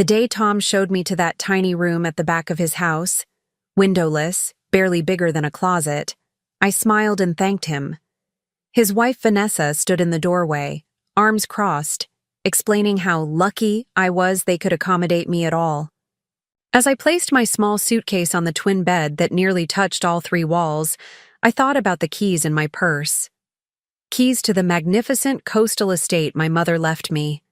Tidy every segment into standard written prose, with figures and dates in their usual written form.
The day Tom showed me to that tiny room at the back of his house, windowless, barely bigger than a closet, I smiled and thanked him. His wife Vanessa stood in the doorway, arms crossed, explaining how lucky I was they could accommodate me at all. As I placed my small suitcase on the twin bed that nearly touched all three walls, I thought about the keys in my purse. Keys to the magnificent coastal estate my mother left me.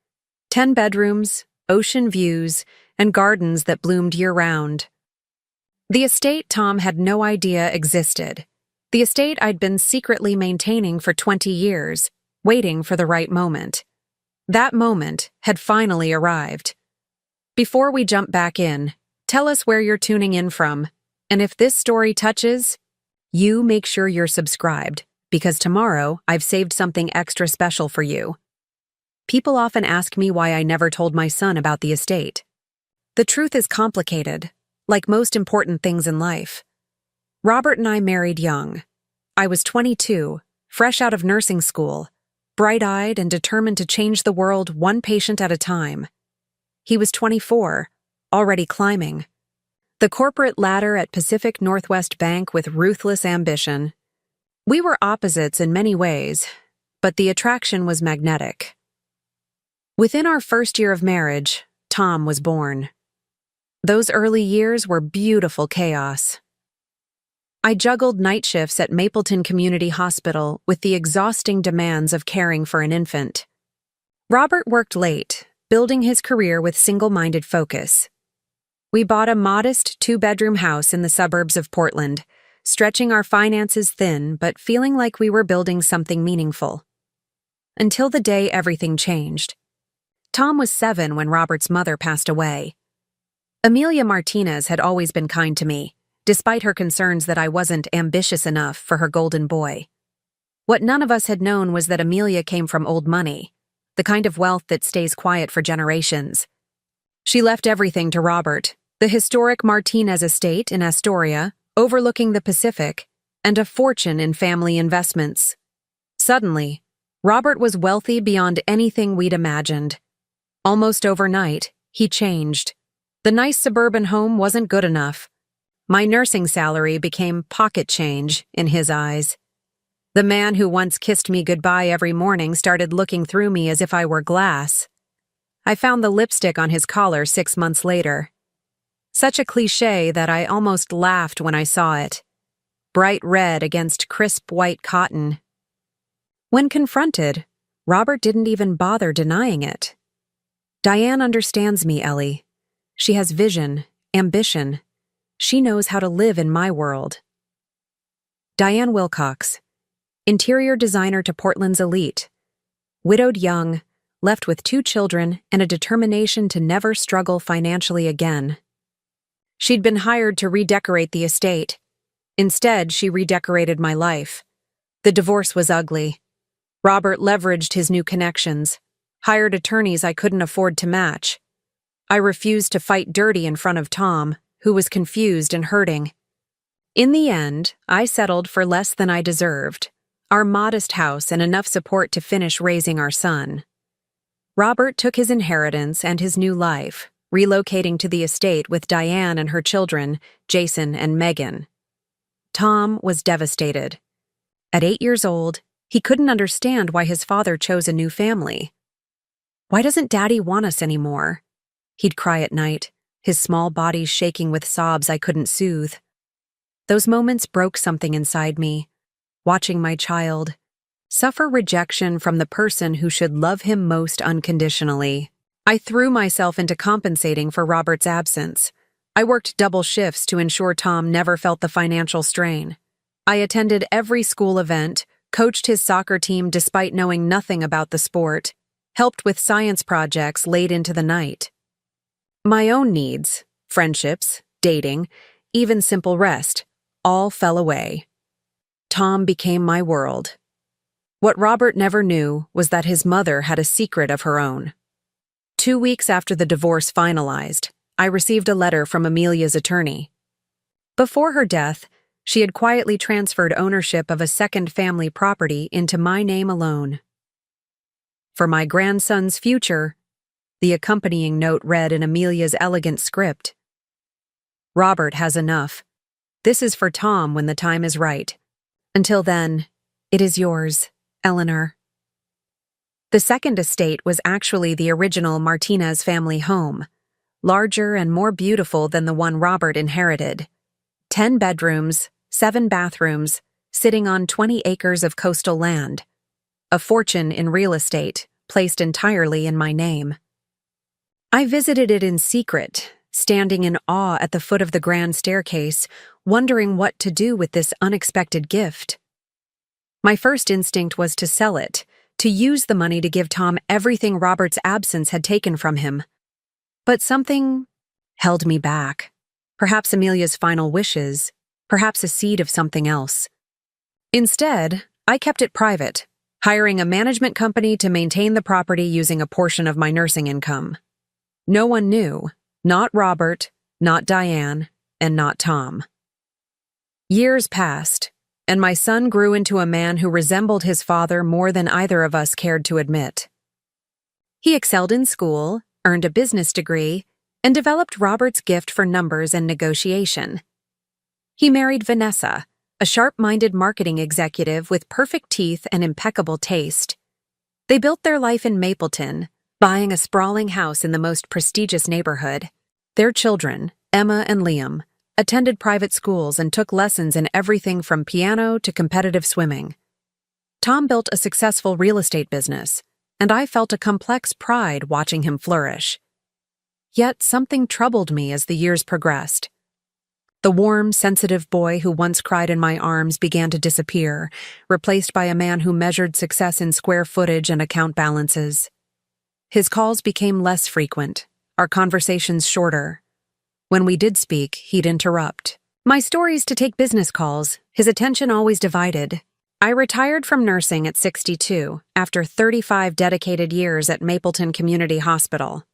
10 bedrooms, ocean views, and gardens that bloomed year-round. The estate Tom had no idea existed. The estate I'd been secretly maintaining for 20 years, waiting for the right moment. That moment had finally arrived. Before we jump back in, tell us where you're tuning in from, and if this story touches, you make sure you're subscribed, because tomorrow I've saved something extra special for you. People often ask me why I never told my son about the estate. The truth is complicated, like most important things in life. Robert and I married young. I was 22, fresh out of nursing school, bright-eyed and determined to change the world one patient at a time. He was 24, already climbing the corporate ladder at Pacific Northwest Bank with ruthless ambition. We were opposites in many ways, but the attraction was magnetic. Within our first year of marriage, Tom was born. Those early years were beautiful chaos. I juggled night shifts at Mapleton Community Hospital with the exhausting demands of caring for an infant. Robert worked late, building his career with single-minded focus. We bought a modest 2-bedroom house in the suburbs of Portland, stretching our finances thin but feeling like we were building something meaningful. Until the day everything changed. Tom was 7 when Robert's mother passed away. Amelia Martinez had always been kind to me, despite her concerns that I wasn't ambitious enough for her golden boy. What none of us had known was that Amelia came from old money, the kind of wealth that stays quiet for generations. She left everything to Robert, the historic Martinez estate in Astoria, overlooking the Pacific, and a fortune in family investments. Suddenly, Robert was wealthy beyond anything we'd imagined. Almost overnight, he changed. The nice suburban home wasn't good enough. My nursing salary became pocket change in his eyes. The man who once kissed me goodbye every morning started looking through me as if I were glass. I found the lipstick on his collar 6 months later. Such a cliché that I almost laughed when I saw it. Bright red against crisp white cotton. When confronted, Robert didn't even bother denying it. Diane understands me, Ellie. She has vision, ambition. She knows how to live in my world. Diane Wilcox, interior designer to Portland's elite. Widowed young, left with 2 children and a determination to never struggle financially again. She'd been hired to redecorate the estate. Instead, she redecorated my life. The divorce was ugly. Robert leveraged his new connections, hired attorneys I couldn't afford to match. I refused to fight dirty in front of Tom, who was confused and hurting. In the end, I settled for less than I deserved, our modest house and enough support to finish raising our son. Robert took his inheritance and his new life, relocating to the estate with Diane and her children, Jason and Megan. Tom was devastated. At 8 years old, he couldn't understand why his father chose a new family. "Why doesn't Daddy want us anymore?" He'd cry at night, his small body shaking with sobs I couldn't soothe. Those moments broke something inside me, watching my child suffer rejection from the person who should love him most unconditionally. I threw myself into compensating for Robert's absence. I worked double shifts to ensure Tom never felt the financial strain. I attended every school event, coached his soccer team despite knowing nothing about the sport, helped with science projects late into the night. My own needs, friendships, dating, even simple rest, all fell away. Tom became my world. What Robert never knew was that his mother had a secret of her own. 2 weeks after the divorce finalized, I received a letter from Amelia's attorney. Before her death, she had quietly transferred ownership of a second family property into my name alone. For my grandson's future, The accompanying note read in Amelia's elegant script. Robert has enough. This is for Tom when the time is right. Until then, it is yours, Eleanor. The second estate was actually the original Martinez family home, larger and more beautiful than the one Robert inherited. 10 bedrooms, 7 bathrooms, sitting on 20 acres of coastal land. A fortune in real estate, placed entirely in my name. I visited it in secret, standing in awe at the foot of the grand staircase, wondering what to do with this unexpected gift. My first instinct was to sell it, to use the money to give Tom everything Robert's absence had taken from him. But something held me back. Perhaps Amelia's final wishes, perhaps a seed of something else. Instead, I kept it private, hiring a management company to maintain the property using a portion of my nursing income. No one knew, not Robert, not Diane, and not Tom. Years passed, and my son grew into a man who resembled his father more than either of us cared to admit. He excelled in school, earned a business degree, and developed Robert's gift for numbers and negotiation. He married Vanessa, a sharp-minded marketing executive with perfect teeth and impeccable taste. They built their life in Mapleton, buying a sprawling house in the most prestigious neighborhood. Their children, Emma and Liam, attended private schools and took lessons in everything from piano to competitive swimming. Tom built a successful real estate business, and I felt a complex pride watching him flourish. Yet something troubled me as the years progressed. The warm, sensitive boy who once cried in my arms began to disappear, replaced by a man who measured success in square footage and account balances. His calls became less frequent, our conversations shorter. When we did speak, he'd interrupt. My stories to take business calls, his attention always divided. I retired from nursing at 62, after 35 dedicated years at Mapleton Community Hospital.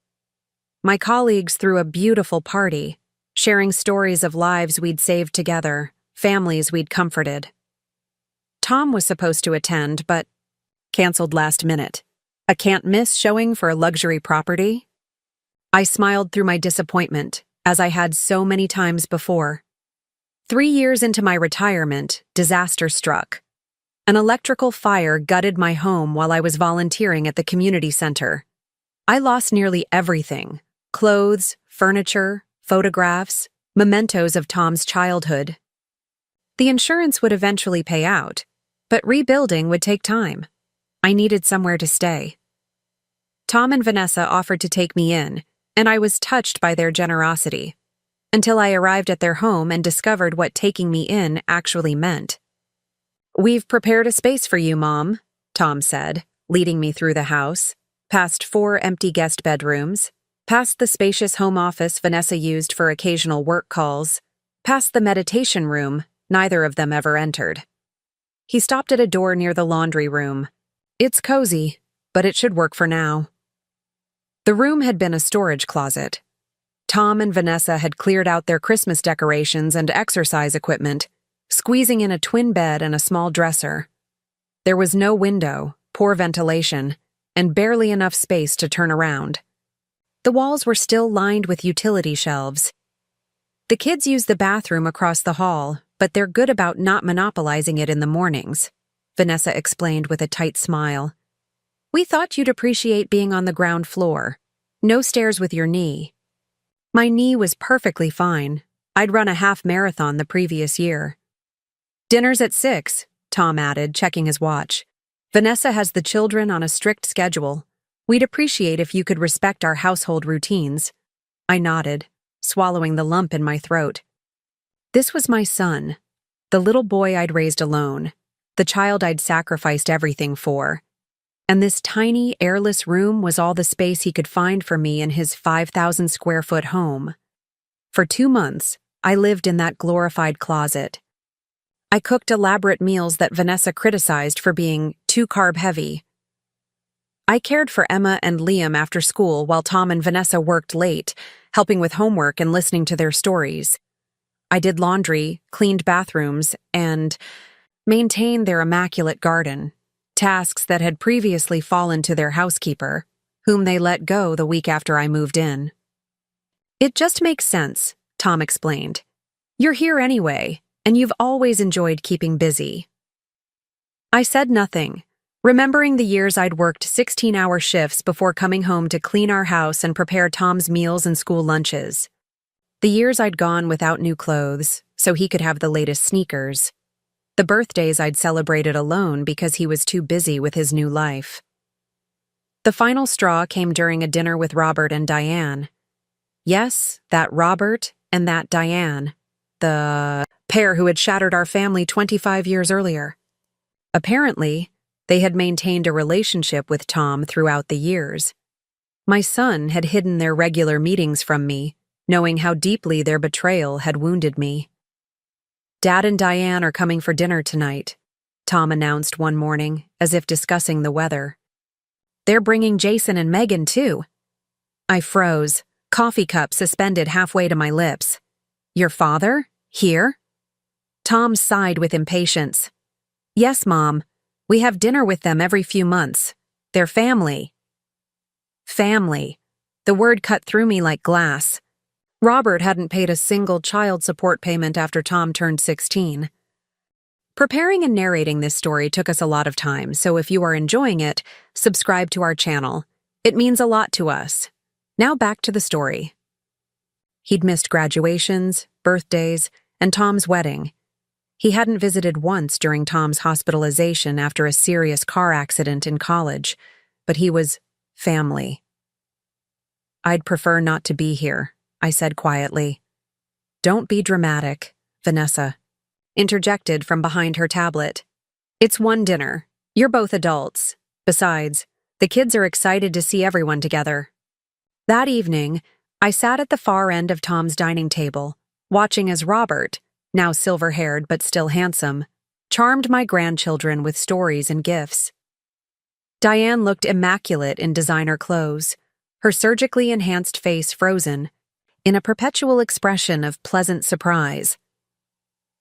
My colleagues threw a beautiful party, sharing stories of lives we'd saved together, families we'd comforted. Tom was supposed to attend, but canceled last minute. A can't-miss showing for a luxury property? I smiled through my disappointment, as I had so many times before. 3 years into my retirement, disaster struck. An electrical fire gutted my home while I was volunteering at the community center. I lost nearly everything: clothes, furniture, photographs, mementos of Tom's childhood. The insurance would eventually pay out, but rebuilding would take time. I needed somewhere to stay. Tom and Vanessa offered to take me in, and I was touched by their generosity, until I arrived at their home and discovered what taking me in actually meant. "We've prepared a space for you, Mom," Tom said, leading me through the house, past 4 empty guest bedrooms, past the spacious home office Vanessa used for occasional work calls, past the meditation room neither of them ever entered. He stopped at a door near the laundry room. "It's cozy, but it should work for now." The room had been a storage closet. Tom and Vanessa had cleared out their Christmas decorations and exercise equipment, squeezing in a twin bed and a small dresser. There was no window, poor ventilation, and barely enough space to turn around. The walls were still lined with utility shelves. The kids use the bathroom across the hall, but they're good about not monopolizing it in the mornings, Vanessa explained with a tight smile. "We thought you'd appreciate being on the ground floor. No stairs with your knee." My knee was perfectly fine. I'd run a half marathon the previous year. "Dinner's at 6, Tom added, checking his watch. "Vanessa has the children on a strict schedule. We'd appreciate if you could respect our household routines." I nodded, swallowing the lump in my throat. This was my son, the little boy I'd raised alone, the child I'd sacrificed everything for. And this tiny, airless room was all the space he could find for me in his 5,000-square-foot home. For 2 months, I lived in that glorified closet. I cooked elaborate meals that Vanessa criticized for being too carb-heavy. I cared for Emma and Liam after school while Tom and Vanessa worked late, helping with homework and listening to their stories. I did laundry, cleaned bathrooms, and maintained their immaculate garden, tasks that had previously fallen to their housekeeper, whom they let go the week after I moved in. It just makes sense, Tom explained. You're here anyway, and you've always enjoyed keeping busy. I said nothing, remembering the years I'd worked 16-hour shifts before coming home to clean our house and prepare Tom's meals and school lunches. The years I'd gone without new clothes, so he could have the latest sneakers. The birthdays I'd celebrated alone because he was too busy with his new life. The final straw came during a dinner with Robert and Diane. Yes, that Robert and that Diane, the pair who had shattered our family 25 years earlier. Apparently, they had maintained a relationship with Tom throughout the years. My son had hidden their regular meetings from me, knowing how deeply their betrayal had wounded me. Dad and Diane are coming for dinner tonight, Tom announced one morning, as if discussing the weather. They're bringing Jason and Megan, too. I froze, coffee cup suspended halfway to my lips. Your father? Here? Tom sighed with impatience. Yes, Mom. We have dinner with them every few months. They're family. Family. The word cut through me like glass. Robert hadn't paid a single child support payment after Tom turned 16. Preparing and narrating this story took us a lot of time, so if you are enjoying it, subscribe to our channel. It means a lot to us. Now back to the story. He'd missed graduations, birthdays, and Tom's wedding. He hadn't visited once during Tom's hospitalization after a serious car accident in college, but he was family. I'd prefer not to be here, I said quietly. Don't be dramatic, Vanessa interjected from behind her tablet. It's one dinner. You're both adults. Besides, the kids are excited to see everyone together. That evening, I sat at the far end of Tom's dining table, watching as Robert, now silver-haired but still handsome, charmed my grandchildren with stories and gifts. Diane looked immaculate in designer clothes, her surgically enhanced face frozen, in a perpetual expression of pleasant surprise.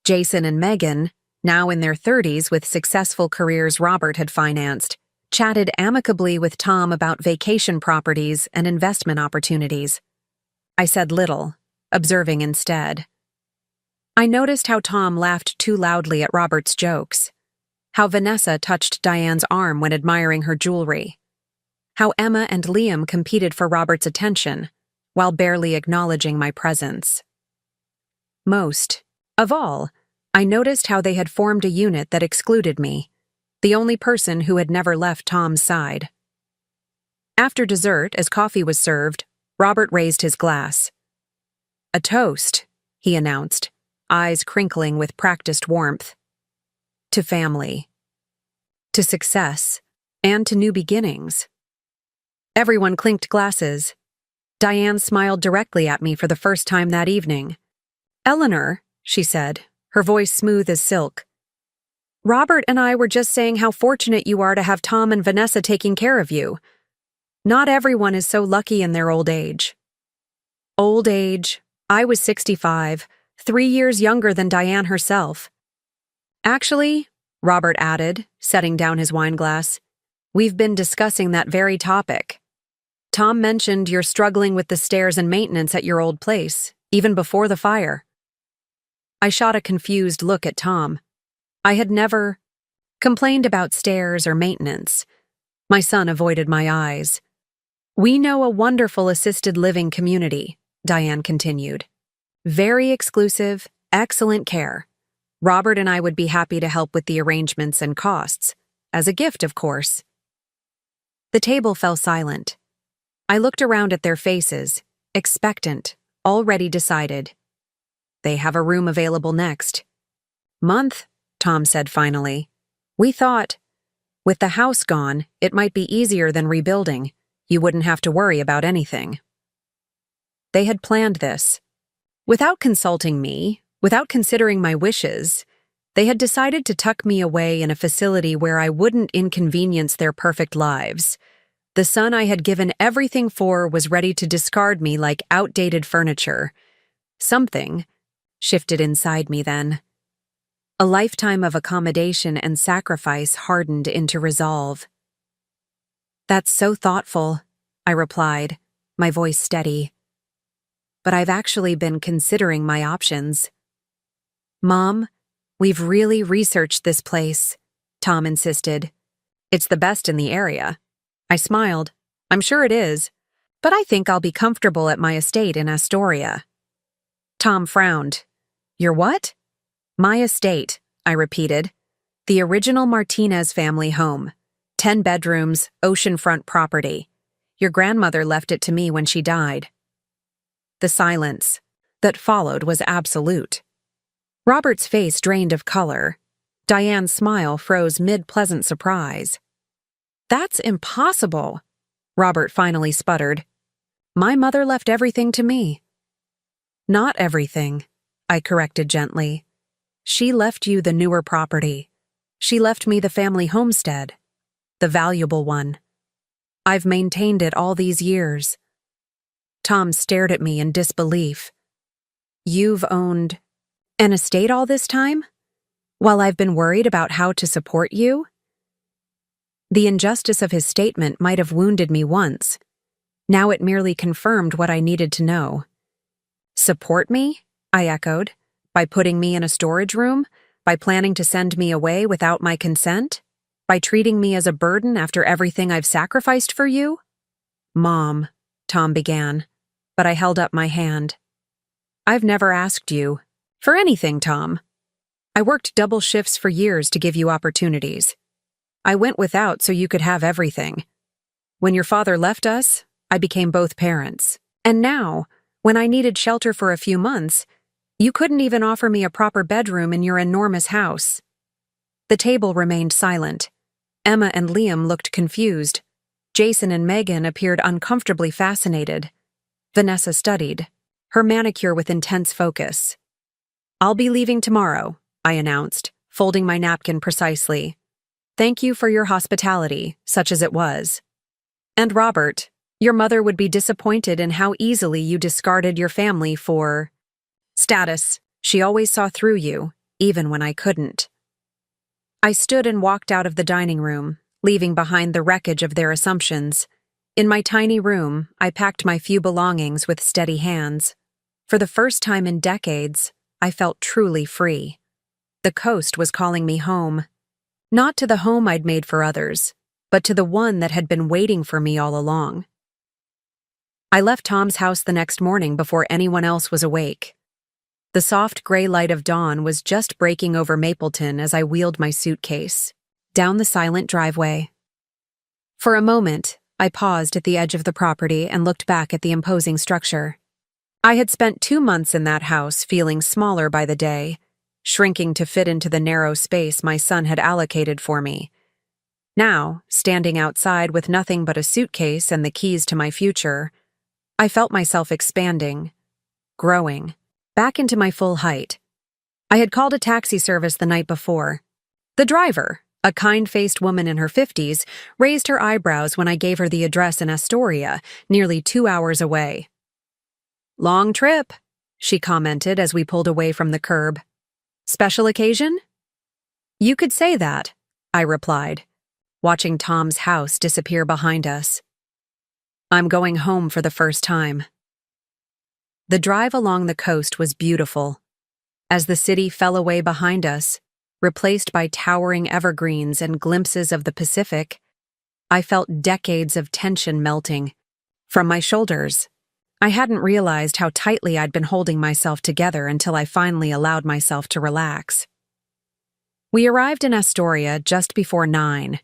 Jason and Megan, now in their 30s with successful careers Robert had financed, chatted amicably with Tom about vacation properties and investment opportunities. I said little, observing instead. I noticed how Tom laughed too loudly at Robert's jokes, how Vanessa touched Diane's arm when admiring her jewelry, how Emma and Liam competed for Robert's attention, while barely acknowledging my presence. Most of all, I noticed how they had formed a unit that excluded me, the only person who had never left Tom's side. After dessert, as coffee was served, Robert raised his glass. A toast, he announced, eyes crinkling with practiced warmth. To family. To success. And to new beginnings. Everyone clinked glasses. Diane smiled directly at me for the first time that evening. Eleanor, she said, her voice smooth as silk. Robert and I were just saying how fortunate you are to have Tom and Vanessa taking care of you. Not everyone is so lucky in their old age. Old age. I was 65, 3 years younger than Diane herself. Actually, Robert added, setting down his wineglass, we've been discussing that very topic. Tom mentioned you're struggling with the stairs and maintenance at your old place, even before the fire. I shot a confused look at Tom. I had never complained about stairs or maintenance. My son avoided my eyes. We know a wonderful assisted living community, Diane continued. Very exclusive, excellent care. Robert and I would be happy to help with the arrangements and costs, as a gift, of course. The table fell silent. I looked around at their faces, expectant, already decided. They have a room available next month, Tom said finally. We thought, with the house gone, it might be easier than rebuilding. You wouldn't have to worry about anything. They had planned this. Without consulting me, without considering my wishes, they had decided to tuck me away in a facility where I wouldn't inconvenience their perfect lives. The son I had given everything for was ready to discard me like outdated furniture. Something shifted inside me then. A lifetime of accommodation and sacrifice hardened into resolve. That's so thoughtful, I replied, my voice steady. But I've actually been considering my options. Mom, we've really researched this place, Tom insisted. It's the best in the area. I smiled. I'm sure it is, but I think I'll be comfortable at my estate in Astoria. Tom frowned. Your what? My estate, I repeated. The original Martinez family home. 10 bedrooms, oceanfront property. Your grandmother left it to me when she died. The silence that followed was absolute. Robert's face drained of color. Diane's smile froze mid-pleasant surprise. That's impossible, Robert finally sputtered. My mother left everything to me. Not everything, I corrected gently. She left you the newer property. She left me the family homestead, the valuable one. I've maintained it all these years. Tom stared at me in disbelief. You've owned an estate all this time? While I've been worried about how to support you? The injustice of his statement might have wounded me once. Now it merely confirmed what I needed to know. Support me? I echoed. By putting me in a storage room? By planning to send me away without my consent? By treating me as a burden after everything I've sacrificed for you? Mom, Tom began, but I held up my hand. I've never asked you for anything, Tom. I worked double shifts for years to give you opportunities. I went without so you could have everything. When your father left us, I became both parents. And now, when I needed shelter for a few months, you couldn't even offer me a proper bedroom in your enormous house. The table remained silent. Emma and Liam looked confused. Jason and Megan appeared uncomfortably fascinated. Vanessa studied, her manicure with intense focus. I'll be leaving tomorrow, I announced, folding my napkin precisely. Thank you for your hospitality, such as it was. And Robert, your mother would be disappointed in how easily you discarded your family for status. She always saw through you, even when I couldn't. I stood and walked out of the dining room, leaving behind the wreckage of their assumptions. In my tiny room, I packed my few belongings with steady hands. For the first time in decades, I felt truly free. The coast was calling me home. Not to the home I'd made for others, but to the one that had been waiting for me all along. I left Tom's house the next morning before anyone else was awake. The soft gray light of dawn was just breaking over Mapleton as I wheeled my suitcase down the silent driveway. For a moment, I paused at the edge of the property and looked back at the imposing structure. I had spent 2 months in that house feeling smaller by the day, shrinking to fit into the narrow space my son had allocated for me. Now, standing outside with nothing but a suitcase and the keys to my future, I felt myself expanding, growing, back into my full height. I had called a taxi service the night before. The driver, a kind-faced woman in her 50s, raised her eyebrows when I gave her the address in Astoria, nearly 2 hours away. Long trip, she commented as we pulled away from the curb. Special occasion? You could say that, I replied, watching Tom's house disappear behind us. I'm going home for the first time. The drive along the coast was beautiful. As the city fell away behind us, replaced by towering evergreens and glimpses of the Pacific, I felt decades of tension melting from my shoulders. I hadn't realized how tightly I'd been holding myself together until I finally allowed myself to relax. We arrived in Astoria just before 9.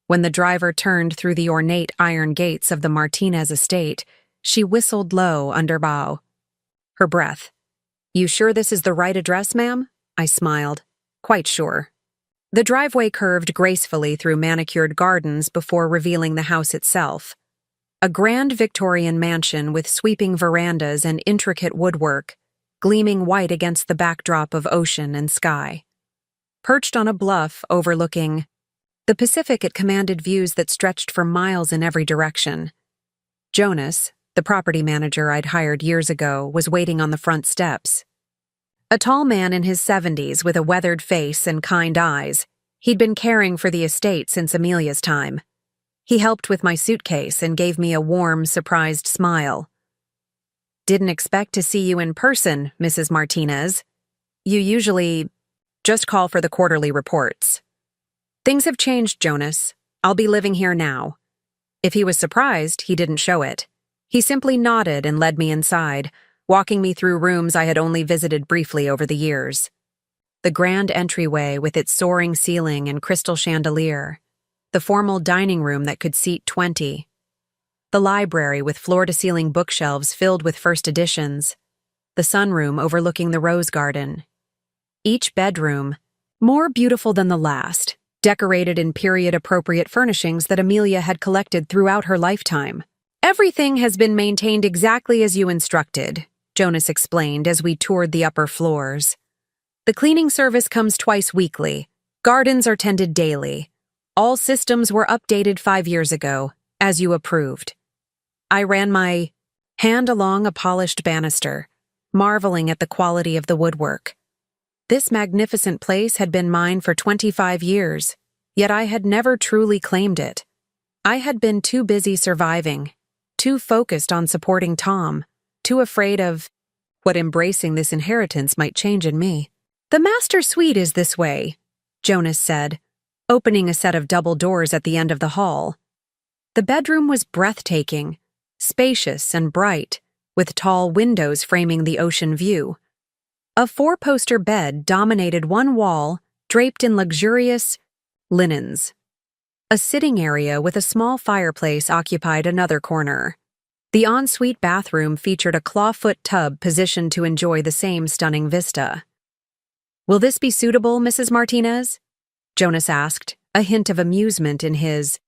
When the driver turned through the ornate iron gates of the Martinez estate, she whistled low under bow. Her breath. You sure this is the right address, ma'am? I smiled. Quite sure. The driveway curved gracefully through manicured gardens before revealing the house itself. A grand Victorian mansion with sweeping verandas and intricate woodwork, gleaming white against the backdrop of ocean and sky. Perched on a bluff overlooking the Pacific, it commanded views that stretched for miles in every direction. Jonas, the property manager I'd hired years ago, was waiting on the front steps. A tall man in his 70s with a weathered face and kind eyes, he'd been caring for the estate since Amelia's time. He helped with my suitcase and gave me a warm, surprised smile. "Didn't expect to see you in person, Mrs. Martinez. You usually just call for the quarterly reports." "Things have changed, Jonas. I'll be living here now." If he was surprised, he didn't show it. He simply nodded and led me inside, walking me through rooms I had only visited briefly over the years. The grand entryway with its soaring ceiling and crystal chandelier. The formal dining room that could seat 20. The library with floor-to-ceiling bookshelves filled with first editions. The sunroom overlooking the rose garden. Each bedroom, more beautiful than the last, decorated in period-appropriate furnishings that Amelia had collected throughout her lifetime. "Everything has been maintained exactly as you instructed," Jonas explained as we toured the upper floors. "The cleaning service comes twice weekly. Gardens are tended daily. All systems were updated 5 years ago, as you approved." I ran my hand along a polished banister, marveling at the quality of the woodwork. This magnificent place had been mine for 25 years, yet I had never truly claimed it. I had been too busy surviving, too focused on supporting Tom, too afraid of what embracing this inheritance might change in me. "The master suite is this way," Jonas said, opening a set of double doors at the end of the hall. The bedroom was breathtaking, spacious and bright, with tall windows framing the ocean view. A 4-poster bed dominated one wall, draped in luxurious linens. A sitting area with a small fireplace occupied another corner. The ensuite bathroom featured a clawfoot tub positioned to enjoy the same stunning vista. "Will this be suitable, Mrs. Martinez?" Jonas asked, a hint of amusement in his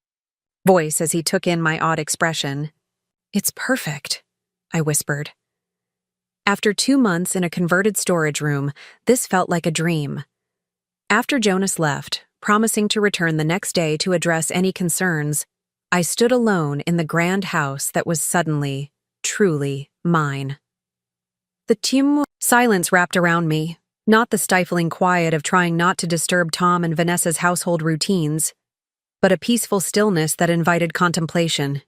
voice as he took in my odd expression. "It's perfect," I whispered. After 2 months in a converted storage room, this felt like a dream. After Jonas left, promising to return the next day to address any concerns, I stood alone in the grand house that was suddenly, truly mine. The silence wrapped around me, not the stifling quiet of trying not to disturb Tom and Vanessa's household routines, but a peaceful stillness that invited contemplation.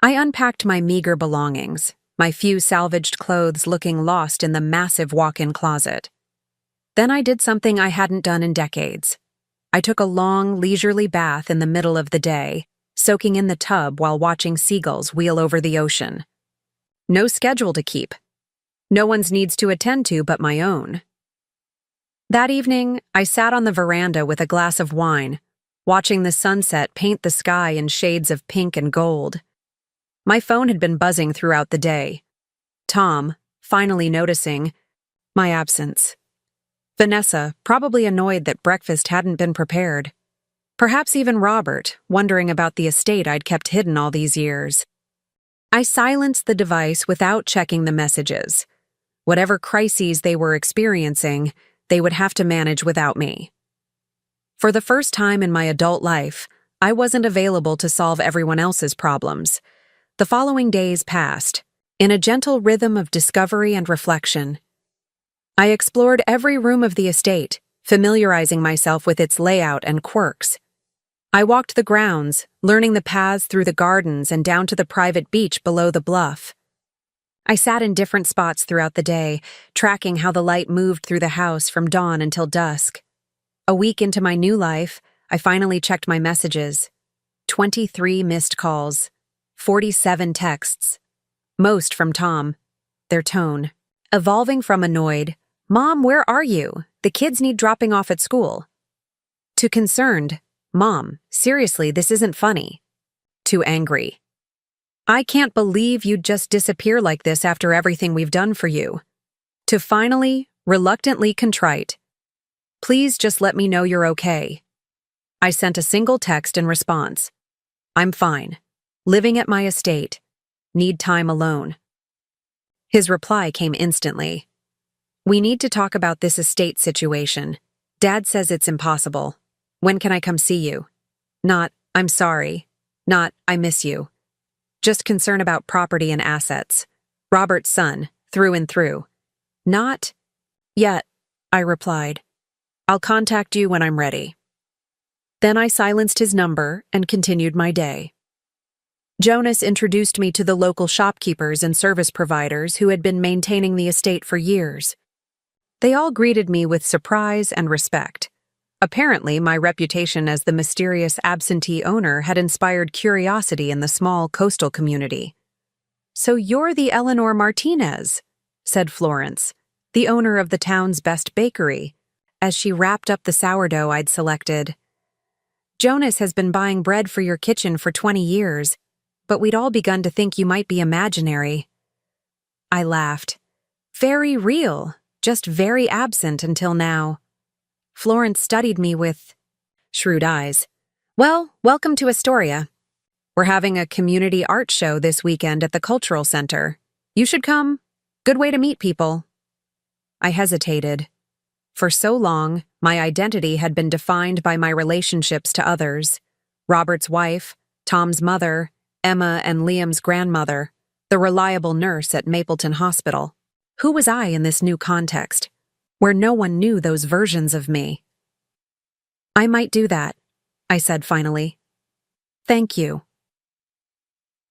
I unpacked my meager belongings, my few salvaged clothes looking lost in the massive walk-in closet. Then I did something I hadn't done in decades. I took a long, leisurely bath in the middle of the day, soaking in the tub while watching seagulls wheel over the ocean. No schedule to keep. No one's needs to attend to but my own. That evening, I sat on the veranda with a glass of wine, watching the sunset paint the sky in shades of pink and gold. My phone had been buzzing throughout the day. Tom, finally noticing my absence. Vanessa, probably annoyed that breakfast hadn't been prepared. Perhaps even Robert, wondering about the estate I'd kept hidden all these years. I silenced the device without checking the messages. Whatever crises they were experiencing, they would have to manage without me. For the first time in my adult life, I wasn't available to solve everyone else's problems. The following days passed, in a gentle rhythm of discovery and reflection. I explored every room of the estate, familiarizing myself with its layout and quirks. I walked the grounds, learning the paths through the gardens and down to the private beach below the bluff. I sat in different spots throughout the day, tracking how the light moved through the house from dawn until dusk. A week into my new life, I finally checked my messages. 23 missed calls. 47 texts. Most from Tom. Their tone, evolving from annoyed, "Mom, where are you? The kids need dropping off at school," to concerned, "Mom, seriously, this isn't funny," to angry, "I can't believe you'd just disappear like this after everything we've done for you," to finally, reluctantly contrite, "Please just let me know you're okay." I sent a single text in response. "I'm fine. Living at my estate. Need time alone." His reply came instantly. "We need to talk about this estate situation. Dad says it's impossible. When can I come see you?" Not, "I'm sorry." Not, "I miss you." Just concern about property and assets. Robert's son, through and through. Not, "Yet," I replied. "I'll contact you when I'm ready." Then I silenced his number and continued my day. Jonas introduced me to the local shopkeepers and service providers who had been maintaining the estate for years. They all greeted me with surprise and respect. Apparently, my reputation as the mysterious absentee owner had inspired curiosity in the small coastal community. "So you're the Eleanor Martinez," said Florence, the owner of the town's best bakery, as she wrapped up the sourdough I'd selected. "Jonas has been buying bread for your kitchen for 20 years, but we'd all begun to think you might be imaginary." I laughed. "Very real, just very absent until now." Florence studied me with shrewd eyes. "Well, welcome to Astoria. We're having a community art show this weekend at the Cultural Center. You should come. Good way to meet people." I hesitated. For so long, my identity had been defined by my relationships to others. Robert's wife, Tom's mother, Emma and Liam's grandmother, the reliable nurse at Mapleton Hospital. Who was I in this new context, where no one knew those versions of me? "I might do that," I said finally. "Thank you."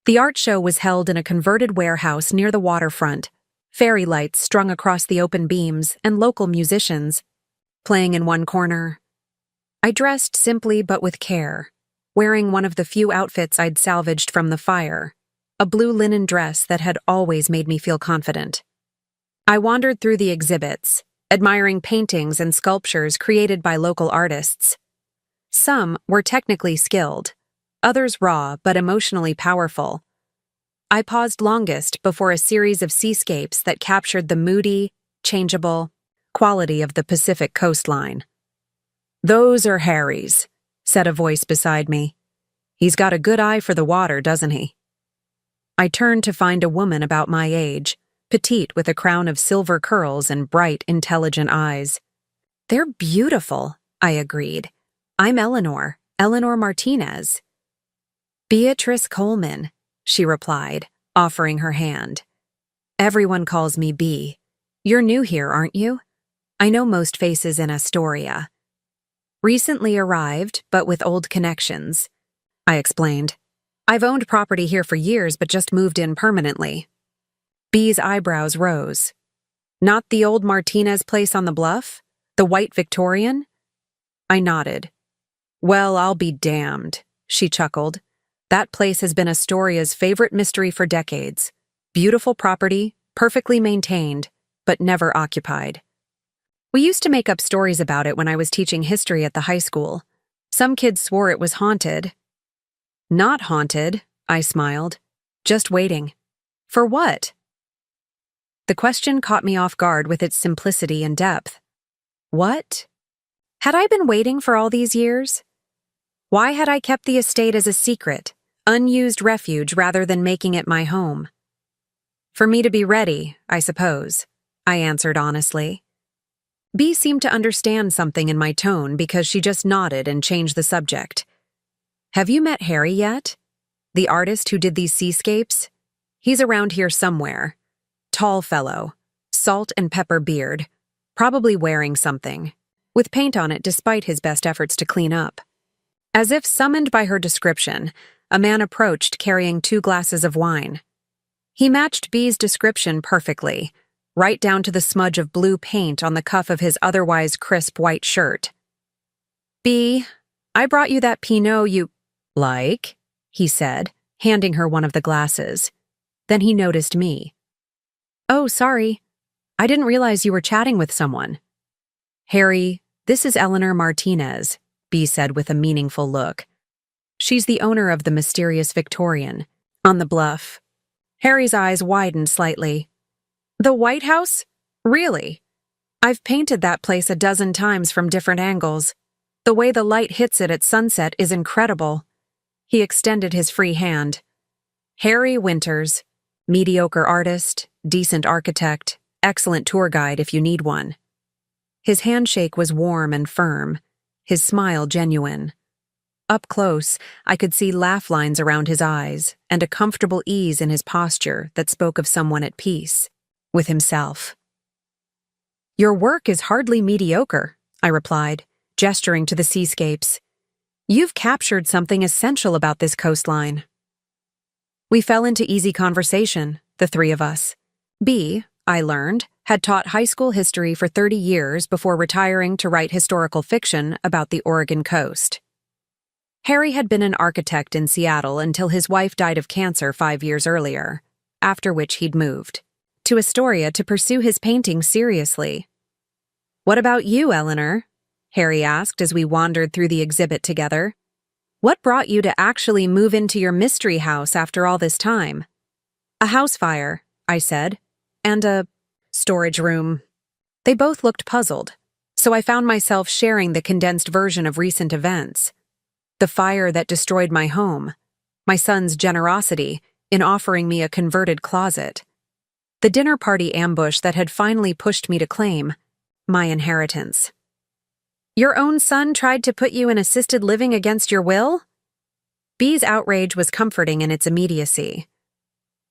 The art show was held in a converted warehouse near the waterfront, fairy lights strung across the open beams and local musicians playing in one corner. I dressed simply but with care, wearing one of the few outfits I'd salvaged from the fire, a blue linen dress that had always made me feel confident. I wandered through the exhibits, admiring paintings and sculptures created by local artists. Some were technically skilled, others raw but emotionally powerful. I paused longest before a series of seascapes that captured the moody, changeable quality of the Pacific coastline. "Those are Harry's," said a voice beside me. "He's got a good eye for the water, doesn't he?" I turned to find a woman about my age, petite with a crown of silver curls and bright, intelligent eyes. "They're beautiful," I agreed. "I'm Eleanor Martinez." "Beatrice Coleman," she replied, offering her hand. "Everyone calls me Bea. You're new here, aren't you? I know most faces in Astoria." "Recently arrived, but with old connections," I explained. "I've owned property here for years, but just moved in permanently." Bea's eyebrows rose. "Not the old Martinez place on the bluff? The white Victorian?" I nodded. "Well, I'll be damned," she chuckled. "That place has been Astoria's favorite mystery for decades. Beautiful property, perfectly maintained, but never occupied. We used to make up stories about it when I was teaching history at the high school. Some kids swore it was haunted." "Not haunted," I smiled. "Just waiting." "For what?" The question caught me off guard with its simplicity and depth. What? Had I been waiting for all these years? Why had I kept the estate as a secret, unused refuge rather than making it my home? "For me to be ready, I suppose," I answered honestly. Bea seemed to understand something in my tone because she just nodded and changed the subject. "Have you met Harry yet? The artist who did these seascapes? He's around here somewhere. Tall fellow, salt and pepper beard, probably wearing something, with paint on it despite his best efforts to clean up." As if summoned by her description, a man approached carrying 2 glasses of wine. He matched Bea's description perfectly, right down to the smudge of blue paint on the cuff of his otherwise crisp white shirt. "Bea, I brought you that Pinot you like," he said, handing her one of the glasses. Then he noticed me. "Oh, sorry. I didn't realize you were chatting with someone." "Harry, this is Eleanor Martinez," Bea said with a meaningful look. "She's the owner of the mysterious Victorian, on the bluff." Harry's eyes widened slightly. "The White House? Really? I've painted that place a dozen times from different angles. The way the light hits it at sunset is incredible." He extended his free hand. "Harry Winters, mediocre artist, decent architect, excellent tour guide if you need one." His handshake was warm and firm, his smile genuine. Up close, I could see laugh lines around his eyes and a comfortable ease in his posture that spoke of someone at peace with himself. "Your work is hardly mediocre," I replied, gesturing to the seascapes. You've captured something essential about this coastline. We fell into easy conversation, the three of us. B, I learned, had taught high school history for 30 years before retiring to write historical fiction about the Oregon coast. Harry had been an architect in Seattle until his wife died of cancer 5 years earlier, after which he'd moved to Astoria to pursue his painting seriously. "What about you, Eleanor?" Harry asked as we wandered through the exhibit together. "What brought you to actually move into your mystery house after all this time?" "A house fire," I said, "and a storage room." They both looked puzzled, so I found myself sharing the condensed version of recent events. The fire that destroyed my home, my son's generosity in offering me a converted closet, the dinner party ambush that had finally pushed me to claim my inheritance. "Your own son tried to put you in assisted living against your will?" B's outrage was comforting in its immediacy.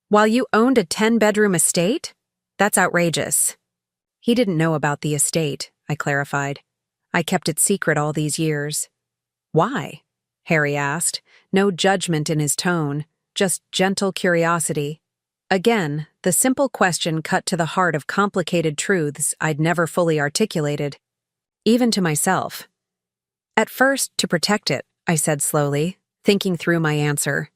"While you owned a 10-bedroom estate? That's outrageous." "He didn't know about the estate," I clarified. "I kept it secret all these years." "Why?" Harry asked, no judgment in his tone, just gentle curiosity. Again, the simple question cut to the heart of complicated truths I'd never fully articulated, even to myself. "At first, to protect it," I said slowly, thinking through my answer.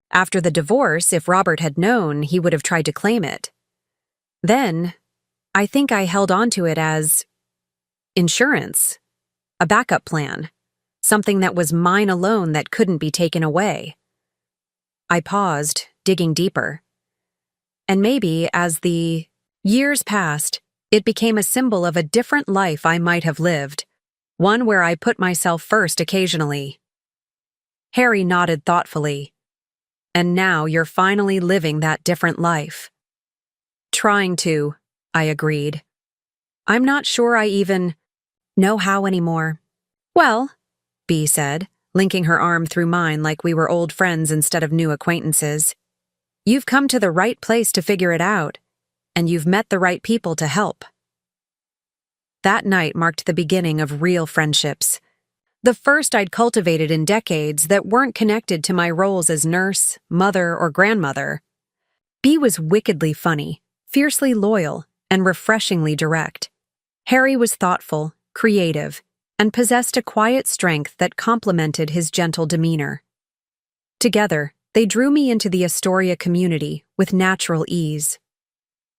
"After the divorce, if Robert had known, he would have tried to claim it. Then, I think I held on to it as insurance, a backup plan, something that was mine alone that couldn't be taken away." I paused, digging deeper. "And maybe, as the years passed, it became a symbol of a different life I might have lived, one where I put myself first occasionally." Harry nodded thoughtfully. "And now you're finally living that different life." "Trying to," I agreed. "I'm not sure I even know how anymore." "Well," B said, linking her arm through mine like we were old friends instead of new acquaintances, "you've come to the right place to figure it out, and you've met the right people to help." That night marked the beginning of real friendships. The first I'd cultivated in decades that weren't connected to my roles as nurse, mother, or grandmother. B was wickedly funny, fiercely loyal, and refreshingly direct. Harry was thoughtful, creative, and possessed a quiet strength that complemented his gentle demeanor. Together, they drew me into the Astoria community with natural ease.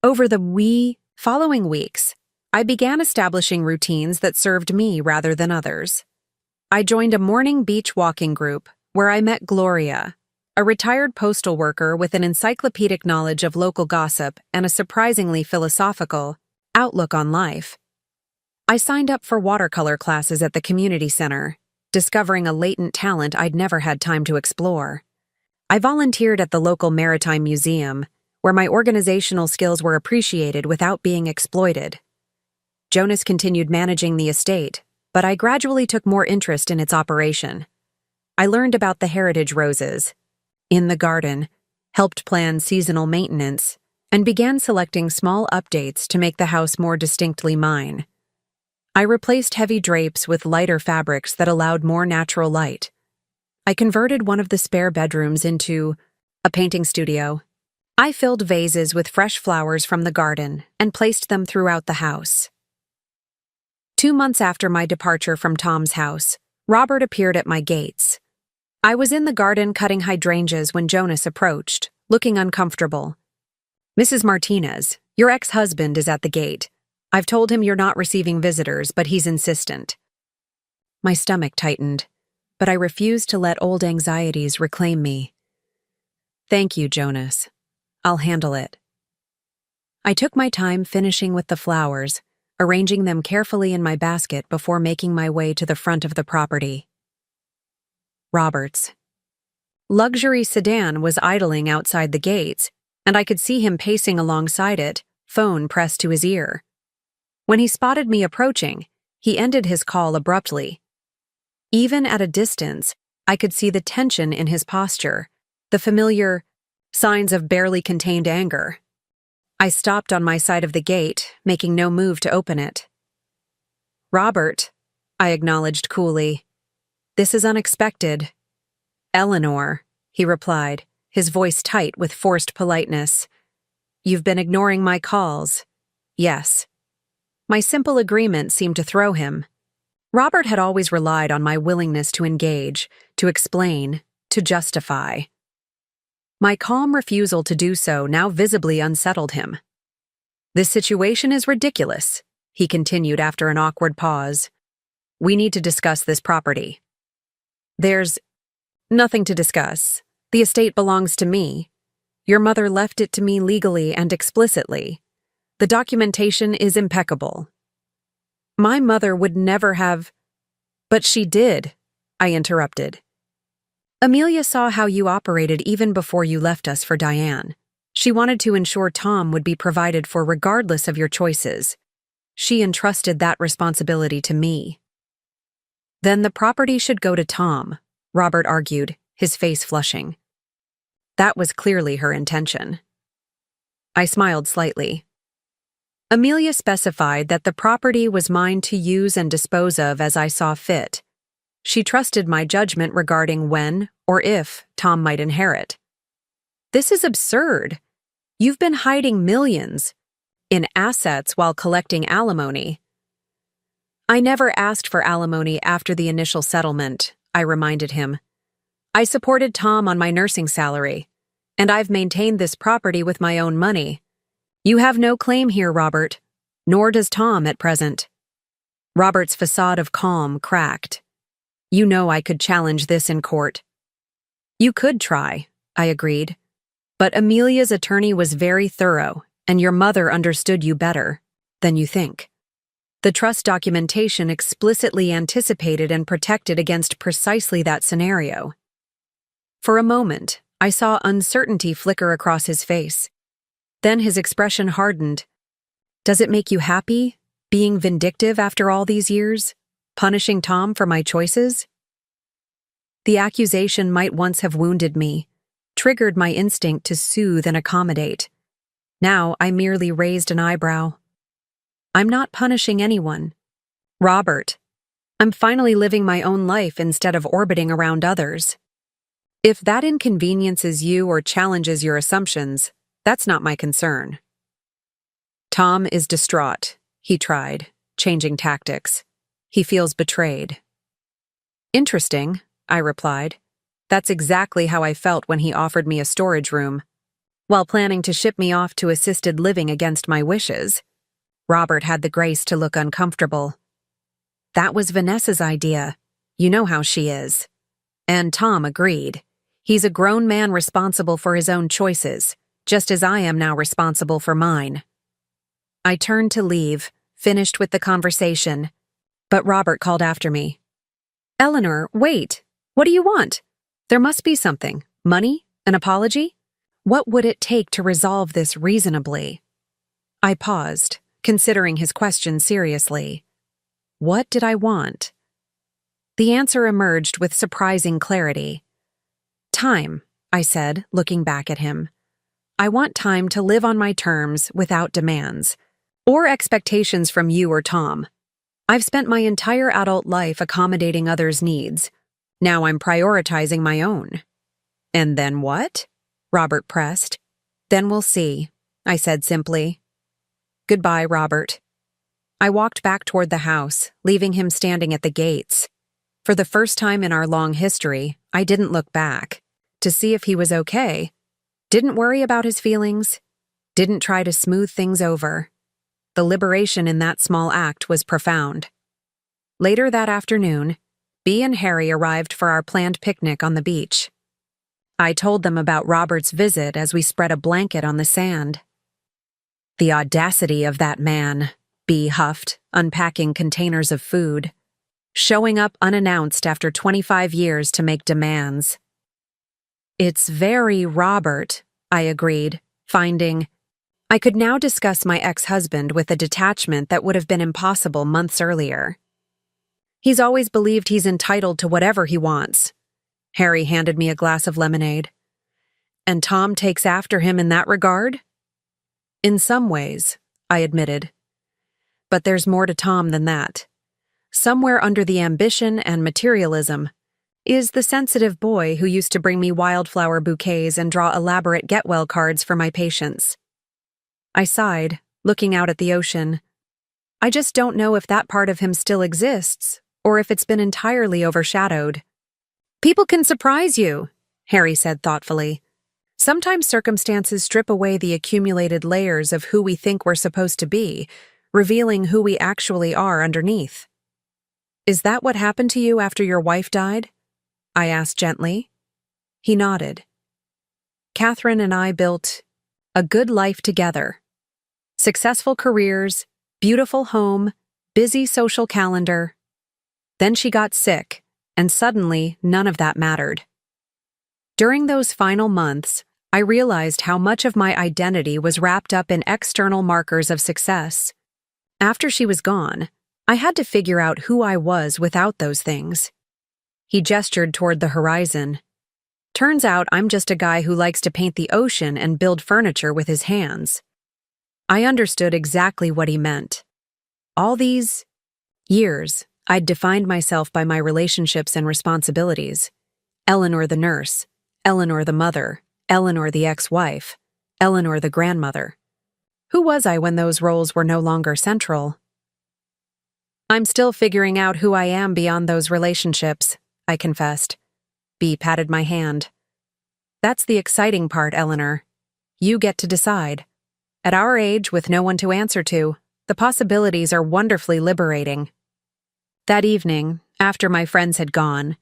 Over the following weeks, I began establishing routines that served me rather than others. I joined a morning beach walking group where I met Gloria, a retired postal worker with an encyclopedic knowledge of local gossip and a surprisingly philosophical outlook on life. I signed up for watercolor classes at the community center, discovering a latent talent I'd never had time to explore. I volunteered at the local maritime museum, where my organizational skills were appreciated without being exploited. Jonas continued managing the estate, but I gradually took more interest in its operation. I learned about the heritage roses in the garden, helped plan seasonal maintenance, and began selecting small updates to make the house more distinctly mine. I replaced heavy drapes with lighter fabrics that allowed more natural light. I converted one of the spare bedrooms into a painting studio. I filled vases with fresh flowers from the garden and placed them throughout the house. 2 months after my departure from Tom's house, Robert appeared at my gates. I was in the garden cutting hydrangeas when Jonas approached, looking uncomfortable. "Mrs. Martinez, your ex-husband is at the gate. I've told him you're not receiving visitors, but he's insistent." My stomach tightened, but I refused to let old anxieties reclaim me. "Thank you, Jonas. I'll handle it." I took my time finishing with the flowers, arranging them carefully in my basket before making my way to the front of the property. Robert's luxury sedan was idling outside the gates, and I could see him pacing alongside it, phone pressed to his ear. When he spotted me approaching, he ended his call abruptly. Even at a distance, I could see the tension in his posture, the familiar signs of barely contained anger. I stopped on my side of the gate, making no move to open it. "Robert," I acknowledged coolly. This is unexpected. Eleanor, he replied, his voice tight with forced politeness. You've been ignoring my calls. Yes. My simple agreement seemed to throw him. Robert had always relied on my willingness to engage, to explain, to justify. My calm refusal to do so now visibly unsettled him. This situation is ridiculous, he continued after an awkward pause. We need to discuss this property. There's nothing to discuss. The estate belongs to me. Your mother left it to me legally and explicitly. The documentation is impeccable. My mother would never have... But she did, I interrupted. Amelia saw how you operated even before you left us for Diane. She wanted to ensure Tom would be provided for regardless of your choices. She entrusted that responsibility to me. Then the property should go to Tom, Robert argued, his face flushing. That was clearly her intention. I smiled slightly. Amelia specified that the property was mine to use and dispose of as I saw fit. She trusted my judgment regarding when or if Tom might inherit. This is absurd. You've been hiding millions in assets while collecting alimony. I never asked for alimony after the initial settlement, I reminded him. I supported Tom on my nursing salary, and I've maintained this property with my own money. You have no claim here, Robert, nor does Tom at present. Robert's facade of calm cracked. You know I could challenge this in court. You could try, I agreed. But Amelia's attorney was very thorough, and your mother understood you better than you think. The trust documentation explicitly anticipated and protected against precisely that scenario. For a moment, I saw uncertainty flicker across his face. Then his expression hardened. Does it make you happy, being vindictive after all these years, punishing Tom for my choices? The accusation might once have wounded me, triggered my instinct to soothe and accommodate. Now I merely raised an eyebrow. I'm not punishing anyone. Robert, I'm finally living my own life instead of orbiting around others. If that inconveniences you or challenges your assumptions, that's not my concern. Tom is distraught, he tried, changing tactics. He feels betrayed. Interesting, I replied. That's exactly how I felt when he offered me a storage room. While planning to ship me off to assisted living against my wishes, Robert had the grace to look uncomfortable. That was Vanessa's idea. You know how she is. And Tom agreed. He's a grown man responsible for his own choices, just as I am now responsible for mine. I turned to leave, finished with the conversation, but Robert called after me. Eleanor, wait. What do you want? There must be something. Money? An apology? What would it take to resolve this reasonably? I paused, considering his question seriously. What did I want? The answer emerged with surprising clarity. Time, I said, looking back at him. I want time to live on my terms without demands, or expectations from you or Tom. I've spent my entire adult life accommodating others' needs. Now I'm prioritizing my own. And then what? Robert pressed. Then we'll see, I said simply. Goodbye, Robert. I walked back toward the house, leaving him standing at the gates. For the first time in our long history, I didn't look back to see if he was okay. Didn't worry about his feelings. Didn't try to smooth things over. The liberation in that small act was profound. Later that afternoon, Bea and Harry arrived for our planned picnic on the beach. I told them about Robert's visit as we spread a blanket on the sand. The audacity of that man, Bea huffed, unpacking containers of food. Showing up unannounced after 25 years to make demands. It's very Robert, I agreed, finding I could now discuss my ex-husband with a detachment that would have been impossible months earlier. He's always believed he's entitled to whatever he wants. Harry handed me a glass of lemonade. And Tom takes after him in that regard? In some ways, I admitted. But there's more to Tom than that. Somewhere under the ambition and materialism, is the sensitive boy who used to bring me wildflower bouquets and draw elaborate get-well cards for my patients. I sighed, looking out at the ocean. I just don't know if that part of him still exists, or if it's been entirely overshadowed. People can surprise you, Harry said thoughtfully. Sometimes circumstances strip away the accumulated layers of who we think we're supposed to be, revealing who we actually are underneath. Is that what happened to you after your wife died? I asked gently. He nodded. Catherine and I built a good life together. Successful careers, beautiful home, busy social calendar. Then she got sick, and suddenly none of that mattered. During those final months, I realized how much of my identity was wrapped up in external markers of success. After she was gone, I had to figure out who I was without those things. He gestured toward the horizon. Turns out I'm just a guy who likes to paint the ocean and build furniture with his hands. I understood exactly what he meant. All these years, I'd defined myself by my relationships and responsibilities. Eleanor the nurse, Eleanor the mother, Eleanor the ex-wife, Eleanor the grandmother. Who was I when those roles were no longer central? I'm still figuring out who I am beyond those relationships, I confessed. B patted my hand. That's the exciting part, Eleanor. You get to decide. At our age, with no one to answer to, the possibilities are wonderfully liberating. That evening, after my friends had gone,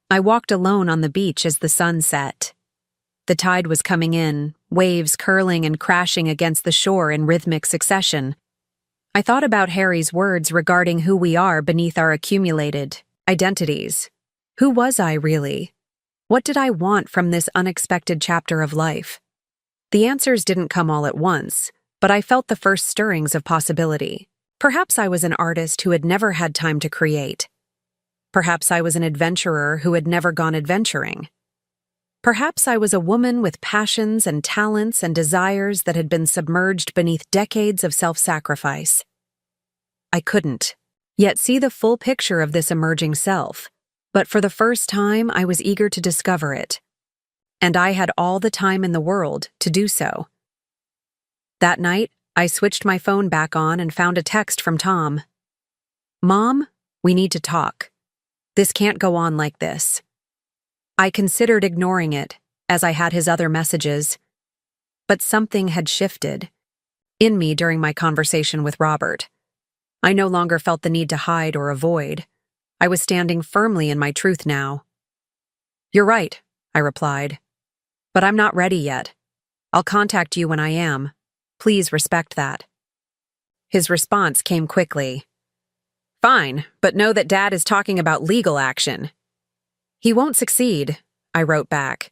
I walked alone on the beach as the sun set. The tide was coming in, waves curling and crashing against the shore in rhythmic succession. I thought about Harry's words regarding who we are beneath our accumulated identities. Who was I really? What did I want from this unexpected chapter of life? The answers didn't come all at once, but I felt the first stirrings of possibility. Perhaps I was an artist who had never had time to create. Perhaps I was an adventurer who had never gone adventuring. Perhaps I was a woman with passions and talents and desires that had been submerged beneath decades of self-sacrifice. I couldn't yet see the full picture of this emerging self, but for the first time I was eager to discover it. And I had all the time in the world to do so. That night, I switched my phone back on and found a text from Tom. Mom, we need to talk. This can't go on like this. I considered ignoring it, as I had his other messages. But something had shifted in me during my conversation with Robert. I no longer felt the need to hide or avoid. I was standing firmly in my truth now. You're right, I replied. But I'm not ready yet. I'll contact you when I am. Please respect that. His response came quickly. Fine, but know that Dad is talking about legal action. He won't succeed, I wrote back.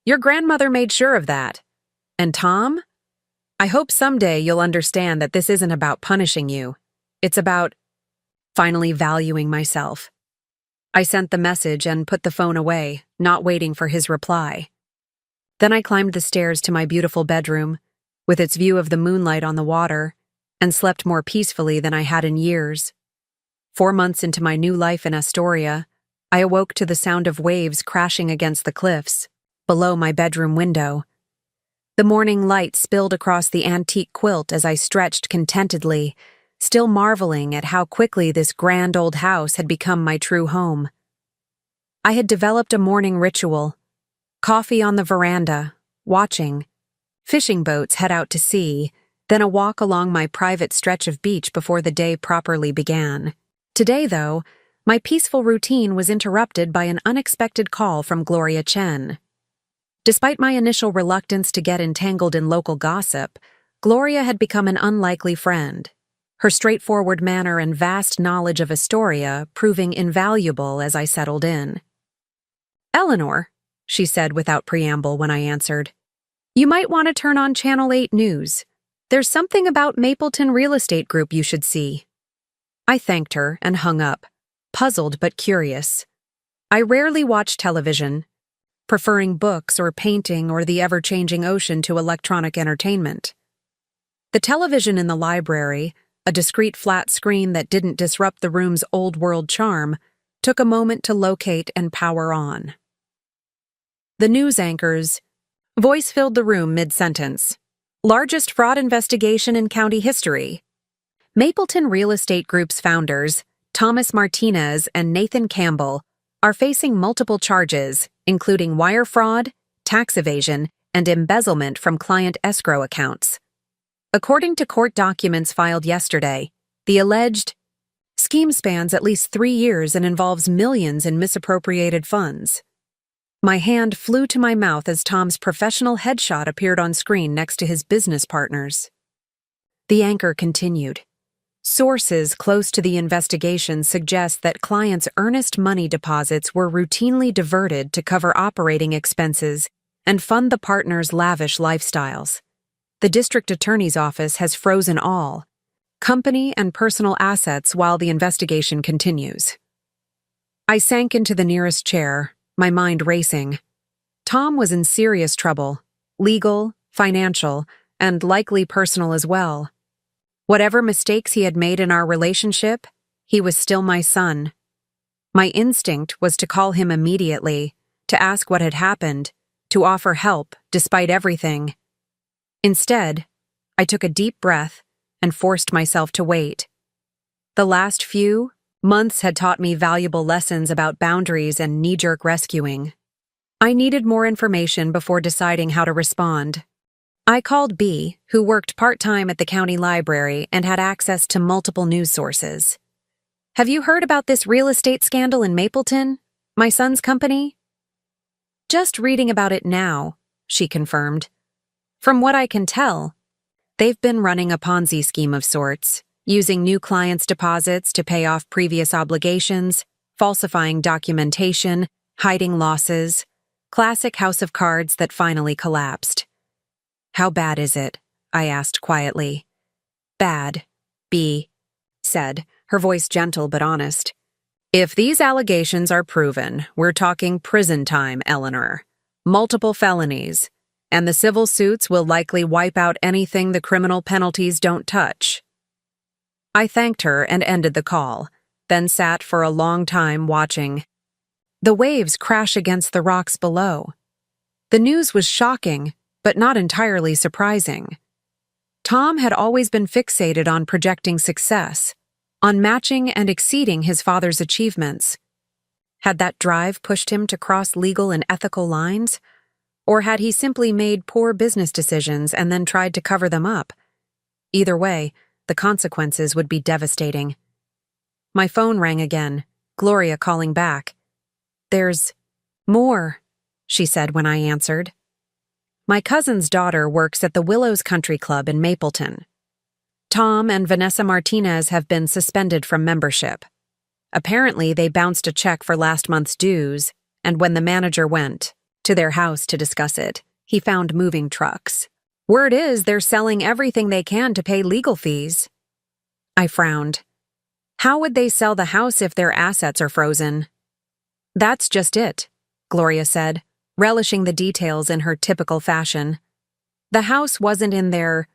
Your grandmother made sure of that. And Tom? I hope someday you'll understand that this isn't about punishing you. It's about finally valuing myself. I sent the message and put the phone away, not waiting for his reply. Then I climbed the stairs to my beautiful bedroom, with its view of the moonlight on the water, and slept more peacefully than I had in years. 4 months into my new life in Astoria, I awoke to the sound of waves crashing against the cliffs, below my bedroom window. The morning light spilled across the antique quilt as I stretched contentedly, still marveling at how quickly this grand old house had become my true home. I had developed a morning ritual. Coffee on the veranda, watching. Fishing boats head out to sea, then a walk along my private stretch of beach before the day properly began. Today, though, my peaceful routine was interrupted by an unexpected call from Gloria Chen. Despite my initial reluctance to get entangled in local gossip, Gloria had become an unlikely friend, her straightforward manner and vast knowledge of Astoria proving invaluable as I settled in. Eleanor, she said without preamble when I answered, you might want to turn on Channel 8 News. There's something about Mapleton Real Estate Group you should see. I thanked her and hung up, puzzled but curious. I rarely watch television, preferring books or painting or the ever-changing ocean to electronic entertainment. The television in the library, a discreet flat screen that didn't disrupt the room's old-world charm, took a moment to locate and power on. The news anchor's voice filled the room mid-sentence. Largest fraud investigation in county history. Mapleton Real Estate Group's founders, Thomas Martinez and Nathan Campbell, are facing multiple charges, including wire fraud, tax evasion, and embezzlement from client escrow accounts. According to court documents filed yesterday, the alleged scheme spans at least 3 years and involves millions in misappropriated funds. My hand flew to my mouth as Tom's professional headshot appeared on screen next to his business partners. The anchor continued. Sources close to the investigation suggest that clients' earnest money deposits were routinely diverted to cover operating expenses and fund the partners' lavish lifestyles. The district attorney's office has frozen all company and personal assets while the investigation continues. I sank into the nearest chair, my mind racing. Tom was in serious trouble, legal, financial, and likely personal as well. Whatever mistakes he had made in our relationship, he was still my son. My instinct was to call him immediately, to ask what had happened, to offer help despite everything. Instead, I took a deep breath and forced myself to wait. The last few months had taught me valuable lessons about boundaries and knee-jerk rescuing. I needed more information before deciding how to respond. I called B, who worked part-time at the county library and had access to multiple news sources. "Have you heard about this real estate scandal in Mapleton, my son's company?" "Just reading about it now," she confirmed. "From what I can tell, they've been running a Ponzi scheme of sorts, using new clients' deposits to pay off previous obligations, falsifying documentation, hiding losses. Classic house of cards that finally collapsed." "How bad is it?" I asked quietly. "Bad," B said, her voice gentle but honest. "If these allegations are proven, we're talking prison time, Eleanor. Multiple felonies. And the civil suits will likely wipe out anything the criminal penalties don't touch." I thanked her and ended the call, then sat for a long time watching the waves crash against the rocks below. The news was shocking, but not entirely surprising. Tom had always been fixated on projecting success, on matching and exceeding his father's achievements. Had that drive pushed him to cross legal and ethical lines? Or had he simply made poor business decisions and then tried to cover them up? Either way, the consequences would be devastating. My phone rang again, Gloria calling back. "There's more," she said when I answered. "My cousin's daughter works at the Willows Country Club in Mapleton. Tom and Vanessa Martinez have been suspended from membership. Apparently, they bounced a check for last month's dues, and when the manager went to their house to discuss it, he found moving trucks. Word is they're selling everything they can to pay legal fees." I frowned. "How would they sell the house if their assets are frozen?" "That's just it," Gloria said, relishing the details in her typical fashion. "The house wasn't in their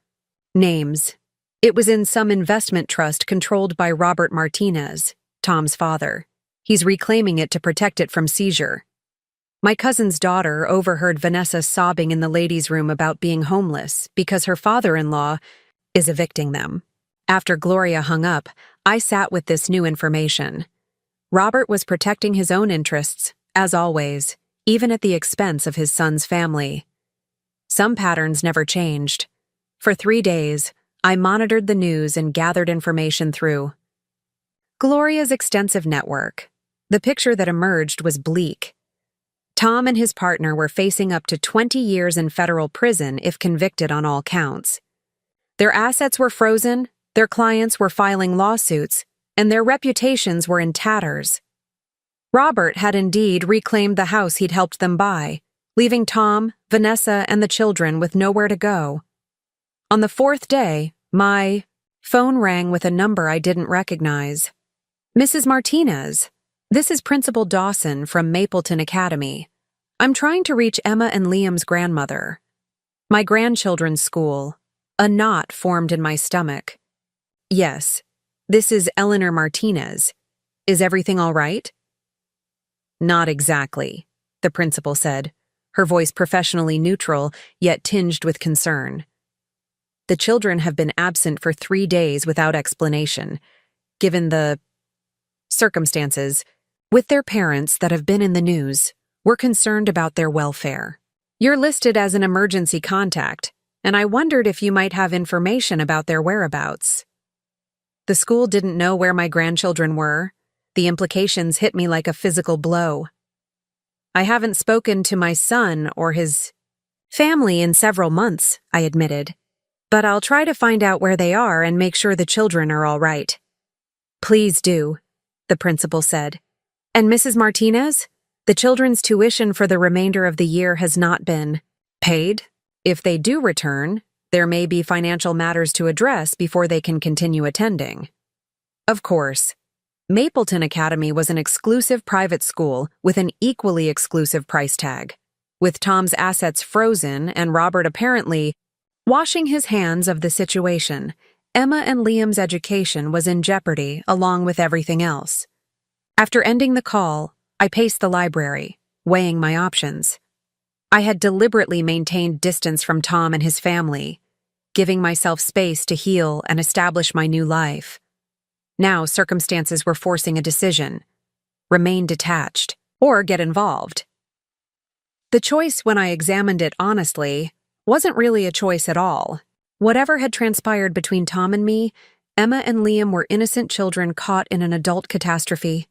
names. It was in some investment trust controlled by Robert Martinez, Tom's father. He's reclaiming it to protect it from seizure." My cousin's daughter overheard Vanessa sobbing in the ladies' room about being homeless because her father-in-law is evicting them. After Gloria hung up, I sat with this new information. Robert was protecting his own interests, as always, even at the expense of his son's family. Some patterns never changed. For 3 days, I monitored the news and gathered information through Gloria's extensive network. The picture that emerged was bleak. Tom and his partner were facing up to 20 years in federal prison if convicted on all counts. Their assets were frozen, their clients were filing lawsuits, and their reputations were in tatters. Robert had indeed reclaimed the house he'd helped them buy, leaving Tom, Vanessa, and the children with nowhere to go. On the 4th day, my phone rang with a number I didn't recognize. "Mrs. Martinez, this is Principal Dawson from Mapleton Academy. I'm trying to reach Emma and Liam's grandmother. My grandchildren's school." A knot formed in my stomach. "Yes, this is Eleanor Martinez. Is everything all right?" Not exactly, the principal said, her voice professionally neutral, yet tinged with concern. The children have been absent for 3 days without explanation. Given the circumstances, with their parents that have been in the news, we're concerned about their welfare. You're listed as an emergency contact, and I wondered if you might have information about their whereabouts. The school didn't know where my grandchildren were. The implications hit me like a physical blow. I haven't spoken to my son or his family in several months, I admitted, but I'll try to find out where they are and make sure the children are all right. Please do, the principal said. And Mrs. Martinez? The children's tuition for the remainder of the year has not been paid. If they do return, there may be financial matters to address before they can continue attending. Of course, Mapleton Academy was an exclusive private school with an equally exclusive price tag. With Tom's assets frozen and Robert apparently washing his hands of the situation, Emma and Liam's education was in jeopardy along with everything else. After ending the call, I paced the library, weighing my options. I had deliberately maintained distance from Tom and his family, giving myself space to heal and establish my new life. Now circumstances were forcing a decision: remain detached or get involved. The choice, when I examined it honestly, wasn't really a choice at all. Whatever had transpired between Tom and me, Emma and Liam were innocent children caught in an adult catastrophe.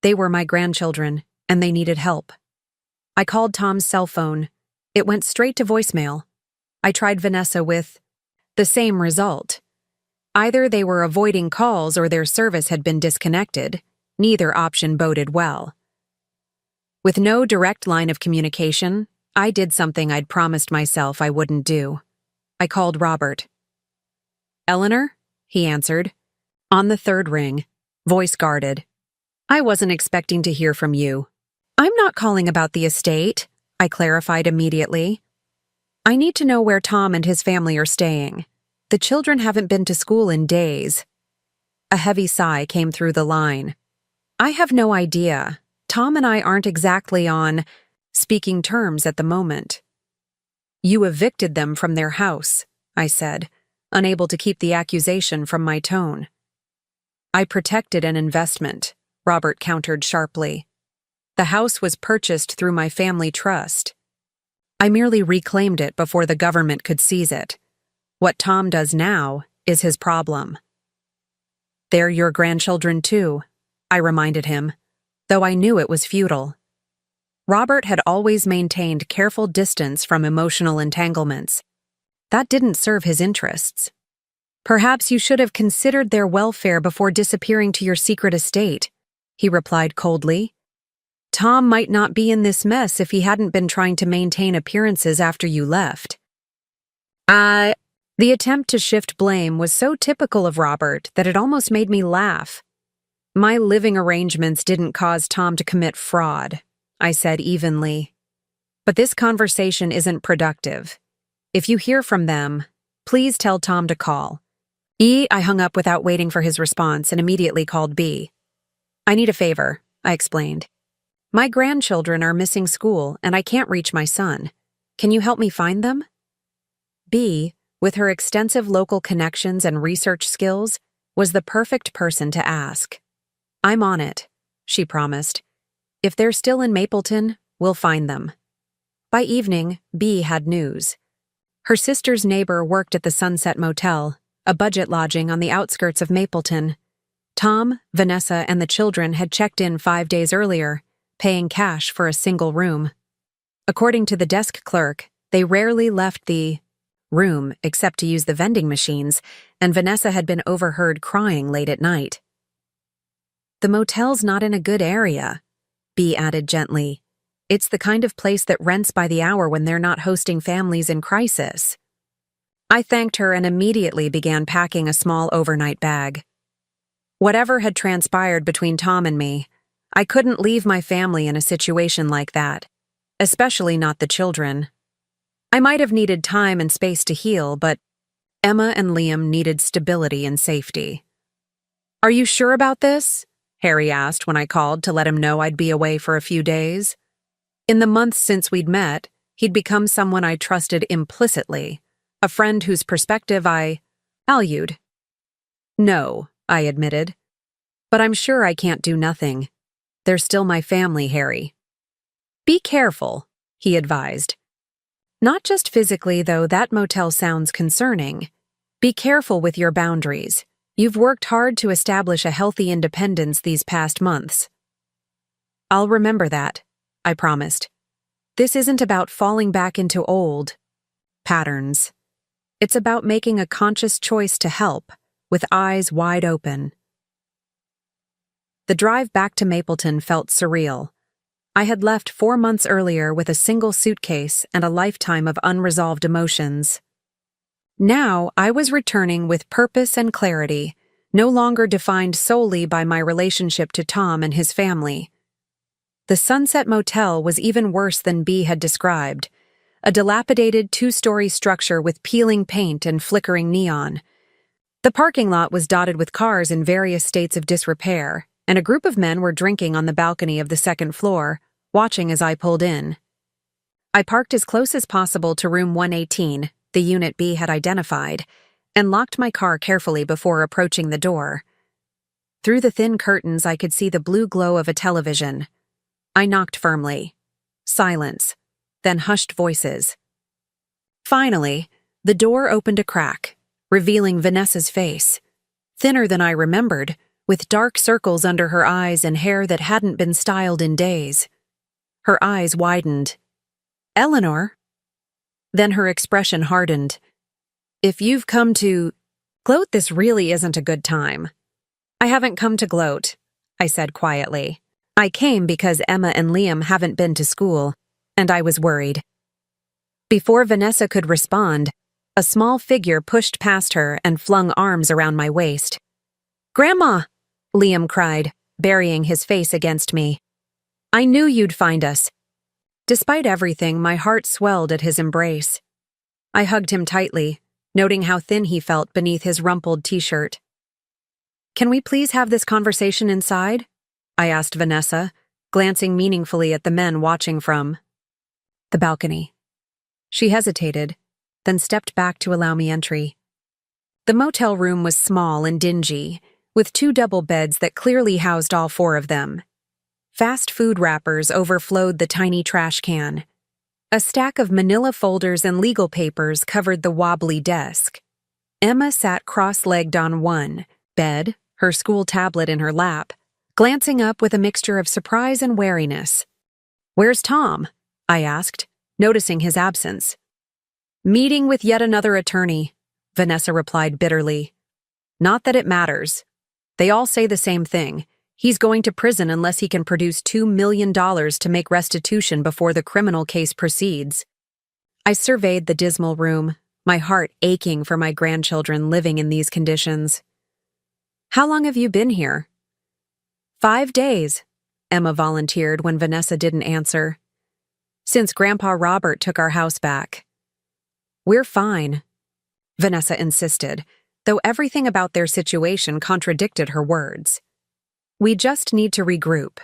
They were my grandchildren, and they needed help. I called Tom's cell phone. It went straight to voicemail. I tried Vanessa with the same result. Either they were avoiding calls or their service had been disconnected. Neither option boded well. With no direct line of communication, I did something I'd promised myself I wouldn't do. I called Robert. "Eleanor?" he answered. On the third ring, voice guarded. "I wasn't expecting to hear from you." "I'm not calling about the estate," I clarified immediately. "I need to know where Tom and his family are staying. The children haven't been to school in days." A heavy sigh came through the line. "I have no idea. Tom and I aren't exactly on speaking terms at the moment." "You evicted them from their house," I said, unable to keep the accusation from my tone. "I protected an investment," Robert countered sharply. "The house was purchased through my family trust. I merely reclaimed it before the government could seize it. What Tom does now is his problem." "They're your grandchildren too," I reminded him, though I knew it was futile. Robert had always maintained careful distance from emotional entanglements. That didn't serve his interests. "Perhaps you should have considered their welfare before disappearing to your secret estate," he replied coldly. "Tom might not be in this mess if he hadn't been trying to maintain appearances after you left." The attempt to shift blame was so typical of Robert that it almost made me laugh. "My living arrangements didn't cause Tom to commit fraud," I said evenly. "But this conversation isn't productive. If you hear from them, please tell Tom to call." I hung up without waiting for his response and immediately called B. "I need a favor," I explained. "My grandchildren are missing school and I can't reach my son. Can you help me find them?" B, with her extensive local connections and research skills, was the perfect person to ask. "I'm on it," she promised. "If they're still in Mapleton, we'll find them." By evening, B had news. Her sister's neighbor worked at the Sunset Motel, a budget lodging on the outskirts of Mapleton. Tom, Vanessa, and the children had checked in 5 days earlier, paying cash for a single room. According to the desk clerk, they rarely left the room except to use the vending machines, and Vanessa had been overheard crying late at night. "The motel's not in a good area," B added gently. "It's the kind of place that rents by the hour when they're not hosting families in crisis." I thanked her and immediately began packing a small overnight bag. Whatever had transpired between Tom and me, I couldn't leave my family in a situation like that, especially not the children. I might have needed time and space to heal, but Emma and Liam needed stability and safety. "Are you sure about this?" Harry asked when I called to let him know I'd be away for a few days. In the months since we'd met, he'd become someone I trusted implicitly, a friend whose perspective I valued. No, I admitted. But I'm sure I can't do nothing. They're still my family, Harry. Be careful, he advised. Not just physically, though that motel sounds concerning. Be careful with your boundaries. You've worked hard to establish a healthy independence these past months. I'll remember that, I promised. This isn't about falling back into old patterns. It's about making a conscious choice to help, with eyes wide open. The drive back to Mapleton felt surreal. I had left 4 months earlier with a single suitcase and a lifetime of unresolved emotions. Now I was returning with purpose and clarity, no longer defined solely by my relationship to Tom and his family. The Sunset Motel was even worse than Bea had described, a dilapidated 2-story structure with peeling paint and flickering neon. The parking lot was dotted with cars in various states of disrepair, and a group of men were drinking on the balcony of the second floor, watching as I pulled in. I parked as close as possible to room 118, the unit Bea had identified, and locked my car carefully before approaching the door. Through the thin curtains I could see the blue glow of a television. I knocked firmly. Silence, then hushed voices. Finally, the door opened a crack, revealing Vanessa's face. Thinner than I remembered, with dark circles under her eyes and hair that hadn't been styled in days. Her eyes widened. Eleanor? Then her expression hardened. If you've come to gloat, this really isn't a good time. I haven't come to gloat, I said quietly. I came because Emma and Liam haven't been to school, and I was worried. Before Vanessa could respond, a small figure pushed past her and flung arms around my waist. Grandma! Liam cried, burying his face against me. I knew you'd find us. Despite everything, my heart swelled at his embrace. I hugged him tightly, noting how thin he felt beneath his rumpled t-shirt. Can we please have this conversation inside? I asked Vanessa, glancing meaningfully at the men watching from the balcony. She hesitated, then stepped back to allow me entry. The motel room was small and dingy, with 2 double beds that clearly housed all 4 of them. Fast food wrappers overflowed the tiny trash can. A stack of manila folders and legal papers covered the wobbly desk. Emma sat cross-legged on one bed, her school tablet in her lap, glancing up with a mixture of surprise and wariness. Where's Tom? I asked, noticing his absence. Meeting with yet another attorney, Vanessa replied bitterly. Not that it matters. They all say the same thing. He's going to prison unless he can produce $2 million to make restitution before the criminal case proceeds. I surveyed the dismal room, my heart aching for my grandchildren living in these conditions. How long have you been here? 5 days, Emma volunteered when Vanessa didn't answer. Since Grandpa Robert took our house back. We're fine, Vanessa insisted, though everything about their situation contradicted her words. We just need to regroup.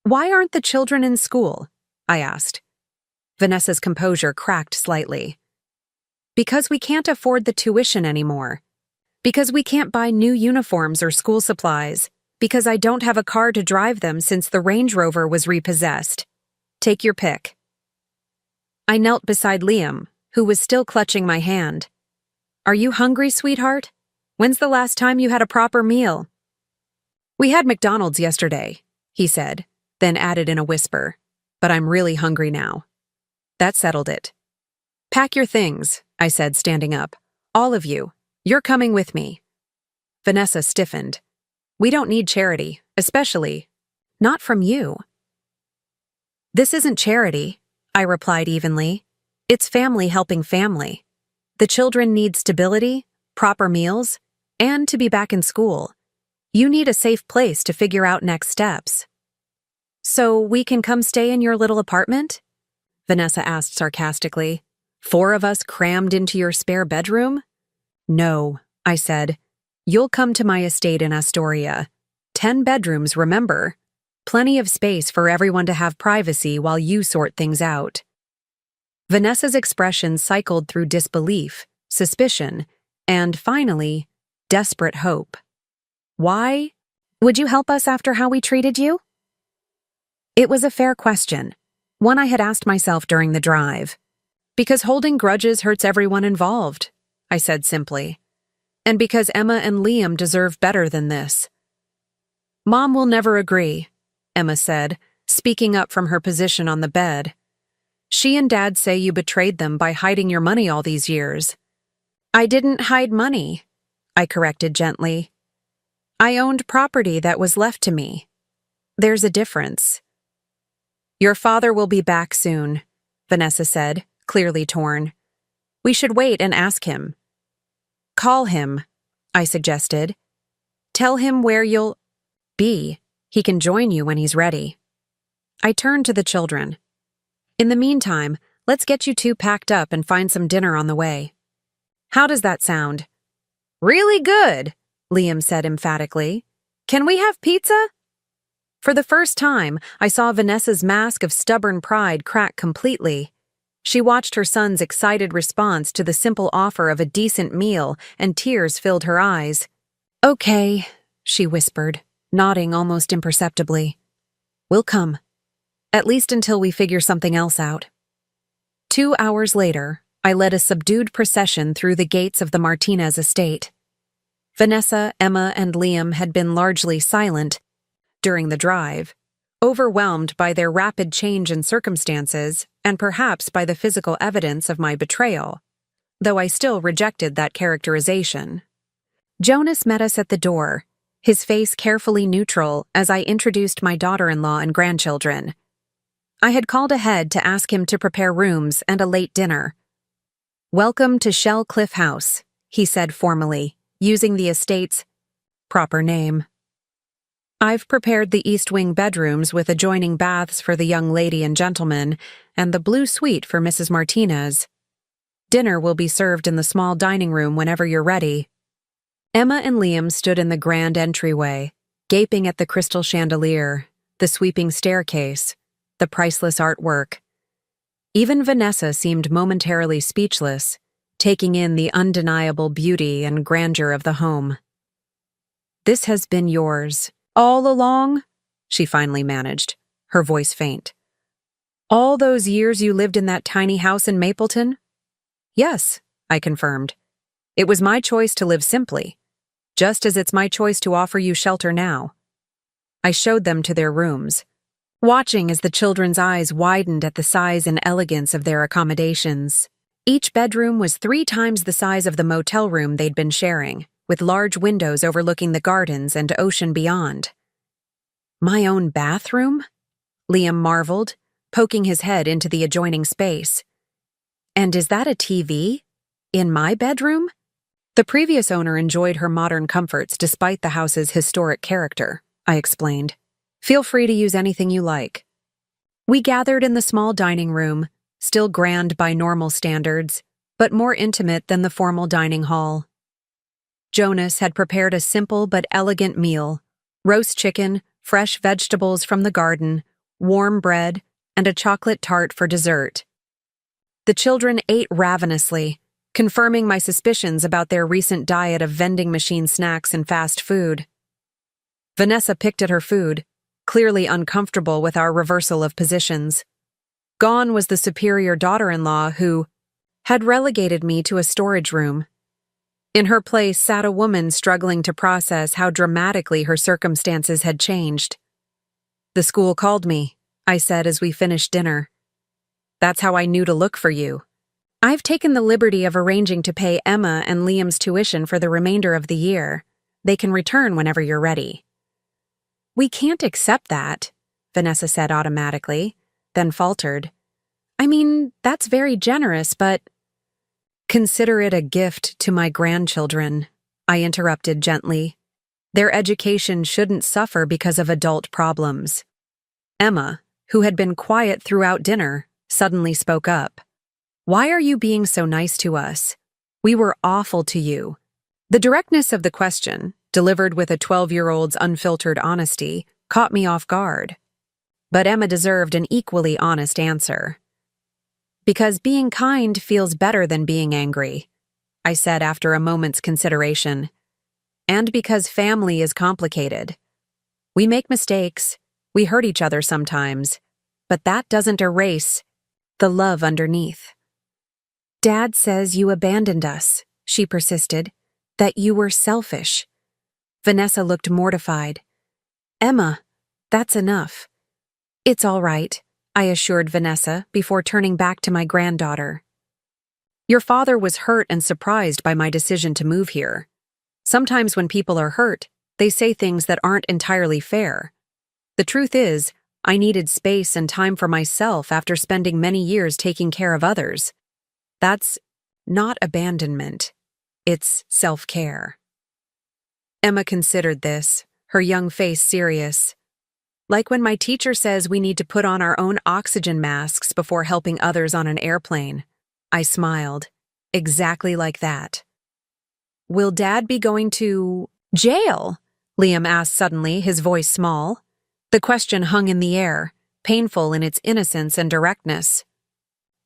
Why aren't the children in school? I asked. Vanessa's composure cracked slightly. Because we can't afford the tuition anymore. Because we can't buy new uniforms or school supplies. Because I don't have a car to drive them since the Range Rover was repossessed. Take your pick. I knelt beside Liam, who was still clutching my hand. Are you hungry, sweetheart? When's the last time you had a proper meal? We had McDonald's yesterday, he said, then added in a whisper, but I'm really hungry now. That settled it. Pack your things, I said, standing up. All of you. You're coming with me. Vanessa stiffened. We don't need charity, especially not from you. This isn't charity, I replied evenly. It's family helping family. The children need stability, proper meals, and to be back in school. You need a safe place to figure out next steps. So we can come stay in your little apartment? Vanessa asked sarcastically. 4 of us crammed into your spare bedroom? No, I said. You'll come to my estate in Astoria. 10 bedrooms, remember. Plenty of space for everyone to have privacy while you sort things out. Vanessa's expression cycled through disbelief, suspicion, and finally, desperate hope. Why? Would you help us after how we treated you? It was a fair question, one I had asked myself during the drive. Because holding grudges hurts everyone involved, I said simply. And because Emma and Liam deserve better than this. Mom will never agree, Emma said, speaking up from her position on the bed. She and Dad say you betrayed them by hiding your money all these years. I didn't hide money, I corrected gently. I owned property that was left to me. There's a difference. Your father will be back soon, Vanessa said, clearly torn. We should wait and ask him. Call him, I suggested. Tell him where you'll be. He can join you when he's ready. I turned to the children. In the meantime, let's get you two packed up and find some dinner on the way. How does that sound? Really good, Liam said emphatically. Can we have pizza? For the first time, I saw Vanessa's mask of stubborn pride crack completely. She watched her son's excited response to the simple offer of a decent meal, and tears filled her eyes. Okay, she whispered, nodding almost imperceptibly. We'll come. At least until we figure something else out. 2 hours later, I led a subdued procession through the gates of the Martinez estate. Vanessa, Emma, and Liam had been largely silent during the drive, overwhelmed by their rapid change in circumstances and perhaps by the physical evidence of my betrayal, though I still rejected that characterization. Jonas met us at the door, his face carefully neutral as I introduced my daughter-in-law and grandchildren. I had called ahead to ask him to prepare rooms and a late dinner. Welcome to Shell Cliff House, he said formally, using the estate's proper name. I've prepared the East Wing bedrooms with adjoining baths for the young lady and gentleman, and the blue suite for Mrs. Martinez. Dinner will be served in the small dining room whenever you're ready. Emma and Liam stood in the grand entryway, gaping at the crystal chandelier, the sweeping staircase, the priceless artwork. Even Vanessa seemed momentarily speechless, taking in the undeniable beauty and grandeur of the home. This has been yours. All along? She finally managed, her voice faint. All those years you lived in that tiny house in Mapleton? Yes, I confirmed. It was my choice to live simply, just as it's my choice to offer you shelter now. I showed them to their rooms, watching as the children's eyes widened at the size and elegance of their accommodations. Each bedroom was 3 times the size of the motel room they'd been sharing, with large windows overlooking the gardens and ocean beyond. My own bathroom? Liam marveled, poking his head into the adjoining space. And is that a TV? In my bedroom? The previous owner enjoyed her modern comforts despite the house's historic character, I explained. Feel free to use anything you like. We gathered in the small dining room, still grand by normal standards, but more intimate than the formal dining hall. Jonas had prepared a simple but elegant meal: roast chicken, fresh vegetables from the garden, warm bread, and a chocolate tart for dessert. The children ate ravenously, confirming my suspicions about their recent diet of vending machine snacks and fast food. Vanessa picked at her food, clearly uncomfortable with our reversal of positions. Gone was the superior daughter-in-law who had relegated me to a storage room. In her place sat a woman struggling to process how dramatically her circumstances had changed. The school called me, I said as we finished dinner. That's how I knew to look for you. I've taken the liberty of arranging to pay Emma and Liam's tuition for the remainder of the year. They can return whenever you're ready. We can't accept that, Vanessa said automatically, then faltered. I mean, that's very generous, but... Consider it a gift to my grandchildren, I interrupted gently. Their education shouldn't suffer because of adult problems. Emma, who had been quiet throughout dinner, suddenly spoke up. Why are you being so nice to us? We were awful to you. The directness of the question, delivered with a 12-year-old's unfiltered honesty, caught me off guard. But Emma deserved an equally honest answer. Because being kind feels better than being angry, I said after a moment's consideration. And because family is complicated. We make mistakes, we hurt each other sometimes, but that doesn't erase the love underneath. Dad says you abandoned us, she persisted, that you were selfish. Vanessa looked mortified. Emma, that's enough. It's all right, I assured Vanessa before turning back to my granddaughter. Your father was hurt and surprised by my decision to move here. Sometimes when people are hurt, they say things that aren't entirely fair. The truth is, I needed space and time for myself after spending many years taking care of others. That's not abandonment. It's self-care. Emma considered this, her young face serious. Like when my teacher says we need to put on our own oxygen masks before helping others on an airplane. I smiled. Exactly like that. Will Dad be going to jail? Liam asked suddenly, his voice small. The question hung in the air, painful in its innocence and directness.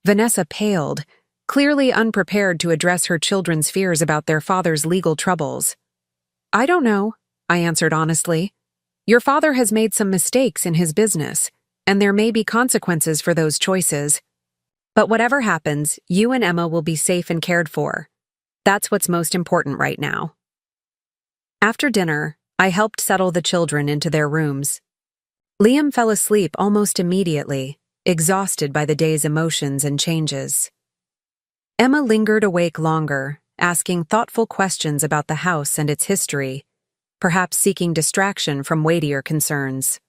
Vanessa paled, clearly unprepared to address her children's fears about their father's legal troubles. I don't know, I answered honestly. Your father has made some mistakes in his business, and there may be consequences for those choices. But whatever happens, you and Emma will be safe and cared for. That's what's most important right now. After dinner, I helped settle the children into their rooms. Liam fell asleep almost immediately, exhausted by the day's emotions and changes. Emma lingered awake longer, asking thoughtful questions about the house and its history, perhaps seeking distraction from weightier concerns.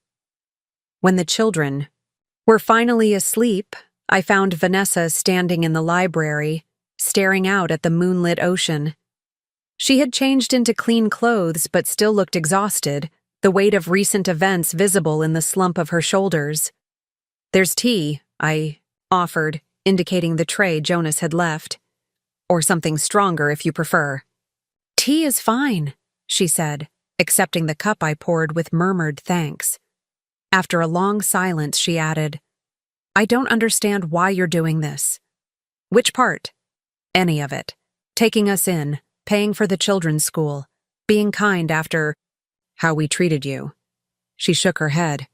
When the children were finally asleep, I found Vanessa standing in the library, staring out at the moonlit ocean. She had changed into clean clothes but still looked exhausted, the weight of recent events visible in the slump of her shoulders. There's tea, I offered, indicating the tray Jonas had left. Or something stronger if you prefer. Tea is fine, she said, accepting the cup I poured with murmured thanks. After a long silence, she added, I don't understand why you're doing this. Which part? Any of it. Taking us in, paying for the children's school, being kind after how we treated you. She shook her head.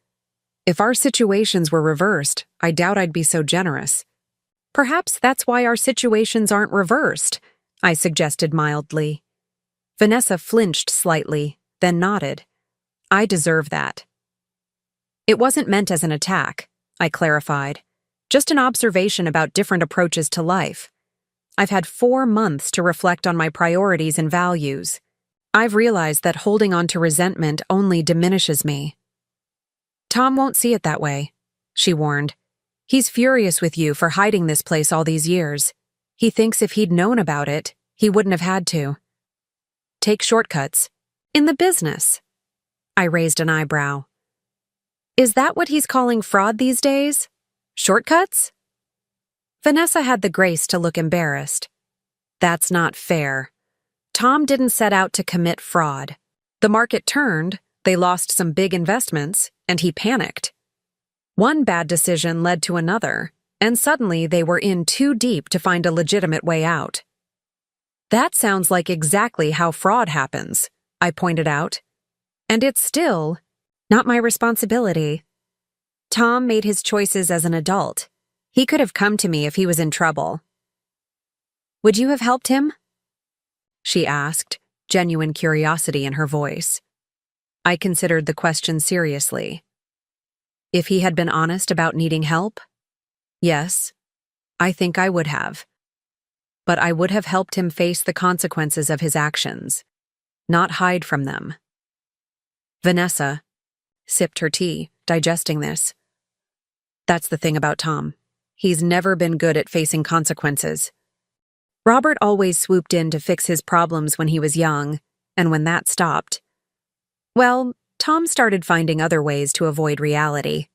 If our situations were reversed, I doubt I'd be so generous. Perhaps that's why our situations aren't reversed, I suggested mildly. Vanessa flinched slightly, then nodded. I deserve that. It wasn't meant as an attack, I clarified. Just an observation about different approaches to life. I've had 4 months to reflect on my priorities and values. I've realized that holding on to resentment only diminishes me. Tom won't see it that way, she warned. He's furious with you for hiding this place all these years. He thinks if he'd known about it, he wouldn't have had to. Take shortcuts. In the business. I raised an eyebrow. Is that what he's calling fraud these days? Shortcuts? Vanessa had the grace to look embarrassed. That's not fair. Tom didn't set out to commit fraud. The market turned, they lost some big investments, and he panicked. One bad decision led to another, and suddenly they were in too deep to find a legitimate way out. That sounds like exactly how fraud happens, I pointed out. And it's still not my responsibility. Tom made his choices as an adult. He could have come to me if he was in trouble. Would you have helped him? She asked, genuine curiosity in her voice. I considered the question seriously. If he had been honest about needing help? Yes, I think I would have. But I would have helped him face the consequences of his actions, not hide from them. Vanessa sipped her tea, digesting this. That's the thing about Tom. He's never been good at facing consequences. Robert always swooped in to fix his problems when he was young, and when that stopped, well, Tom started finding other ways to avoid reality.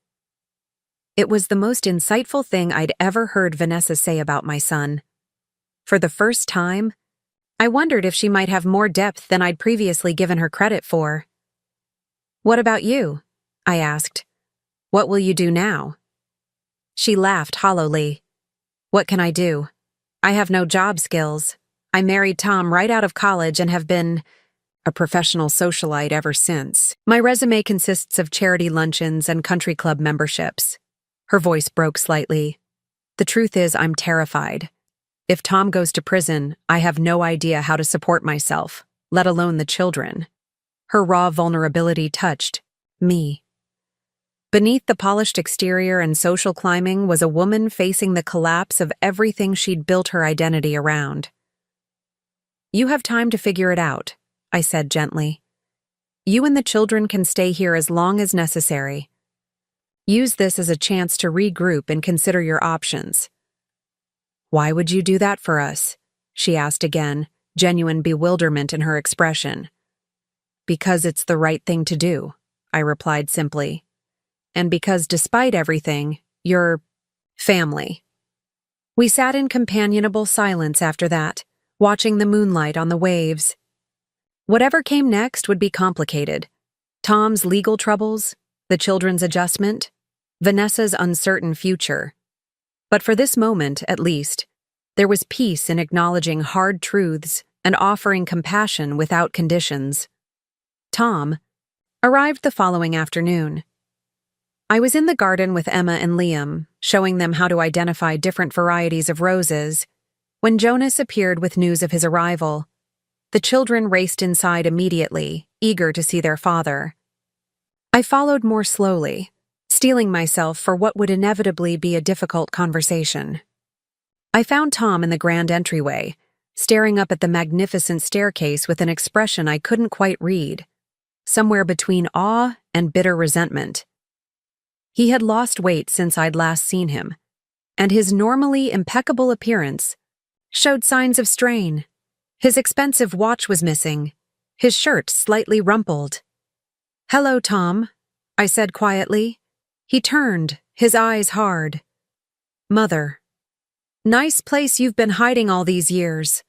It was the most insightful thing I'd ever heard Vanessa say about my son. For the first time, I wondered if she might have more depth than I'd previously given her credit for. "What about you?" I asked. "What will you do now?" She laughed hollowly. "What can I do? I have no job skills. I married Tom right out of college and have been a professional socialite ever since. My resume consists of charity luncheons and country club memberships." Her voice broke slightly. "The truth is, I'm terrified. If Tom goes to prison, I have no idea how to support myself, let alone the children." Her raw vulnerability touched me. Beneath the polished exterior and social climbing was a woman facing the collapse of everything she'd built her identity around. "You have time to figure it out," I said gently. "You and the children can stay here as long as necessary. Use this as a chance to regroup and consider your options." "Why would you do that for us?" she asked again, genuine bewilderment in her expression. "Because it's the right thing to do," I replied simply. "And because despite everything, you're family." We sat in companionable silence after that, watching the moonlight on the waves. Whatever came next would be complicated. Tom's legal troubles, the children's adjustment, Vanessa's uncertain future. But for this moment, at least, there was peace in acknowledging hard truths and offering compassion without conditions. Tom arrived the following afternoon. I was in the garden with Emma and Liam, showing them how to identify different varieties of roses, when Jonas appeared with news of his arrival. The children raced inside immediately, eager to see their father. I followed more slowly, steeling myself for what would inevitably be a difficult conversation. I found Tom in the grand entryway, staring up at the magnificent staircase with an expression I couldn't quite read, somewhere between awe and bitter resentment. He had lost weight since I'd last seen him, and his normally impeccable appearance showed signs of strain. His expensive watch was missing, his shirt slightly rumpled. "Hello, Tom," I said quietly. He turned, his eyes hard. "Mother. Nice place you've been hiding all these years."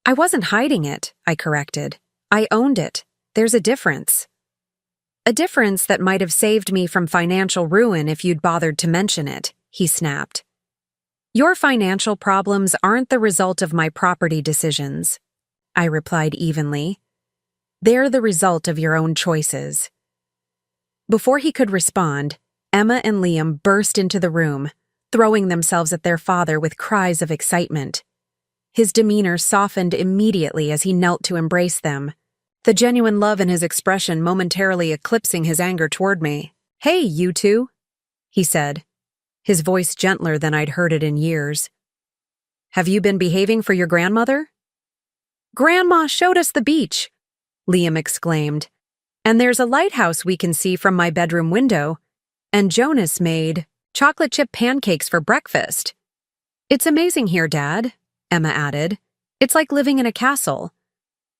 "I wasn't hiding it," I corrected. "I owned it. There's a difference." "A difference that might have saved me from financial ruin if you'd bothered to mention it," he snapped. "Your financial problems aren't the result of my property decisions," I replied evenly. "They're the result of your own choices." Before he could respond, Emma and Liam burst into the room, throwing themselves at their father with cries of excitement. His demeanor softened immediately as he knelt to embrace them, the genuine love in his expression momentarily eclipsing his anger toward me. "Hey, you two," he said, his voice gentler than I'd heard it in years. "Have you been behaving for your grandmother?" "Grandma showed us the beach," Liam exclaimed. "And there's a lighthouse we can see from my bedroom window. And Jonas made chocolate chip pancakes for breakfast." "It's amazing here, Dad," Emma added. "It's like living in a castle.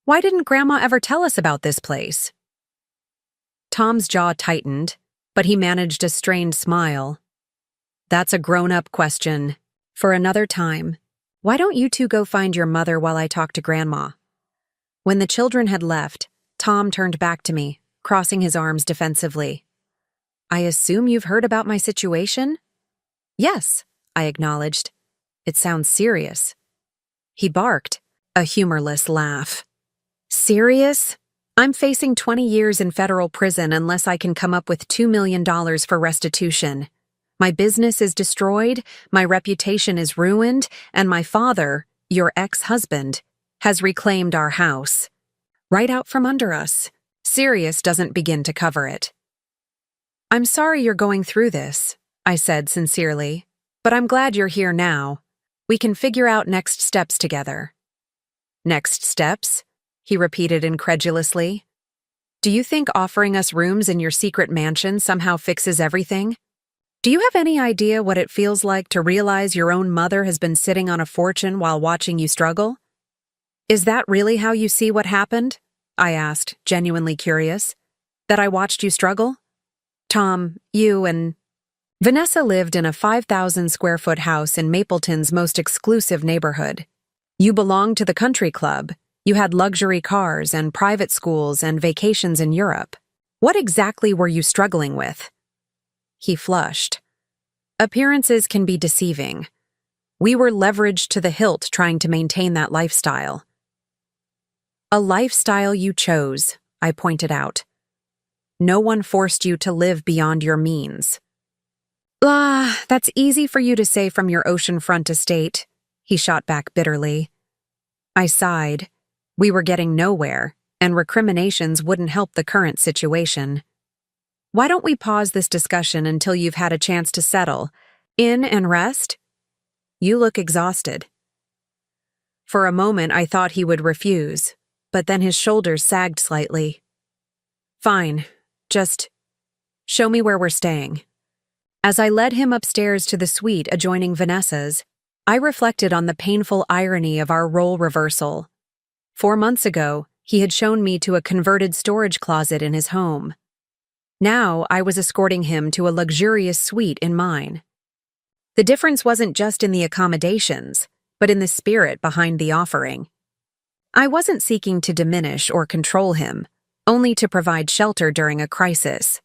Why didn't Grandma ever tell us about this place?" Tom's jaw tightened, but he managed a strained smile. "That's a grown-up question. For another time. Why don't you two go find your mother while I talk to Grandma?" When the children had left, Tom turned back to me, crossing his arms defensively. "I assume you've heard about my situation?" "Yes," I acknowledged. "It sounds serious." He barked, a humorless laugh. "Serious? I'm facing 20 years in federal prison unless I can come up with $2 million for restitution. My business is destroyed, my reputation is ruined, and my father, your ex-husband, has reclaimed our house. Right out from under us. Serious doesn't begin to cover it." "I'm sorry you're going through this," I said sincerely, "but I'm glad you're here now. We can figure out next steps together." "Next steps?" he repeated incredulously. "Do you think offering us rooms in your secret mansion somehow fixes everything? Do you have any idea what it feels like to realize your own mother has been sitting on a fortune while watching you struggle? Is that really how you see what happened?" I asked, genuinely curious. "That I watched you struggle? Tom, you and..." Vanessa lived in a 5,000-square-foot house in Mapleton's most exclusive neighborhood. You belonged to the country club, You had luxury cars and private schools and vacations in Europe. What exactly were you struggling with? He flushed. Appearances can be deceiving. We were leveraged to the hilt trying to maintain that lifestyle. A lifestyle you chose, I pointed out. No one forced you to live beyond your means. That's easy for you to say from your oceanfront estate, he shot back bitterly. I sighed. We were getting nowhere, and recriminations wouldn't help the current situation. Why don't we pause this discussion until you've had a chance to settle in and rest? You look exhausted. For a moment, I thought he would refuse, but then his shoulders sagged slightly. Fine, just show me where we're staying. As I led him upstairs to the suite adjoining Vanessa's, I reflected on the painful irony of our role reversal. 4 months ago, he had shown me to a converted storage closet in his home. Now I was escorting him to a luxurious suite in mine. The difference wasn't just in the accommodations, but in the spirit behind the offering. I wasn't seeking to diminish or control him, only to provide shelter during a crisis.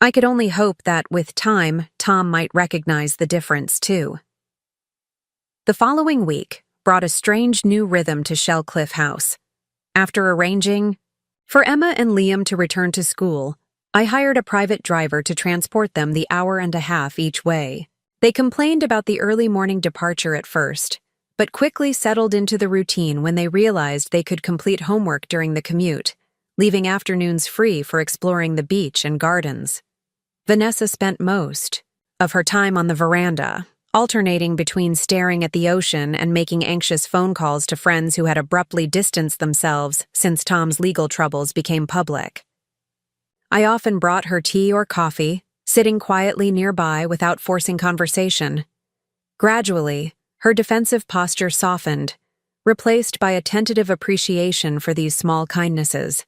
I could only hope that, with time, Tom might recognize the difference, too. The following week brought a strange new rhythm to Shell Cliff House. After arranging for Emma and Liam to return to school, I hired a private driver to transport them the hour and a half each way. They complained about the early morning departure at first, but quickly settled into the routine when they realized they could complete homework during the commute, leaving afternoons free for exploring the beach and gardens. Vanessa spent most of her time on the veranda, alternating between staring at the ocean and making anxious phone calls to friends who had abruptly distanced themselves since Tom's legal troubles became public. I often brought her tea or coffee, sitting quietly nearby without forcing conversation. Gradually, her defensive posture softened, replaced by a tentative appreciation for these small kindnesses.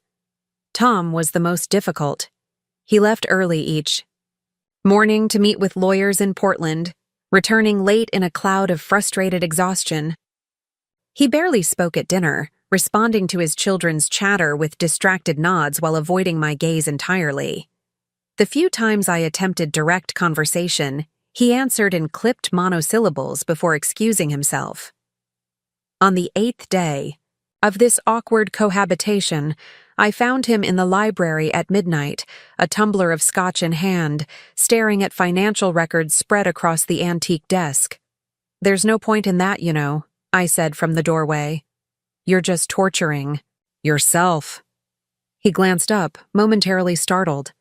Tom was the most difficult. He left early each morning to meet with lawyers in Portland, returning late in a cloud of frustrated exhaustion. He barely spoke at dinner, responding to his children's chatter with distracted nods while avoiding my gaze entirely. The few times I attempted direct conversation, he answered in clipped monosyllables before excusing himself. On the 8th day of this awkward cohabitation, I found him in the library at midnight, a tumbler of scotch in hand, staring at financial records spread across the antique desk. "There's no point in that, you know," I said from the doorway. "You're just torturing yourself." He glanced up, momentarily startled.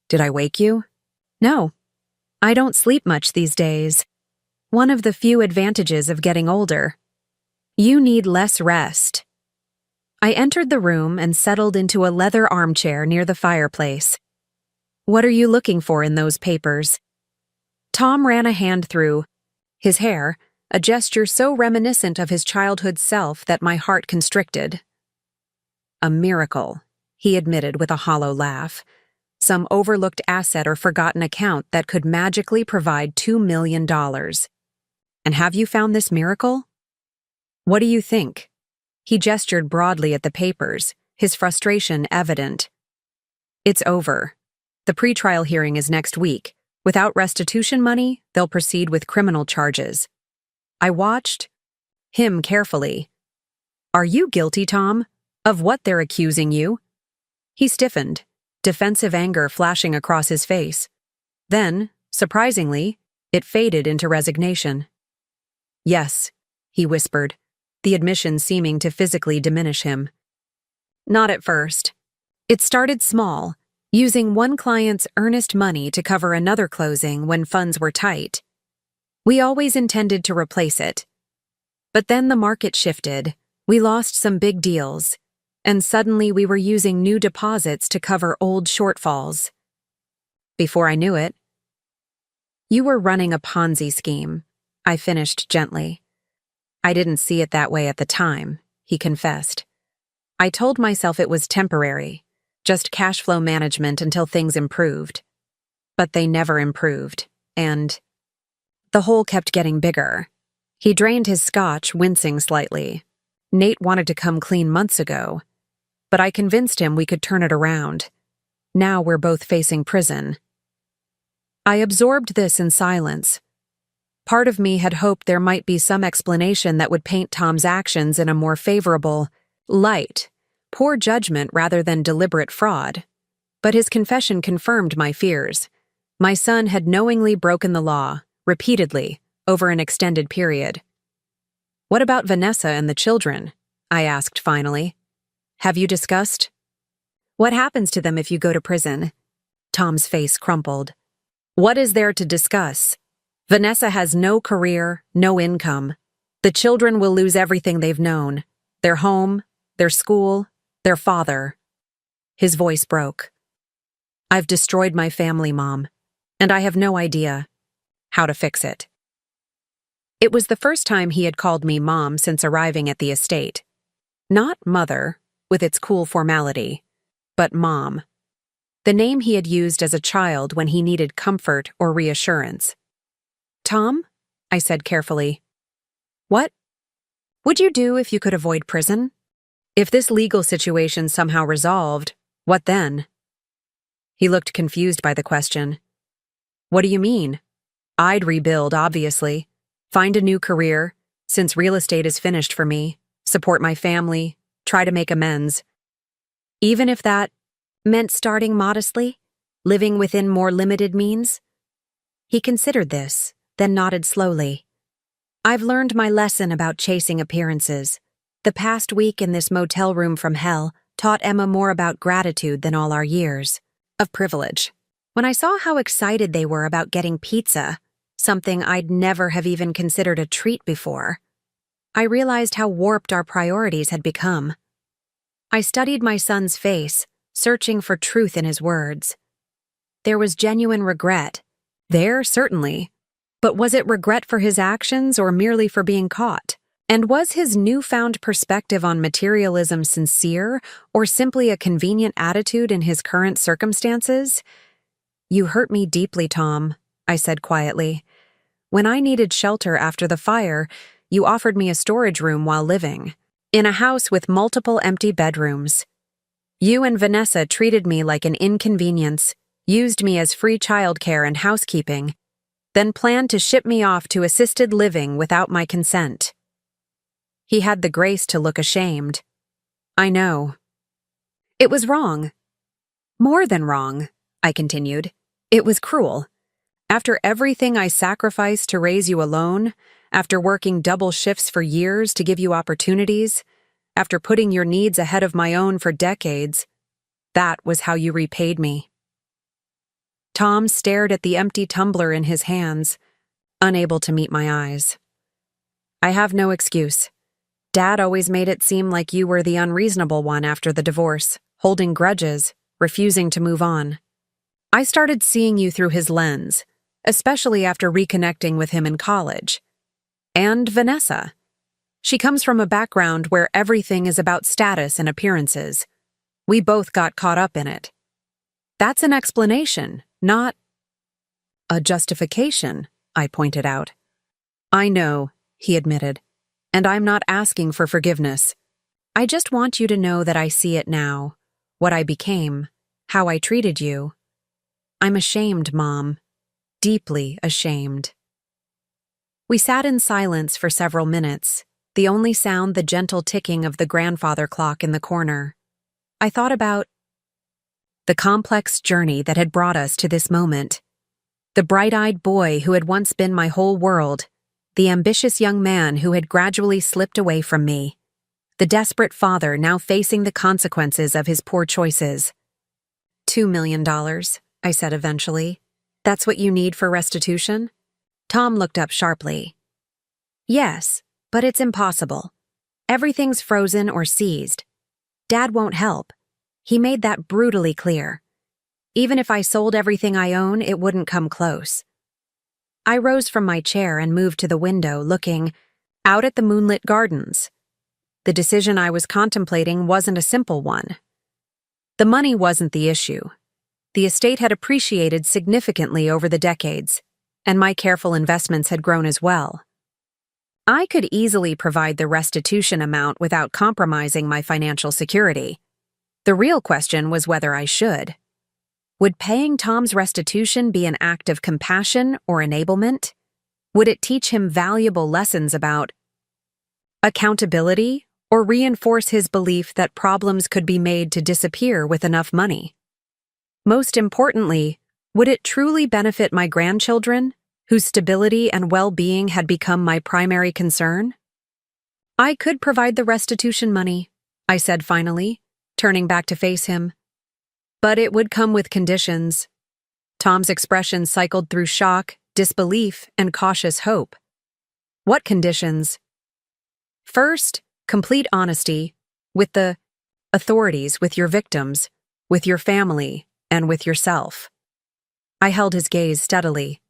"Did I wake you?" "No. I don't sleep much these days. One of the few advantages of getting older. You need less rest." I entered the room and settled into a leather armchair near the fireplace. "What are you looking for in those papers?" Tom ran a hand through his hair, a gesture so reminiscent of his childhood self that my heart constricted. "A miracle," he admitted with a hollow laugh. "Some overlooked asset or forgotten account that could magically provide $2 million. And have you found this miracle? What do you think?" He gestured broadly at the papers, his frustration evident. "It's over. The pretrial hearing is next week. Without restitution money, they'll proceed with criminal charges." I watched him carefully. "Are you guilty, Tom? Of what they're accusing you?" He stiffened, defensive anger flashing across his face. Then, surprisingly, it faded into resignation. "Yes," he whispered, the admission seeming to physically diminish him. "Not at first. It started small, using one client's earnest money to cover another closing when funds were tight. We always intended to replace it. But then the market shifted, we lost some big deals, and suddenly we were using new deposits to cover old shortfalls. Before I knew it, you were running a Ponzi scheme," I finished gently. "I didn't see it that way at the time," he confessed. "I told myself it was temporary, just cash flow management until things improved. But they never improved, and the hole kept getting bigger." He drained his scotch, wincing slightly. Nate wanted to come clean months ago, but I convinced him we could turn it around. Now we're both facing prison. I absorbed this in silence. Part of me had hoped there might be some explanation that would paint Tom's actions in a more favorable light, poor judgment rather than deliberate fraud. But his confession confirmed my fears. My son had knowingly broken the law, repeatedly, over an extended period. "What about Vanessa and the children?" I asked finally. "Have you discussed?" "What happens to them if you go to prison?" Tom's face crumpled. "What is there to discuss? Vanessa has no career, no income. The children will lose everything they've known. Their home, their school, their father." His voice broke. "I've destroyed my family, Mom, and I have no idea how to fix it." It was the first time he had called me Mom since arriving at the estate. Not Mother, with its cool formality, but Mom. The name he had used as a child when he needed comfort or reassurance. "Tom," I said carefully, "what would you do if you could avoid prison? If this legal situation somehow resolved, what then?" He looked confused by the question. "What do you mean?" "I'd rebuild, obviously. Find a new career, since real estate is finished for me, support my family, try to make amends. Even if that meant starting modestly, living within more limited means?" He considered this, then nodded slowly. "I've learned my lesson about chasing appearances. The past week in this motel room from hell taught Emma more about gratitude than all our years of privilege. When I saw how excited they were about getting pizza, something I'd never have even considered a treat before, I realized how warped our priorities had become. I studied my son's face, searching for truth in his words. There was genuine regret. There, certainly. But was it regret for his actions or merely for being caught? And was his newfound perspective on materialism sincere or simply a convenient attitude in his current circumstances? "You hurt me deeply, Tom," I said quietly. "When I needed shelter after the fire, you offered me a storage room while living, in a house with multiple empty bedrooms. You and Vanessa treated me like an inconvenience, used me as free childcare and housekeeping, then planned to ship me off to assisted living without my consent." He had the grace to look ashamed. "I know. It was wrong. More than wrong," I continued. "It was cruel. After everything I sacrificed to raise you alone, after working double shifts for years to give you opportunities, after putting your needs ahead of my own for decades, that was how you repaid me." Tom stared at the empty tumbler in his hands, unable to meet my eyes. "I have no excuse. Dad always made it seem like you were the unreasonable one after the divorce, holding grudges, refusing to move on. I started seeing you through his lens, especially after reconnecting with him in college. And Vanessa. She comes from a background where everything is about status and appearances. We both got caught up in it. That's an explanation, not a justification," I pointed out. "I know," he admitted, "and I'm not asking for forgiveness. I just want you to know that I see it now, what I became, how I treated you. I'm ashamed, Mom. Deeply ashamed." We sat in silence for several minutes, the only sound the gentle ticking of the grandfather clock in the corner. I thought about the complex journey that had brought us to this moment. The bright-eyed boy who had once been my whole world, the ambitious young man who had gradually slipped away from me, the desperate father now facing the consequences of his poor choices. $2 million, I said eventually. "That's what you need for restitution?" Tom looked up sharply. "Yes, but it's impossible. Everything's frozen or seized. Dad won't help. He made that brutally clear. Even if I sold everything I own, it wouldn't come close." I rose from my chair and moved to the window, looking out at the moonlit gardens. The decision I was contemplating wasn't a simple one. The money wasn't the issue. The estate had appreciated significantly over the decades, and my careful investments had grown as well. I could easily provide the restitution amount without compromising my financial security. The real question was whether I should. Would paying Tom's restitution be an act of compassion or enablement? Would it teach him valuable lessons about accountability or reinforce his belief that problems could be made to disappear with enough money? Most importantly, would it truly benefit my grandchildren, whose stability and well-being had become my primary concern? I could provide the restitution money, I said finally, turning back to face him. But it would come with conditions. Tom's expression cycled through shock, disbelief, and cautious hope. What conditions? First, complete honesty with the authorities, with your victims, with your family, and with yourself. I held his gaze steadily.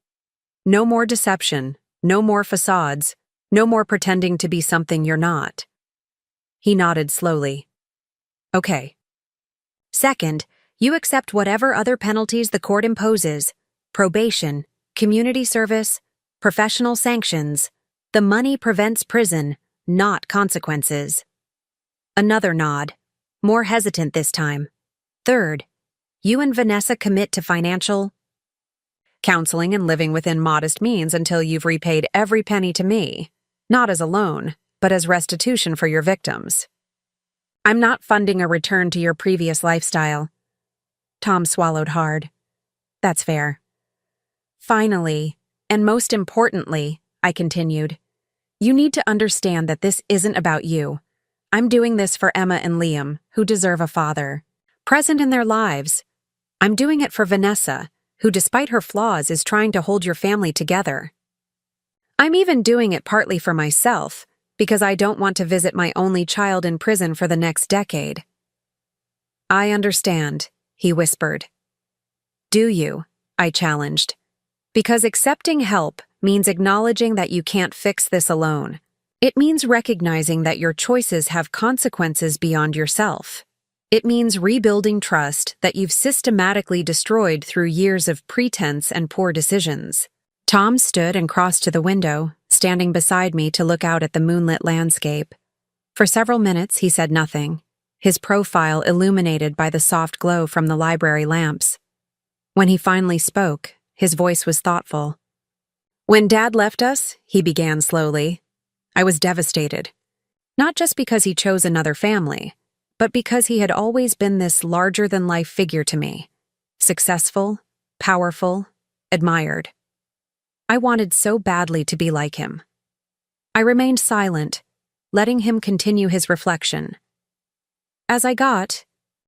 No more deception, no more facades, no more pretending to be something you're not. He nodded slowly. Okay. Second, you accept whatever other penalties the court imposes: probation, community service, professional sanctions. The money prevents prison, not consequences. Another nod, more hesitant this time. Third, you and Vanessa commit to financial counseling and living within modest means until you've repaid every penny to me, not as a loan, but as restitution for your victims. I'm not funding a return to your previous lifestyle. Tom swallowed hard. That's fair. Finally, and most importantly, I continued, you need to understand that this isn't about you. I'm doing this for Emma and Liam, who deserve a father, present in their lives. I'm doing it for Vanessa, who despite her flaws is trying to hold your family together. I'm even doing it partly for myself, because I don't want to visit my only child in prison for the next decade. I understand, he whispered. Do you? I challenged. Because accepting help means acknowledging that you can't fix this alone. It means recognizing that your choices have consequences beyond yourself. It means rebuilding trust that you've systematically destroyed through years of pretense and poor decisions. Tom stood and crossed to the window, standing beside me to look out at the moonlit landscape. For several minutes he said nothing, his profile illuminated by the soft glow from the library lamps. When he finally spoke, his voice was thoughtful. When Dad left us, he began slowly, I was devastated. Not just because he chose another family, but because he had always been this larger-than-life figure to me. Successful, powerful, admired. I wanted so badly to be like him. I remained silent, letting him continue his reflection. As I got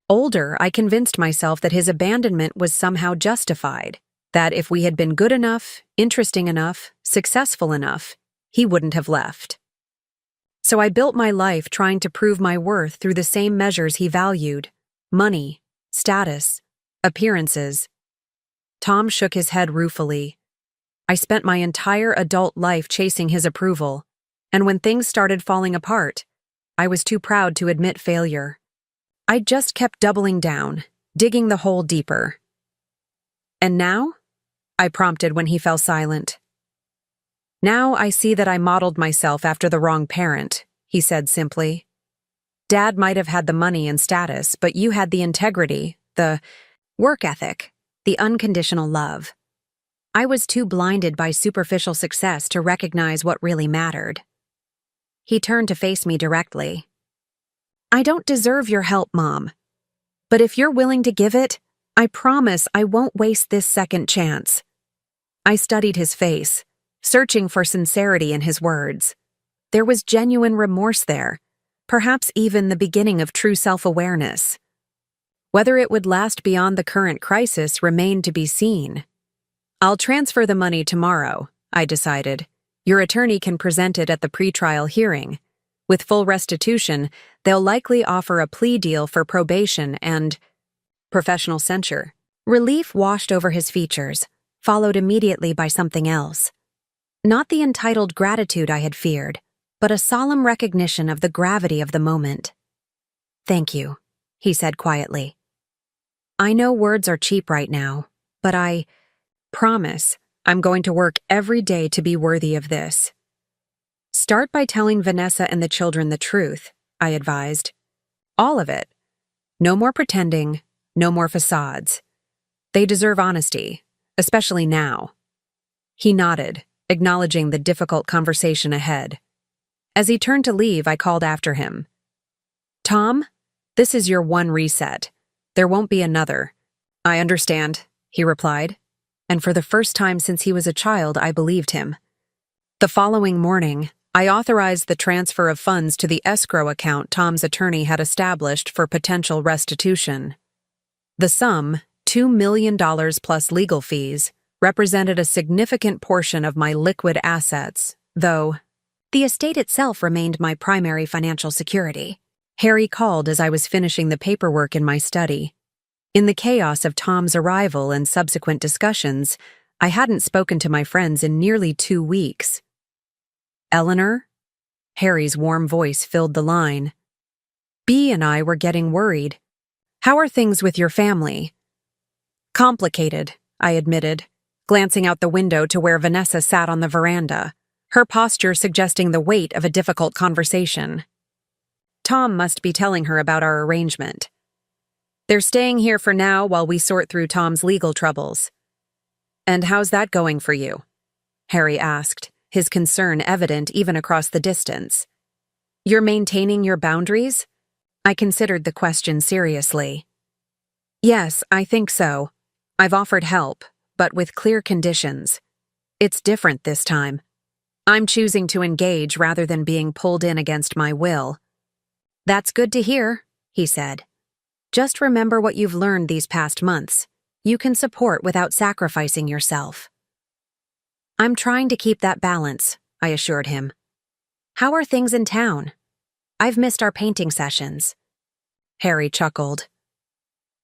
older, I convinced myself that his abandonment was somehow justified, that if we had been good enough, interesting enough, successful enough, he wouldn't have left. So I built my life trying to prove my worth through the same measures he valued: money, status, appearances. Tom shook his head ruefully. I spent my entire adult life chasing his approval, and when things started falling apart, I was too proud to admit failure. I just kept doubling down, digging the hole deeper. And now? I prompted when he fell silent. Now I see that I modeled myself after the wrong parent, he said simply. Dad might have had the money and status, but you had the integrity, the work ethic, the unconditional love. I was too blinded by superficial success to recognize what really mattered. He turned to face me directly. I don't deserve your help, Mom. But if you're willing to give it, I promise I won't waste this second chance. I studied his face, searching for sincerity in his words. There was genuine remorse there, perhaps even the beginning of true self-awareness. Whether it would last beyond the current crisis remained to be seen. I'll transfer the money tomorrow, I decided. Your attorney can present it at the pretrial hearing. With full restitution, they'll likely offer a plea deal for probation and professional censure. Relief washed over his features, followed immediately by something else. Not the entitled gratitude I had feared, but a solemn recognition of the gravity of the moment. Thank you, he said quietly. I know words are cheap right now, but I promise I'm going to work every day to be worthy of this. Start by telling Vanessa and the children the truth, I advised. All of it. No more pretending, no more facades. They deserve honesty, especially now. He nodded, acknowledging the difficult conversation ahead. As he turned to leave, I called after him. Tom, this is your one reset. There won't be another. I understand, he replied, and for the first time since he was a child, I believed him. The following morning, I authorized the transfer of funds to the escrow account Tom's attorney had established for potential restitution. The sum, $2 million plus legal fees, represented a significant portion of my liquid assets, though the estate itself remained my primary financial security. Harry called as I was finishing the paperwork in my study. In the chaos of Tom's arrival and subsequent discussions, I hadn't spoken to my friends in nearly 2 weeks. Eleanor? Harry's warm voice filled the line. Bea and I were getting worried. How are things with your family? Complicated, I admitted, glancing out the window to where Vanessa sat on the veranda, her posture suggesting the weight of a difficult conversation. Tom must be telling her about our arrangement. They're staying here for now while we sort through Tom's legal troubles. And how's that going for you? Harry asked, his concern evident even across the distance. You're maintaining your boundaries? I considered the question seriously. Yes, I think so. I've offered help, but with clear conditions. It's different this time. I'm choosing to engage rather than being pulled in against my will. That's good to hear, he said. Just remember what you've learned these past months. You can support without sacrificing yourself. I'm trying to keep that balance, I assured him. How are things in town? I've missed our painting sessions. Harry chuckled.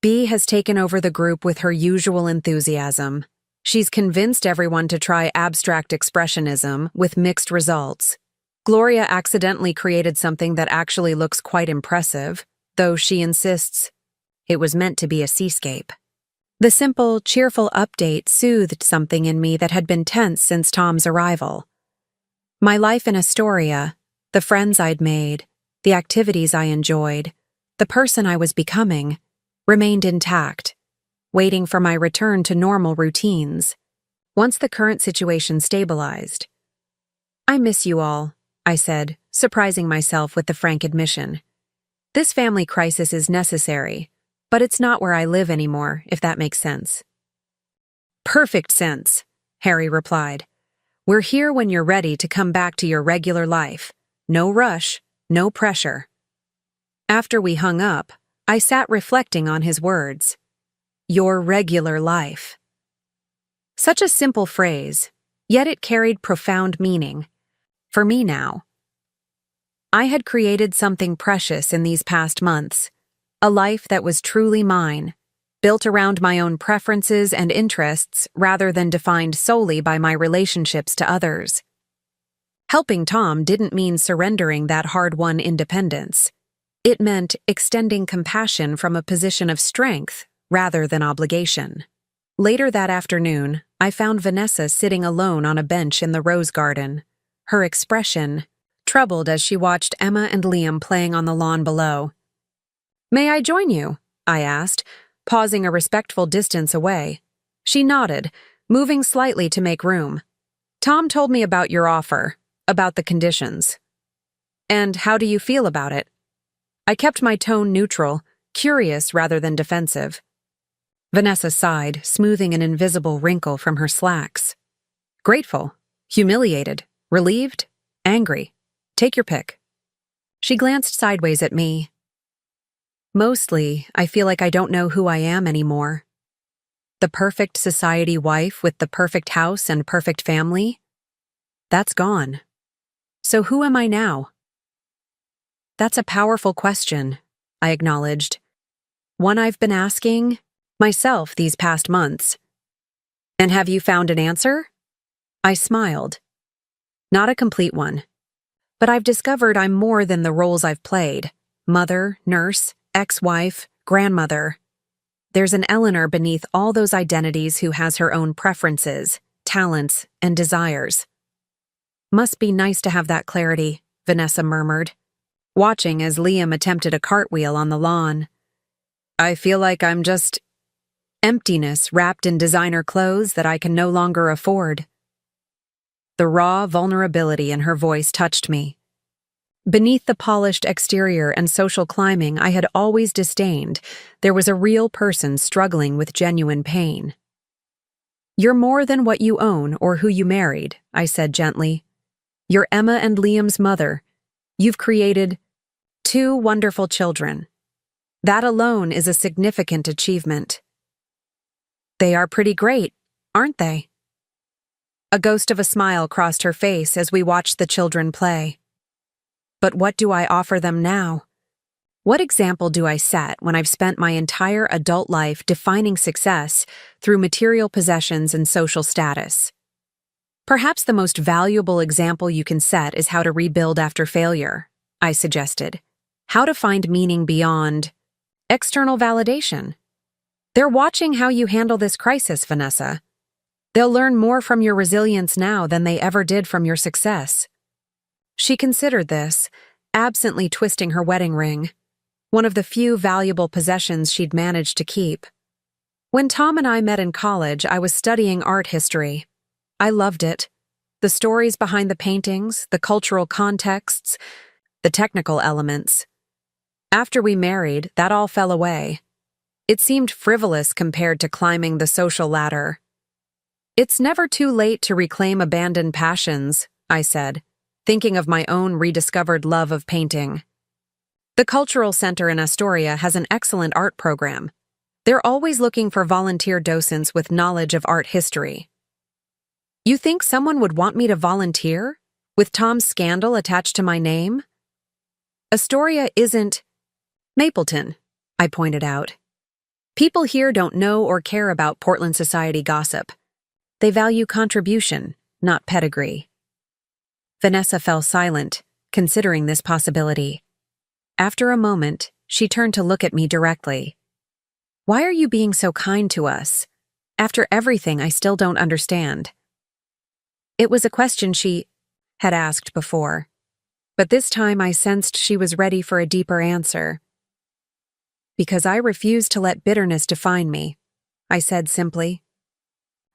Bea has taken over the group with her usual enthusiasm. She's convinced everyone to try abstract expressionism with mixed results. Gloria accidentally created something that actually looks quite impressive, though she insists it was meant to be a seascape. The simple, cheerful update soothed something in me that had been tense since Tom's arrival. My life in Astoria, the friends I'd made, the activities I enjoyed, the person I was becoming, remained intact, waiting for my return to normal routines. Once the current situation stabilized. I miss you all, I said, surprising myself with the frank admission. This family crisis is necessary, but it's not where I live anymore, if that makes sense. Perfect sense, Harry replied. We're here when you're ready to come back to your regular life. No rush, no pressure. After we hung up, I sat reflecting on his words. Your regular life. Such a simple phrase, yet it carried profound meaning. For me now. I had created something precious in these past months. A life that was truly mine, built around my own preferences and interests rather than defined solely by my relationships to others. Helping Tom didn't mean surrendering that hard-won independence. It meant extending compassion from a position of strength rather than obligation. Later that afternoon, I found Vanessa sitting alone on a bench in the rose garden, her expression troubled as she watched Emma and Liam playing on the lawn below. May I join you? I asked, pausing a respectful distance away. She nodded, moving slightly to make room. Tom told me about your offer, about the conditions. And how do you feel about it? I kept my tone neutral, curious rather than defensive. Vanessa sighed, smoothing an invisible wrinkle from her slacks. Grateful, humiliated, relieved, angry. Take your pick. She glanced sideways at me. Mostly, I feel like I don't know who I am anymore. The perfect society wife with the perfect house and perfect family? That's gone. So who am I now? That's a powerful question, I acknowledged. One I've been asking myself these past months. And have you found an answer? I smiled. Not a complete one. But I've discovered I'm more than the roles I've played. Mother, nurse, ex-wife, grandmother. There's an Eleanor beneath all those identities who has her own preferences, talents, and desires. Must be nice to have that clarity, Vanessa murmured, watching as Liam attempted a cartwheel on the lawn. I feel like I'm just emptiness wrapped in designer clothes that I can no longer afford. The raw vulnerability in her voice touched me. Beneath the polished exterior and social climbing I had always disdained, there was a real person struggling with genuine pain. You're more than what you own or who you married, I said gently. You're Emma and Liam's mother. You've created 2 wonderful children. That alone is a significant achievement. They are pretty great, aren't they? A ghost of a smile crossed her face as we watched the children play. But what do I offer them now? What example do I set when I've spent my entire adult life defining success through material possessions and social status? Perhaps the most valuable example you can set is how to rebuild after failure, I suggested. How to find meaning beyond external validation. They're watching how you handle this crisis, Vanessa. They'll learn more from your resilience now than they ever did from your success. She considered this, absently twisting her wedding ring, one of the few valuable possessions she'd managed to keep. When Tom and I met in college, I was studying art history. I loved it. The stories behind the paintings, the cultural contexts, the technical elements. After we married, that all fell away. It seemed frivolous compared to climbing the social ladder. It's never too late to reclaim abandoned passions, I said, thinking of my own rediscovered love of painting. The Cultural Center in Astoria has an excellent art program. They're always looking for volunteer docents with knowledge of art history. You think someone would want me to volunteer, with Tom's scandal attached to my name? Astoria isn't Mapleton, I pointed out. People here don't know or care about Portland society gossip. They value contribution, not pedigree. Vanessa fell silent, considering this possibility. After a moment, she turned to look at me directly. Why are you being so kind to us? After everything, I still don't understand. It was a question she had asked before, but this time I sensed she was ready for a deeper answer. Because I refuse to let bitterness define me, I said simply.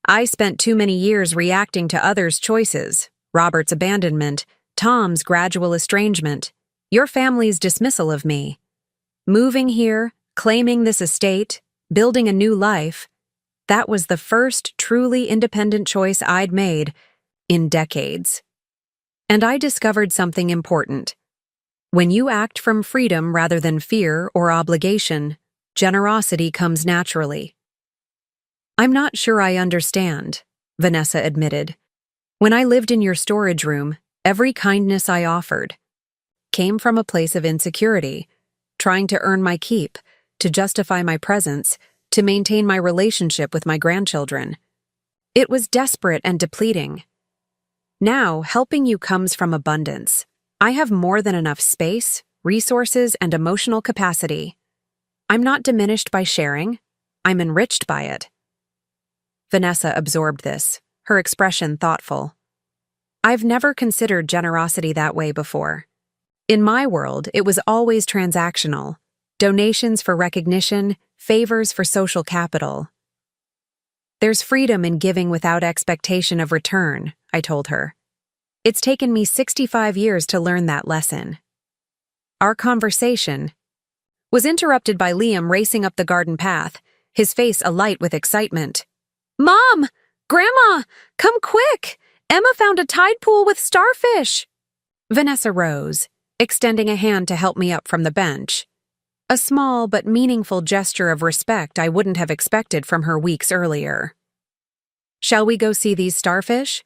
I spent too many years reacting to others' choices, Robert's abandonment, Tom's gradual estrangement, your family's dismissal of me. Moving here, claiming this estate, building a new life, that was the first truly independent choice I'd made in decades. And I discovered something important. When you act from freedom rather than fear or obligation, generosity comes naturally. I'm not sure I understand, Vanessa admitted. When I lived in your storage room, every kindness I offered came from a place of insecurity, trying to earn my keep, to justify my presence, to maintain my relationship with my grandchildren. It was desperate and depleting. Now, helping you comes from abundance. I have more than enough space, resources, and emotional capacity. I'm not diminished by sharing. I'm enriched by it. Vanessa absorbed this, her expression thoughtful. I've never considered generosity that way before. In my world, it was always transactional. Donations for recognition, favors for social capital. There's freedom in giving without expectation of return, I told her. It's taken me 65 years to learn that lesson. Our conversation was interrupted by Liam racing up the garden path, his face alight with excitement. Mom! Grandma! Come quick! Emma found a tide pool with starfish! Vanessa rose, extending a hand to help me up from the bench. A small but meaningful gesture of respect I wouldn't have expected from her weeks earlier. Shall we go see these starfish?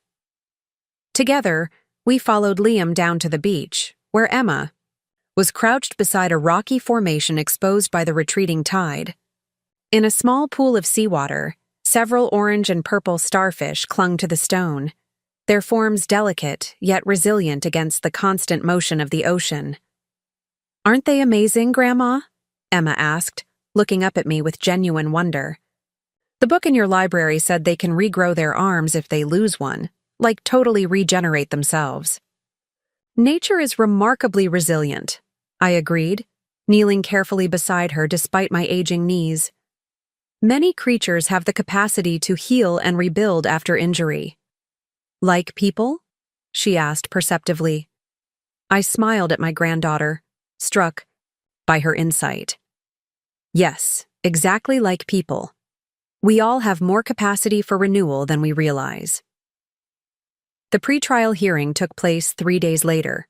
Together, we followed Liam down to the beach, where Emma was crouched beside a rocky formation exposed by the retreating tide. In a small pool of seawater, several orange and purple starfish clung to the stone, their forms delicate yet resilient against the constant motion of the ocean. Aren't they amazing, Grandma? Emma asked, looking up at me with genuine wonder. The book in your library said they can regrow their arms if they lose one, like totally regenerate themselves. Nature is remarkably resilient, I agreed, kneeling carefully beside her despite my aging knees. Many creatures have the capacity to heal and rebuild after injury. Like people? She asked perceptively. I smiled at my granddaughter, struck by her insight. Yes, exactly like people. We all have more capacity for renewal than we realize. The pretrial hearing took place 3 days later.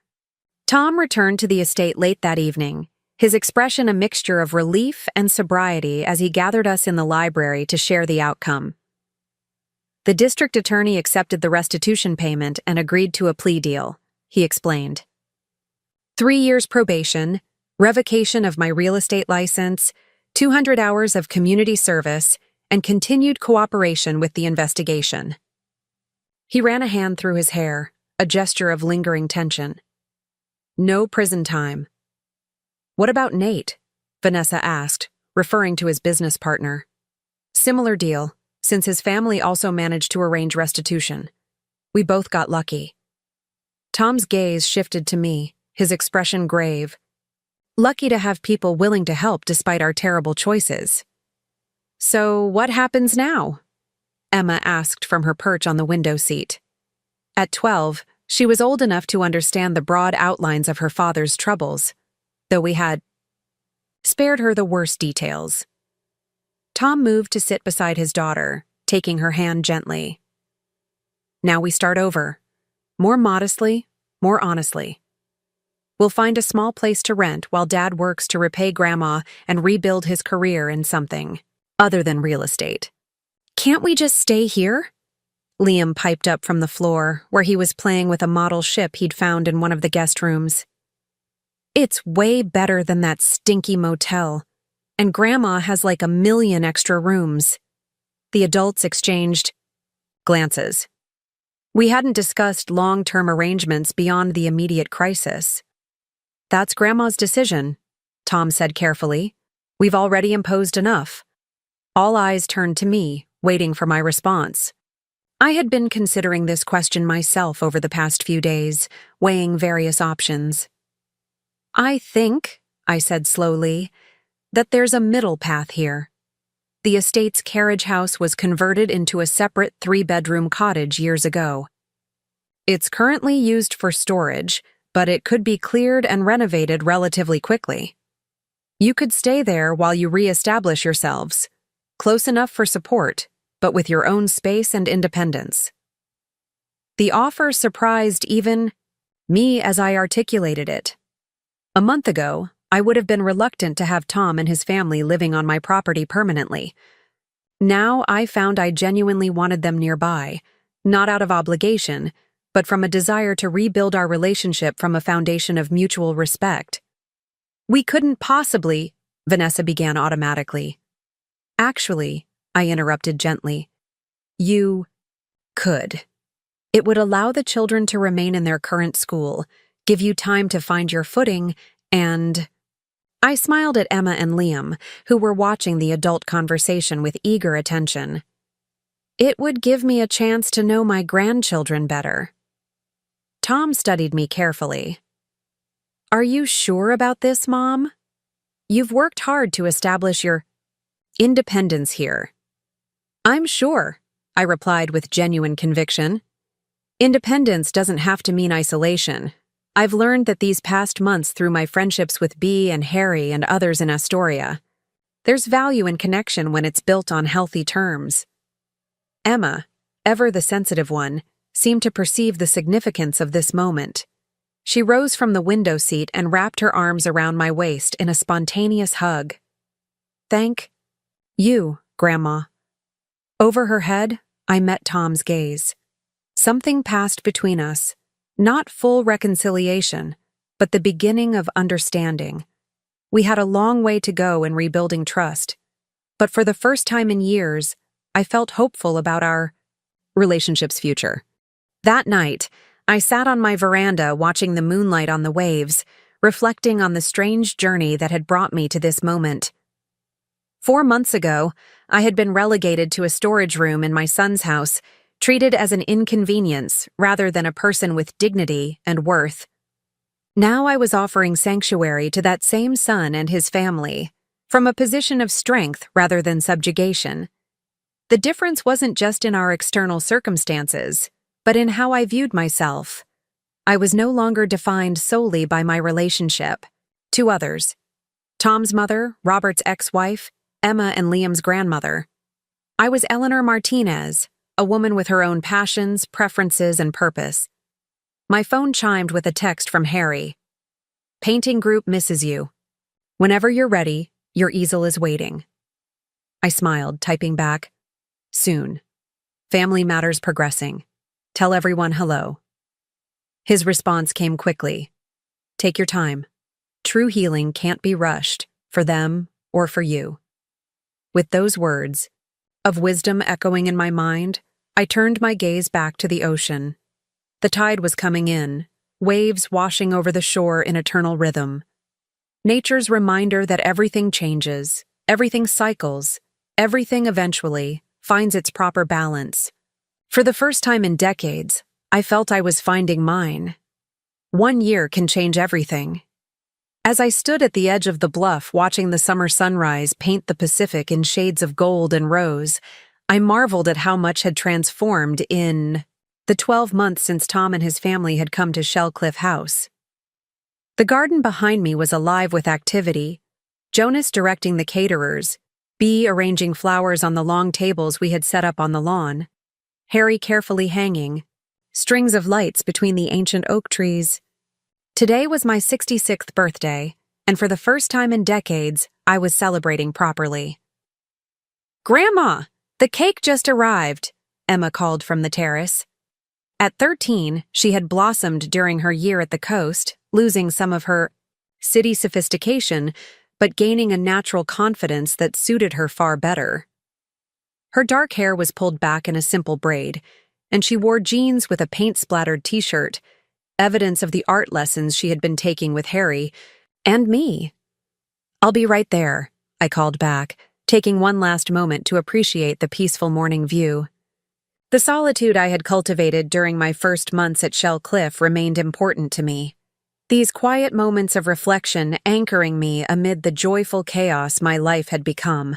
Tom returned to the estate late that evening, his expression a mixture of relief and sobriety as he gathered us in the library to share the outcome. The district attorney accepted the restitution payment and agreed to a plea deal, he explained. 3 years probation, revocation of my real estate license, 200 hours of community service, and continued cooperation with the investigation. He ran a hand through his hair, a gesture of lingering tension. No prison time. What about Nate? Vanessa asked, referring to his business partner. Similar deal, since his family also managed to arrange restitution. We both got lucky. Tom's gaze shifted to me, his expression grave. Lucky to have people willing to help despite our terrible choices. So what happens now? Emma asked from her perch on the window seat. At 12, she was old enough to understand the broad outlines of her father's troubles, though we had spared her the worst details. Tom moved to sit beside his daughter, taking her hand gently. Now we start over. More modestly, more honestly. We'll find a small place to rent while Dad works to repay Grandma and rebuild his career in something other than real estate. Can't we just stay here? Liam piped up from the floor, where he was playing with a model ship he'd found in one of the guest rooms. It's way better than that stinky motel, and Grandma has like 1 million extra rooms. The adults exchanged glances. We hadn't discussed long-term arrangements beyond the immediate crisis. That's Grandma's decision, Tom said carefully. We've already imposed enough. All eyes turned to me, waiting for my response. I had been considering this question myself over the past few days, weighing various options. I think, I said slowly, that there's a middle path here. The estate's carriage house was converted into a separate 3-bedroom cottage years ago. It's currently used for storage, but it could be cleared and renovated relatively quickly. You could stay there while you re-establish yourselves, close enough for support, but with your own space and independence. The offer surprised even me as I articulated it. A month ago, I would have been reluctant to have Tom and his family living on my property permanently. Now I found I genuinely wanted them nearby, not out of obligation, but from a desire to rebuild our relationship from a foundation of mutual respect. We couldn't possibly, Vanessa began automatically. Actually, I interrupted gently. You could. It would allow the children to remain in their current school, give you time to find your footing, and... I smiled at Emma and Liam, who were watching the adult conversation with eager attention. It would give me a chance to know my grandchildren better. Tom studied me carefully. Are you sure about this, Mom? You've worked hard to establish your independence here. I'm sure, I replied with genuine conviction. Independence doesn't have to mean isolation. I've learned that these past months through my friendships with Bea and Harry and others in Astoria. There's value in connection when it's built on healthy terms. Emma, ever the sensitive one, seemed to perceive the significance of this moment. She rose from the window seat and wrapped her arms around my waist in a spontaneous hug. Thank you, Grandma. Over her head, I met Tom's gaze. Something passed between us, not full reconciliation, but the beginning of understanding. We had a long way to go in rebuilding trust, but for the first time in years, I felt hopeful about our relationship's future. That night, I sat on my veranda watching the moonlight on the waves, reflecting on the strange journey that had brought me to this moment. 4 months ago, I had been relegated to a storage room in my son's house, treated as an inconvenience rather than a person with dignity and worth. Now I was offering sanctuary to that same son and his family, from a position of strength rather than subjugation. The difference wasn't just in our external circumstances, but in how I viewed myself. I was no longer defined solely by my relationship to others. Tom's mother, Robert's ex-wife, Emma and Liam's grandmother. I was Eleanor Martinez, a woman with her own passions, preferences, and purpose. My phone chimed with a text from Harry. "Painting group misses you. Whenever you're ready, your easel is waiting." I smiled, typing back, "Soon. Family matters progressing. Tell everyone hello." His response came quickly. "Take your time. True healing can't be rushed, for them or for you." With those words, of wisdom echoing in my mind, I turned my gaze back to the ocean. The tide was coming in, waves washing over the shore in eternal rhythm. Nature's reminder that everything changes, everything cycles, everything eventually finds its proper balance. For the first time in decades, I felt I was finding mine. 1 year can change everything. As I stood at the edge of the bluff watching the summer sunrise paint the Pacific in shades of gold and rose, I marveled at how much had transformed in the 12 months since Tom and his family had come to Shell Cliff House. The garden behind me was alive with activity, Jonas directing the caterers, Bea arranging flowers on the long tables we had set up on the lawn, Harry carefully hanging, strings of lights between the ancient oak trees. Today was my 66th birthday, and for the first time in decades, I was celebrating properly. "Grandma, the cake just arrived," Emma called from the terrace. At 13, she had blossomed during her year at the coast, losing some of her city sophistication, but gaining a natural confidence that suited her far better. Her dark hair was pulled back in a simple braid, and she wore jeans with a paint-splattered t-shirt, evidence of the art lessons she had been taking with Harry and me. "I'll be right there," I called back, taking one last moment to appreciate the peaceful morning view. The solitude I had cultivated during my first months at Shell Cliff remained important to me. These quiet moments of reflection anchoring me amid the joyful chaos my life had become.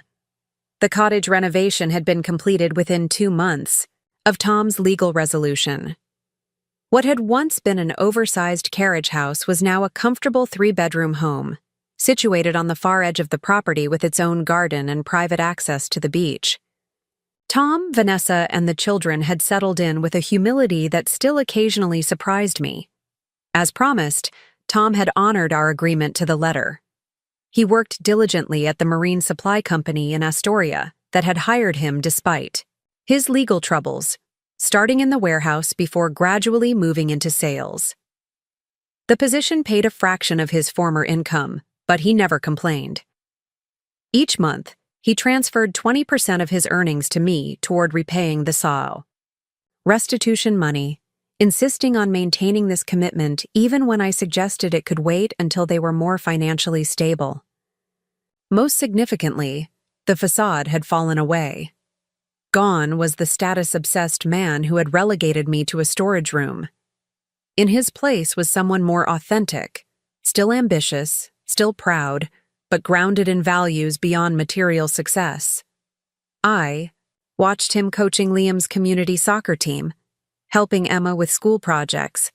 The cottage renovation had been completed within 2 months of Tom's legal resolution. What had once been an oversized carriage house was now a comfortable 3-bedroom home, situated on the far edge of the property with its own garden and private access to the beach. Tom, Vanessa, and the children had settled in with a humility that still occasionally surprised me. As promised, Tom had honored our agreement to the letter. He worked diligently at the marine supply company in Astoria that had hired him despite his legal troubles, starting in the warehouse before gradually moving into sales. The position paid a fraction of his former income, but he never complained. Each month, he transferred 20% of his earnings to me toward repaying the SAO. Restitution money, insisting on maintaining this commitment even when I suggested it could wait until they were more financially stable. Most significantly, the facade had fallen away. Gone was the status-obsessed man who had relegated me to a storage room. In his place was someone more authentic, still ambitious, still proud, but grounded in values beyond material success. I watched him coaching Liam's community soccer team, helping Emma with school projects,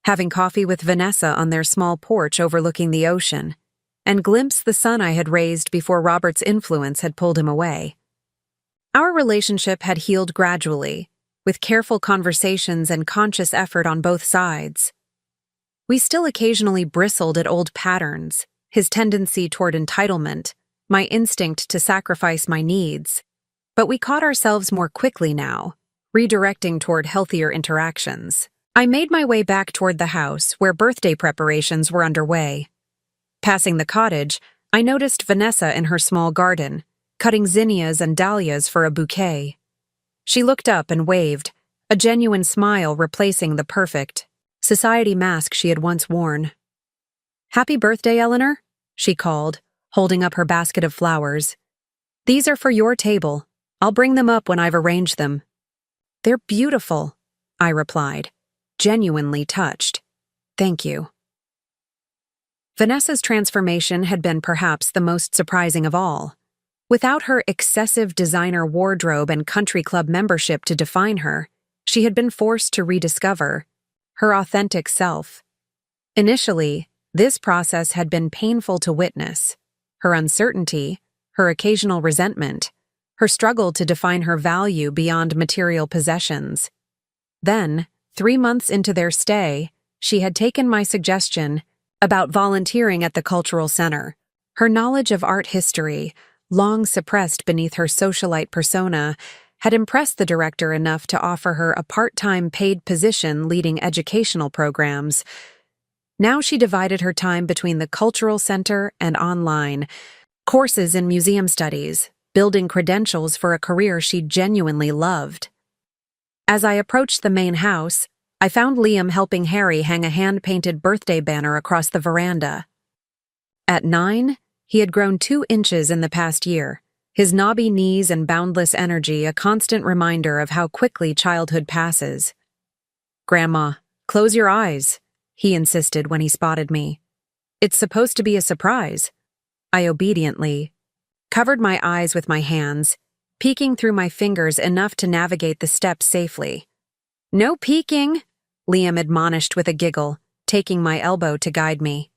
having coffee with Vanessa on their small porch overlooking the ocean, and glimpsed the son I had raised before Robert's influence had pulled him away. Our relationship had healed gradually, with careful conversations and conscious effort on both sides. We still occasionally bristled at old patterns, his tendency toward entitlement, my instinct to sacrifice my needs, but we caught ourselves more quickly now, redirecting toward healthier interactions. I made my way back toward the house, where birthday preparations were underway. Passing the cottage, I noticed Vanessa in her small garden, cutting zinnias and dahlias for a bouquet. She looked up and waved, a genuine smile replacing the perfect society mask she had once worn. "Happy birthday, Eleanor," she called, holding up her basket of flowers. "These are for your table. I'll bring them up when I've arranged them." They're beautiful, I replied, genuinely touched. Thank you. Vanessa's transformation had been perhaps the most surprising of all. Without her excessive designer wardrobe and country club membership to define her, she had been forced to rediscover her authentic self. Initially, this process had been painful to witness. Her uncertainty, her occasional resentment, her struggle to define her value beyond material possessions. Then, 3 months into their stay, she had taken my suggestion about volunteering at the cultural center. Her knowledge of art history, long suppressed beneath her socialite persona, had impressed the director enough to offer her a part-time paid position leading educational programs. Now she divided her time between the cultural center and online, courses in museum studies, building credentials for a career she genuinely loved. As I approached the main house, I found Liam helping Harry hang a hand-painted birthday banner across the veranda. At 9, he had grown 2 inches in the past year, his knobby knees and boundless energy a constant reminder of how quickly childhood passes. "Grandma, close your eyes," he insisted when he spotted me. "It's supposed to be a surprise." I obediently covered my eyes with my hands, peeking through my fingers enough to navigate the steps safely. "No peeking," Liam admonished with a giggle, taking my elbow to guide me.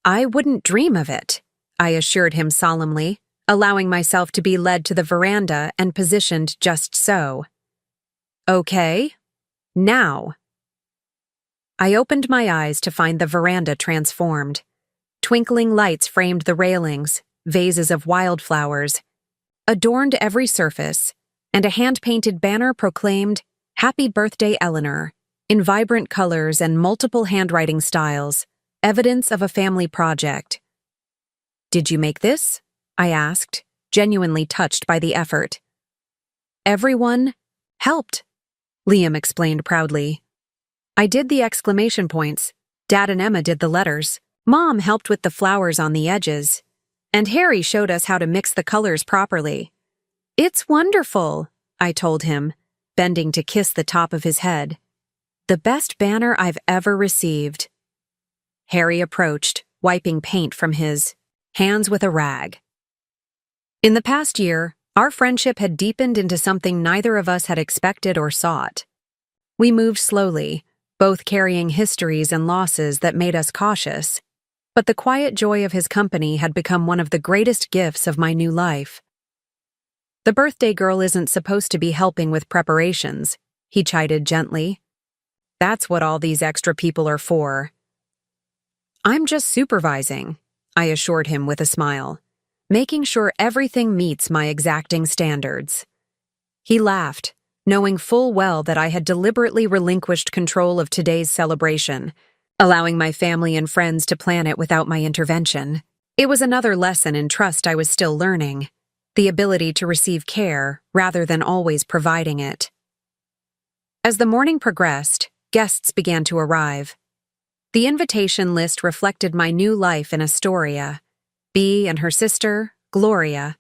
"I wouldn't dream of it," I assured him solemnly, allowing myself to be led to the veranda and positioned just so. "Okay, now." I opened my eyes to find the veranda transformed. Twinkling lights framed the railings, vases of wildflowers adorned every surface, and a hand-painted banner proclaimed, "Happy Birthday, Eleanor," in vibrant colors and multiple handwriting styles, evidence of a family project. "Did you make this?" I asked, genuinely touched by the effort. "Everyone helped," Liam explained proudly. "I did the exclamation points, Dad and Emma did the letters, Mom helped with the flowers on the edges, and Harry showed us how to mix the colors properly." "It's wonderful," I told him, bending to kiss the top of his head. "The best banner I've ever received." Harry approached, wiping paint from his hands with a rag. In the past year, our friendship had deepened into something neither of us had expected or sought. We moved slowly, both carrying histories and losses that made us cautious, but the quiet joy of his company had become one of the greatest gifts of my new life. "The birthday girl isn't supposed to be helping with preparations," he chided gently. "That's what all these extra people are for." "I'm just supervising," I assured him with a smile, "making sure everything meets my exacting standards." He laughed, knowing full well that I had deliberately relinquished control of today's celebration, allowing my family and friends to plan it without my intervention. It was another lesson in trust I was still learning, the ability to receive care rather than always providing it. As the morning progressed, guests began to arrive. The invitation list reflected my new life in Astoria: Bea and her sister, Gloria,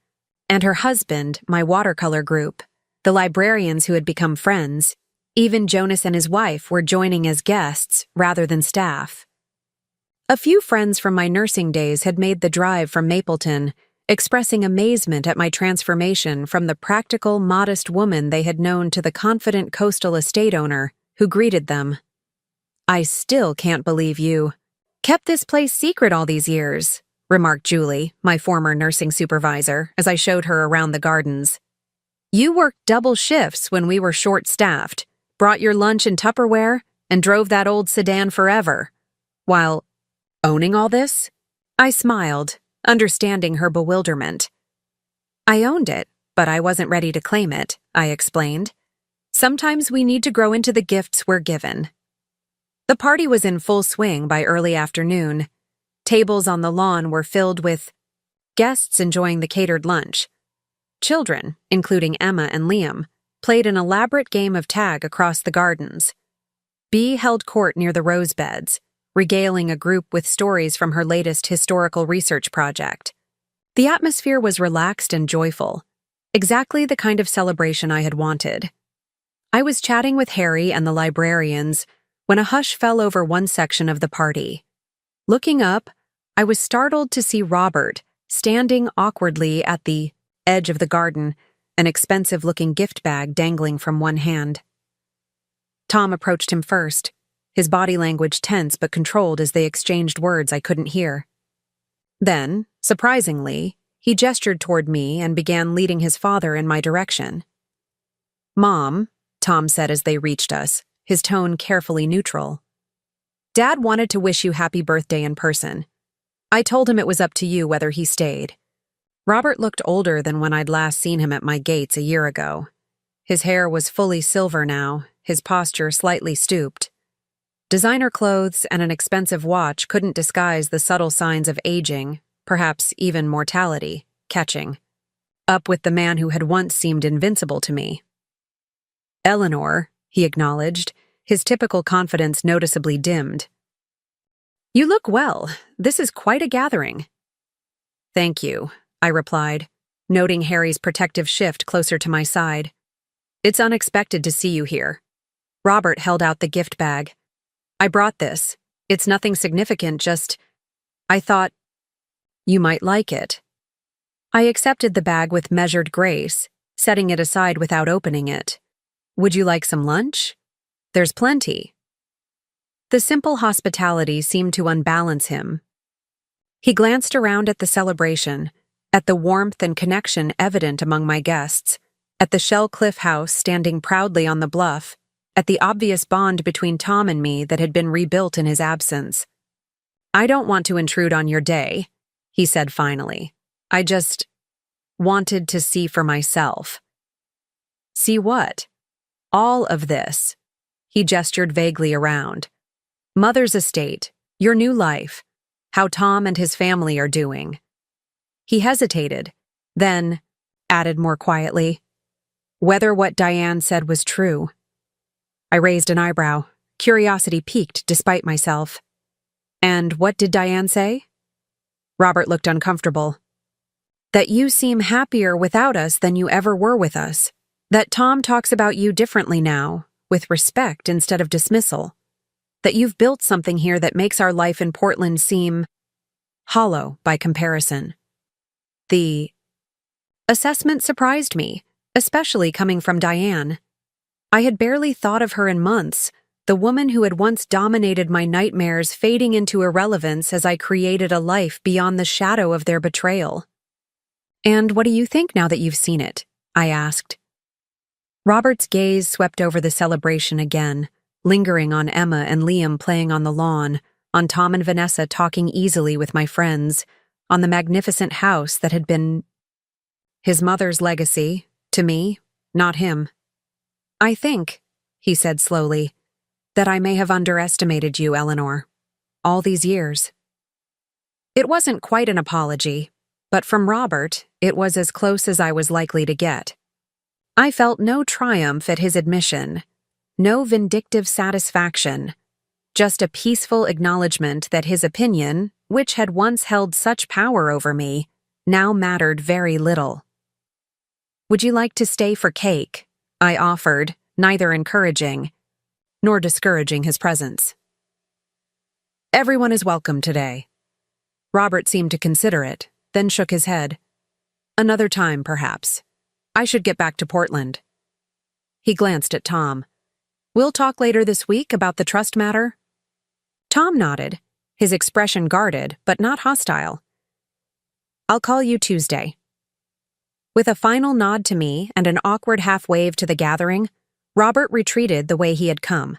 and her husband, my watercolor group, the librarians who had become friends. Even Jonas and his wife were joining as guests rather than staff. A few friends from my nursing days had made the drive from Mapleton, expressing amazement at my transformation from the practical, modest woman they had known to the confident coastal estate owner who greeted them. "I still can't believe you kept this place secret all these years," remarked Julie, my former nursing supervisor, as I showed her around the gardens. "You worked double shifts when we were short-staffed, brought your lunch in Tupperware, and drove that old sedan forever. While owning all this?" I smiled, understanding her bewilderment. "I owned it, but I wasn't ready to claim it," I explained. "Sometimes we need to grow into the gifts we're given." The party was in full swing by early afternoon. Tables on the lawn were filled with guests enjoying the catered lunch. Children, including Emma and Liam, played an elaborate game of tag across the gardens. Bea held court near the rose beds, regaling a group with stories from her latest historical research project. The atmosphere was relaxed and joyful, exactly the kind of celebration I had wanted. I was chatting with Harry and the librarians when a hush fell over one section of the party. Looking up, I was startled to see Robert standing awkwardly at the edge of the garden, an expensive-looking gift bag dangling from one hand. Tom approached him first, his body language tense but controlled as they exchanged words I couldn't hear. Then, surprisingly, he gestured toward me and began leading his father in my direction. "Mom," Tom said as they reached us, his tone carefully neutral. "Dad wanted to wish you happy birthday in person. I told him it was up to you whether he stayed." Robert looked older than when I'd last seen him at my gates a year ago. His hair was fully silver now, his posture slightly stooped. Designer clothes and an expensive watch couldn't disguise the subtle signs of aging, perhaps even mortality, catching. Up with the man who had once seemed invincible to me. "Eleanor," he acknowledged, his typical confidence noticeably dimmed. "You look well. This is quite a gathering." "Thank you," I replied, noting Harry's protective shift closer to my side. "It's unexpected to see you here." Robert held out the gift bag. "I brought this. It's nothing significant, just... I thought you might like it." I accepted the bag with measured grace, setting it aside without opening it. "Would you like some lunch? There's plenty." The simple hospitality seemed to unbalance him. He glanced around at the celebration, at the warmth and connection evident among my guests, at the Shell Cliff house standing proudly on the bluff, at the obvious bond between Tom and me that had been rebuilt in his absence. "I don't want to intrude on your day," he said finally. "I just wanted to see for myself." "See what?" "All of this." He gestured vaguely around. "Mother's estate, your new life, how Tom and his family are doing." He hesitated, then added more quietly, "Whether what Diane said was true." I raised an eyebrow, curiosity piqued despite myself. "And what did Diane say?" Robert looked uncomfortable. "That you seem happier without us than you ever were with us. That Tom talks about you differently now, with respect instead of dismissal. That you've built something here that makes our life in Portland seem hollow by comparison." The assessment surprised me, especially coming from Diane. I had barely thought of her in months, the woman who had once dominated my nightmares fading into irrelevance as I created a life beyond the shadow of their betrayal. "And what do you think now that you've seen it?" I asked. Robert's gaze swept over the celebration again, lingering on Emma and Liam playing on the lawn, on Tom and Vanessa talking easily with my friends, on the magnificent house that had been his mother's legacy, to me, not him. "I think," he said slowly, "that I may have underestimated you, Eleanor. All these years." It wasn't quite an apology, but from Robert, it was as close as I was likely to get. I felt no triumph at his admission, no vindictive satisfaction, just a peaceful acknowledgement that his opinion, which had once held such power over me, now mattered very little. "Would you like to stay for cake?" I offered, neither encouraging nor discouraging his presence. "Everyone is welcome today." Robert seemed to consider it, then shook his head. "Another time, perhaps. I should get back to Portland." He glanced at Tom. "We'll talk later this week about the trust matter?" Tom nodded, his expression guarded but not hostile. "I'll call you Tuesday." With a final nod to me and an awkward half-wave to the gathering, Robert retreated the way he had come.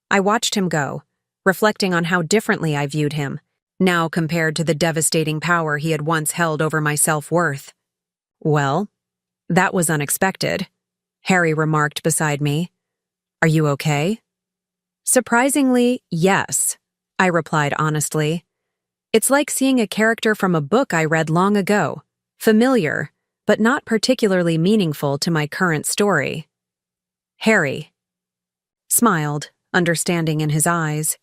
I watched him go, reflecting on how differently I viewed him, now compared to the devastating power he had once held over my self-worth. "Well, that was unexpected," Harry remarked beside me. "Are you okay?" "Surprisingly, yes," I replied honestly. "It's like seeing a character from a book I read long ago, familiar, but not particularly meaningful to my current story." Harry smiled, understanding in his eyes.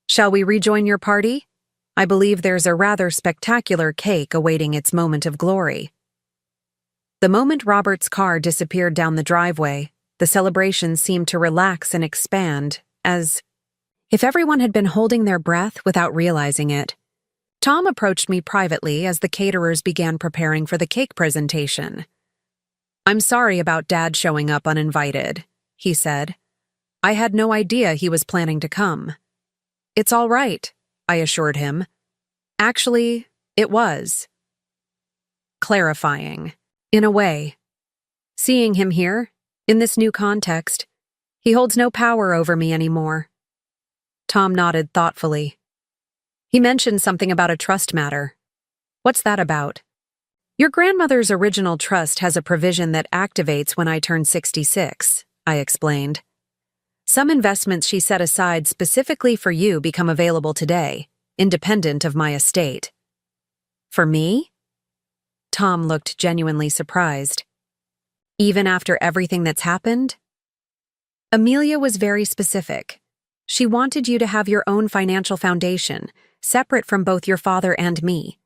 "Shall we rejoin your party? I believe there's a rather spectacular cake awaiting its moment of glory." The moment Robert's car disappeared down the driveway, The celebration seemed to relax and expand, as if everyone had been holding their breath without realizing it. Tom approached me privately as the caterers began preparing for the cake presentation. "I'm sorry about Dad showing up uninvited," he said. "I had no idea he was planning to come." "It's all right," I assured him. "Actually, it was." Clarifying, in a way. Seeing him here, in this new context, he holds no power over me anymore. Tom nodded thoughtfully. He mentioned something about a trust matter. "What's that about?" "Your grandmother's original trust has a provision that activates when I turn 66, I explained. "Some investments she set aside specifically for you become available today, independent of my estate." "For me?" Tom looked genuinely surprised. "Even after everything that's happened?" "Amelia was very specific. She wanted you to have your own financial foundation, separate from both your father and me.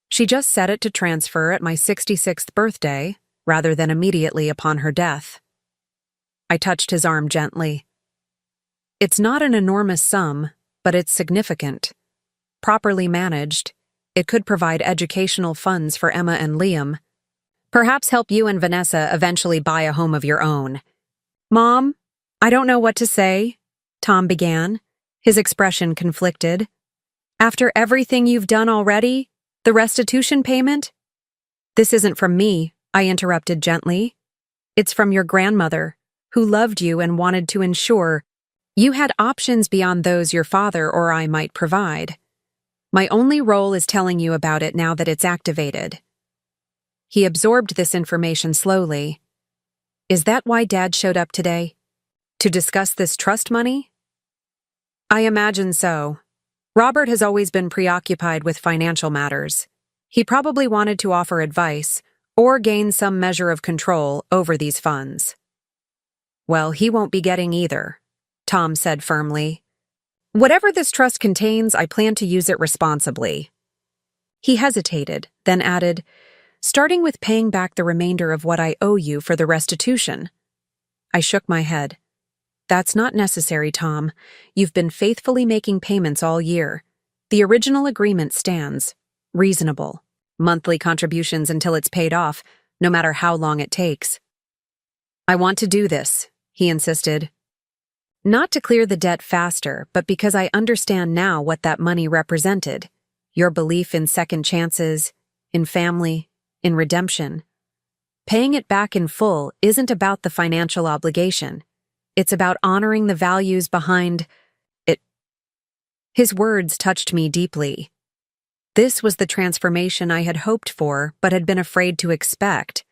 She just set it to transfer at my 66th birthday, rather than immediately upon her death." I touched his arm gently. "It's not an enormous sum, but it's significant. Properly managed, it could provide educational funds for Emma and Liam. Perhaps help you and Vanessa eventually buy a home of your own." "Mom, I don't know what to say," Tom began, his expression conflicted. "After everything you've done already, the restitution payment?" "This isn't from me," I interrupted gently. "It's from your grandmother, who loved you and wanted to ensure you had options beyond those your father or I might provide. My only role is telling you about it now that it's activated." He absorbed this information slowly. "Is that why Dad showed up today? To discuss this trust money?" "I imagine so. Robert has always been preoccupied with financial matters. He probably wanted to offer advice or gain some measure of control over these funds." "Well, he won't be getting either," Tom said firmly. "Whatever this trust contains, I plan to use it responsibly." He hesitated, then added, "Starting with paying back the remainder of what I owe you for the restitution." I shook my head. "That's not necessary, Tom. You've been faithfully making payments all year. The original agreement stands. Reasonable. Monthly contributions until it's paid off, no matter how long it takes." "I want to do this," he insisted. "Not to clear the debt faster, but because I understand now what that money represented. Your belief in second chances, in family, in redemption. Paying it back in full isn't about the financial obligation. It's about honoring the values behind it." His words touched me deeply. This was the transformation I had hoped for but had been afraid to expect.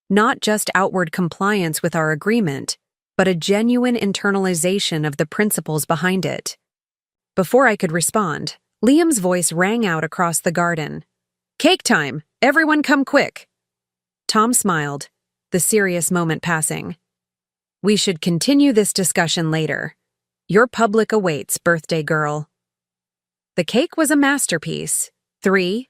Not just outward compliance with our agreement, but a genuine internalization of the principles behind it. Before I could respond, Liam's voice rang out across the garden. "Cake time! Everyone come quick!" Tom smiled, the serious moment passing. "We should continue this discussion later. Your public awaits, birthday girl." The cake was a masterpiece. 3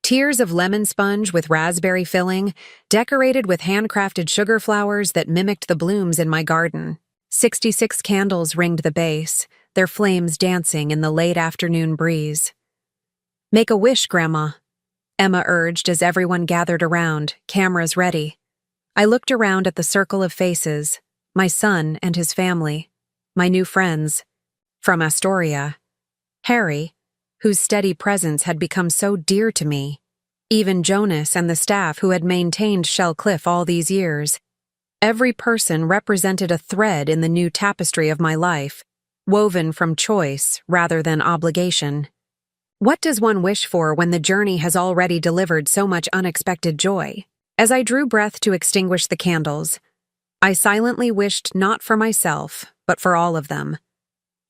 tiers of lemon sponge with raspberry filling, decorated with handcrafted sugar flowers that mimicked the blooms in my garden. 66 candles ringed the base, their flames dancing in the late afternoon breeze. "Make a wish, Grandma," Emma urged as everyone gathered around, cameras ready. I looked around at the circle of faces, my son and his family, my new friends. From Astoria, Harry, whose steady presence had become so dear to me. Even Jonas and the staff who had maintained Shell Cliff all these years. Every person represented a thread in the new tapestry of my life, woven from choice rather than obligation. What does one wish for when the journey has already delivered so much unexpected joy? As I drew breath to extinguish the candles, I silently wished not for myself, but for all of them.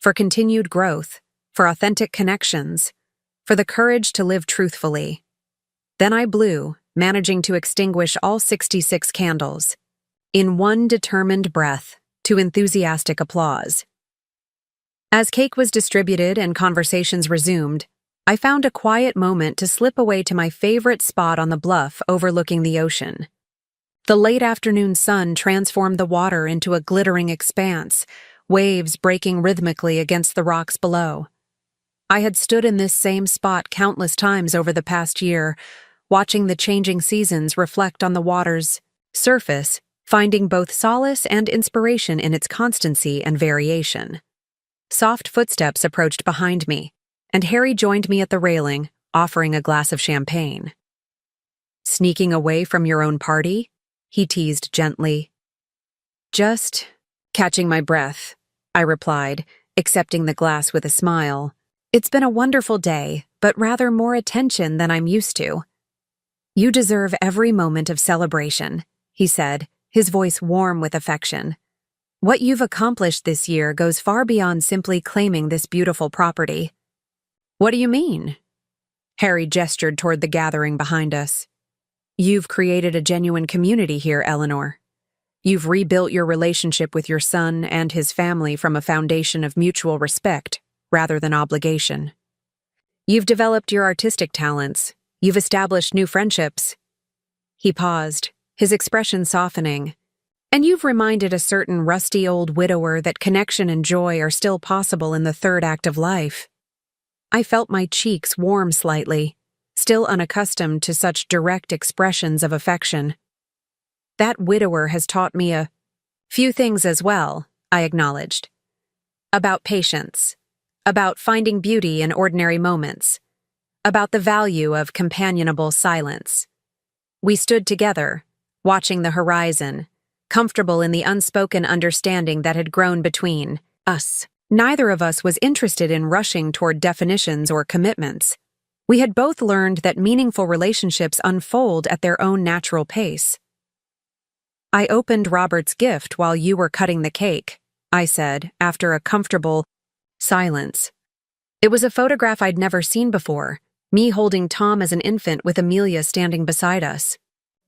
For continued growth, for authentic connections, for the courage to live truthfully. Then I blew, managing to extinguish all 66 candles, in one determined breath, to enthusiastic applause. As cake was distributed and conversations resumed, I found a quiet moment to slip away to my favorite spot on the bluff overlooking the ocean. The late afternoon sun transformed the water into a glittering expanse, waves breaking rhythmically against the rocks below. I had stood in this same spot countless times over the past year, watching the changing seasons reflect on the water's surface, finding both solace and inspiration in its constancy and variation. Soft footsteps approached behind me, and Harry joined me at the railing, offering a glass of champagne. "Sneaking away from your own party?" he teased gently. "Just catching my breath," I replied, accepting the glass with a smile. "It's been a wonderful day, but rather more attention than I'm used to." "You deserve every moment of celebration," he said, his voice warm with affection. "What you've accomplished this year goes far beyond simply claiming this beautiful property." "What do you mean?" Harry gestured toward the gathering behind us. "You've created a genuine community here, Eleanor. You've rebuilt your relationship with your son and his family from a foundation of mutual respect rather than obligation. You've developed your artistic talents. You've established new friendships." He paused, his expression softening. "And you've reminded a certain rusty old widower that connection and joy are still possible in the third act of life." I felt my cheeks warm slightly, still unaccustomed to such direct expressions of affection. "That widower has taught me a few things as well," I acknowledged. "About patience, about finding beauty in ordinary moments, about the value of companionable silence." We stood together, watching the horizon, comfortable in the unspoken understanding that had grown between us. Neither of us was interested in rushing toward definitions or commitments. We had both learned that meaningful relationships unfold at their own natural pace. "I opened Robert's gift while you were cutting the cake," I said, after a comfortable silence. It was a photograph I'd never seen before, me holding Tom as an infant with Amelia standing beside us.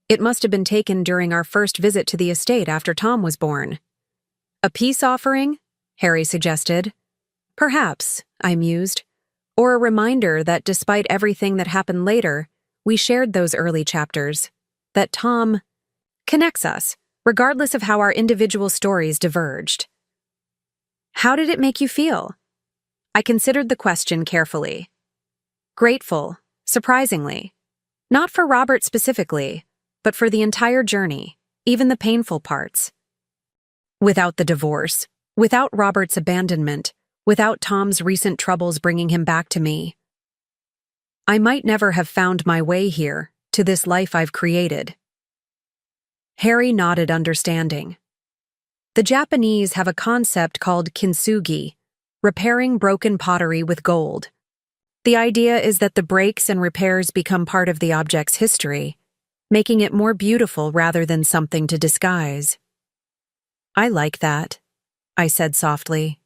It must have been taken during our first visit to the estate after Tom was born. "A peace offering?" Harry suggested. "Perhaps," I mused. "Or a reminder that despite everything that happened later, we shared those early chapters. That Tom connects us, regardless of how our individual stories diverged." "How did it make you feel?" I considered the question carefully. "Grateful, surprisingly. Not for Robert specifically, but for the entire journey, even the painful parts. Without the divorce, without Robert's abandonment, without Tom's recent troubles bringing him back to me, I might never have found my way here, to this life I've created." Harry nodded understanding. The Japanese have a concept called kintsugi, repairing broken pottery with gold. The idea is that the breaks and repairs become part of the object's history, making it more beautiful rather than something to disguise. "I like that," I said softly.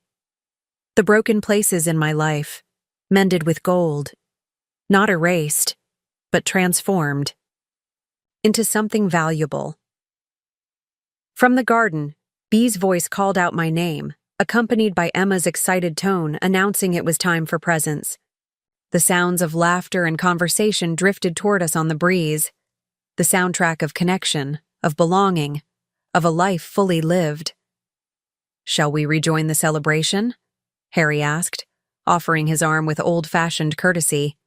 "The broken places in my life, mended with gold, not erased, but transformed into something valuable." From the garden, Bee's voice called out my name, accompanied by Emma's excited tone announcing it was time for presents. The sounds of laughter and conversation drifted toward us on the breeze, the soundtrack of connection, of belonging, of a life fully lived. "Shall we rejoin the celebration?" Harry asked, offering his arm with old-fashioned courtesy.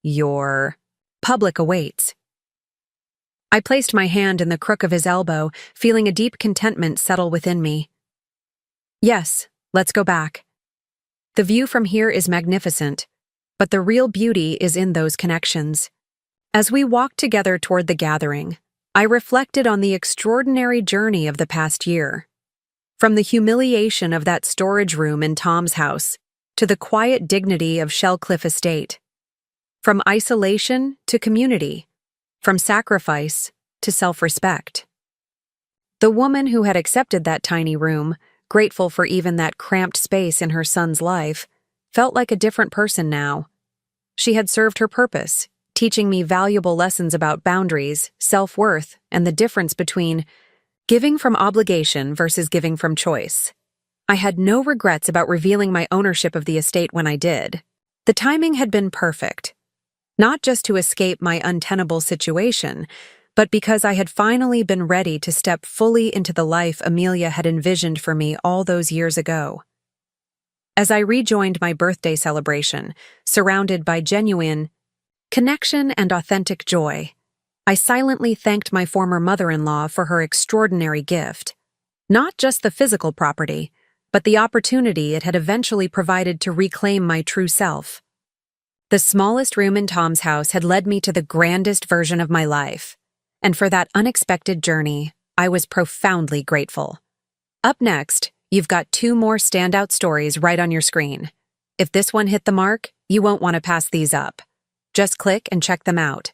"Your public awaits." I placed my hand in the crook of his elbow, feeling a deep contentment settle within me. "Yes, let's go back. The view from here is magnificent, but the real beauty is in those connections." As we walked together toward the gathering, I reflected on the extraordinary journey of the past year. From the humiliation of that storage room in Tom's house to the quiet dignity of Shellcliffe Estate. From isolation to community. From sacrifice to self-respect. The woman who had accepted that tiny room, grateful for even that cramped space in her son's life, felt like a different person now. She had served her purpose, teaching me valuable lessons about boundaries, self-worth, and the difference between giving from obligation versus giving from choice. I had no regrets about revealing my ownership of the estate when I did. The timing had been perfect. Not just to escape my untenable situation, but because I had finally been ready to step fully into the life Amelia had envisioned for me all those years ago. As I rejoined my birthday celebration, surrounded by genuine connection and authentic joy, I silently thanked my former mother-in-law for her extraordinary gift. Not just the physical property, but the opportunity it had eventually provided to reclaim my true self. The smallest room in Tom's house had led me to the grandest version of my life, and for that unexpected journey, I was profoundly grateful. Up next, you've got 2 more standout stories right on your screen. If this one hit the mark, you won't want to pass these up. Just click and check them out.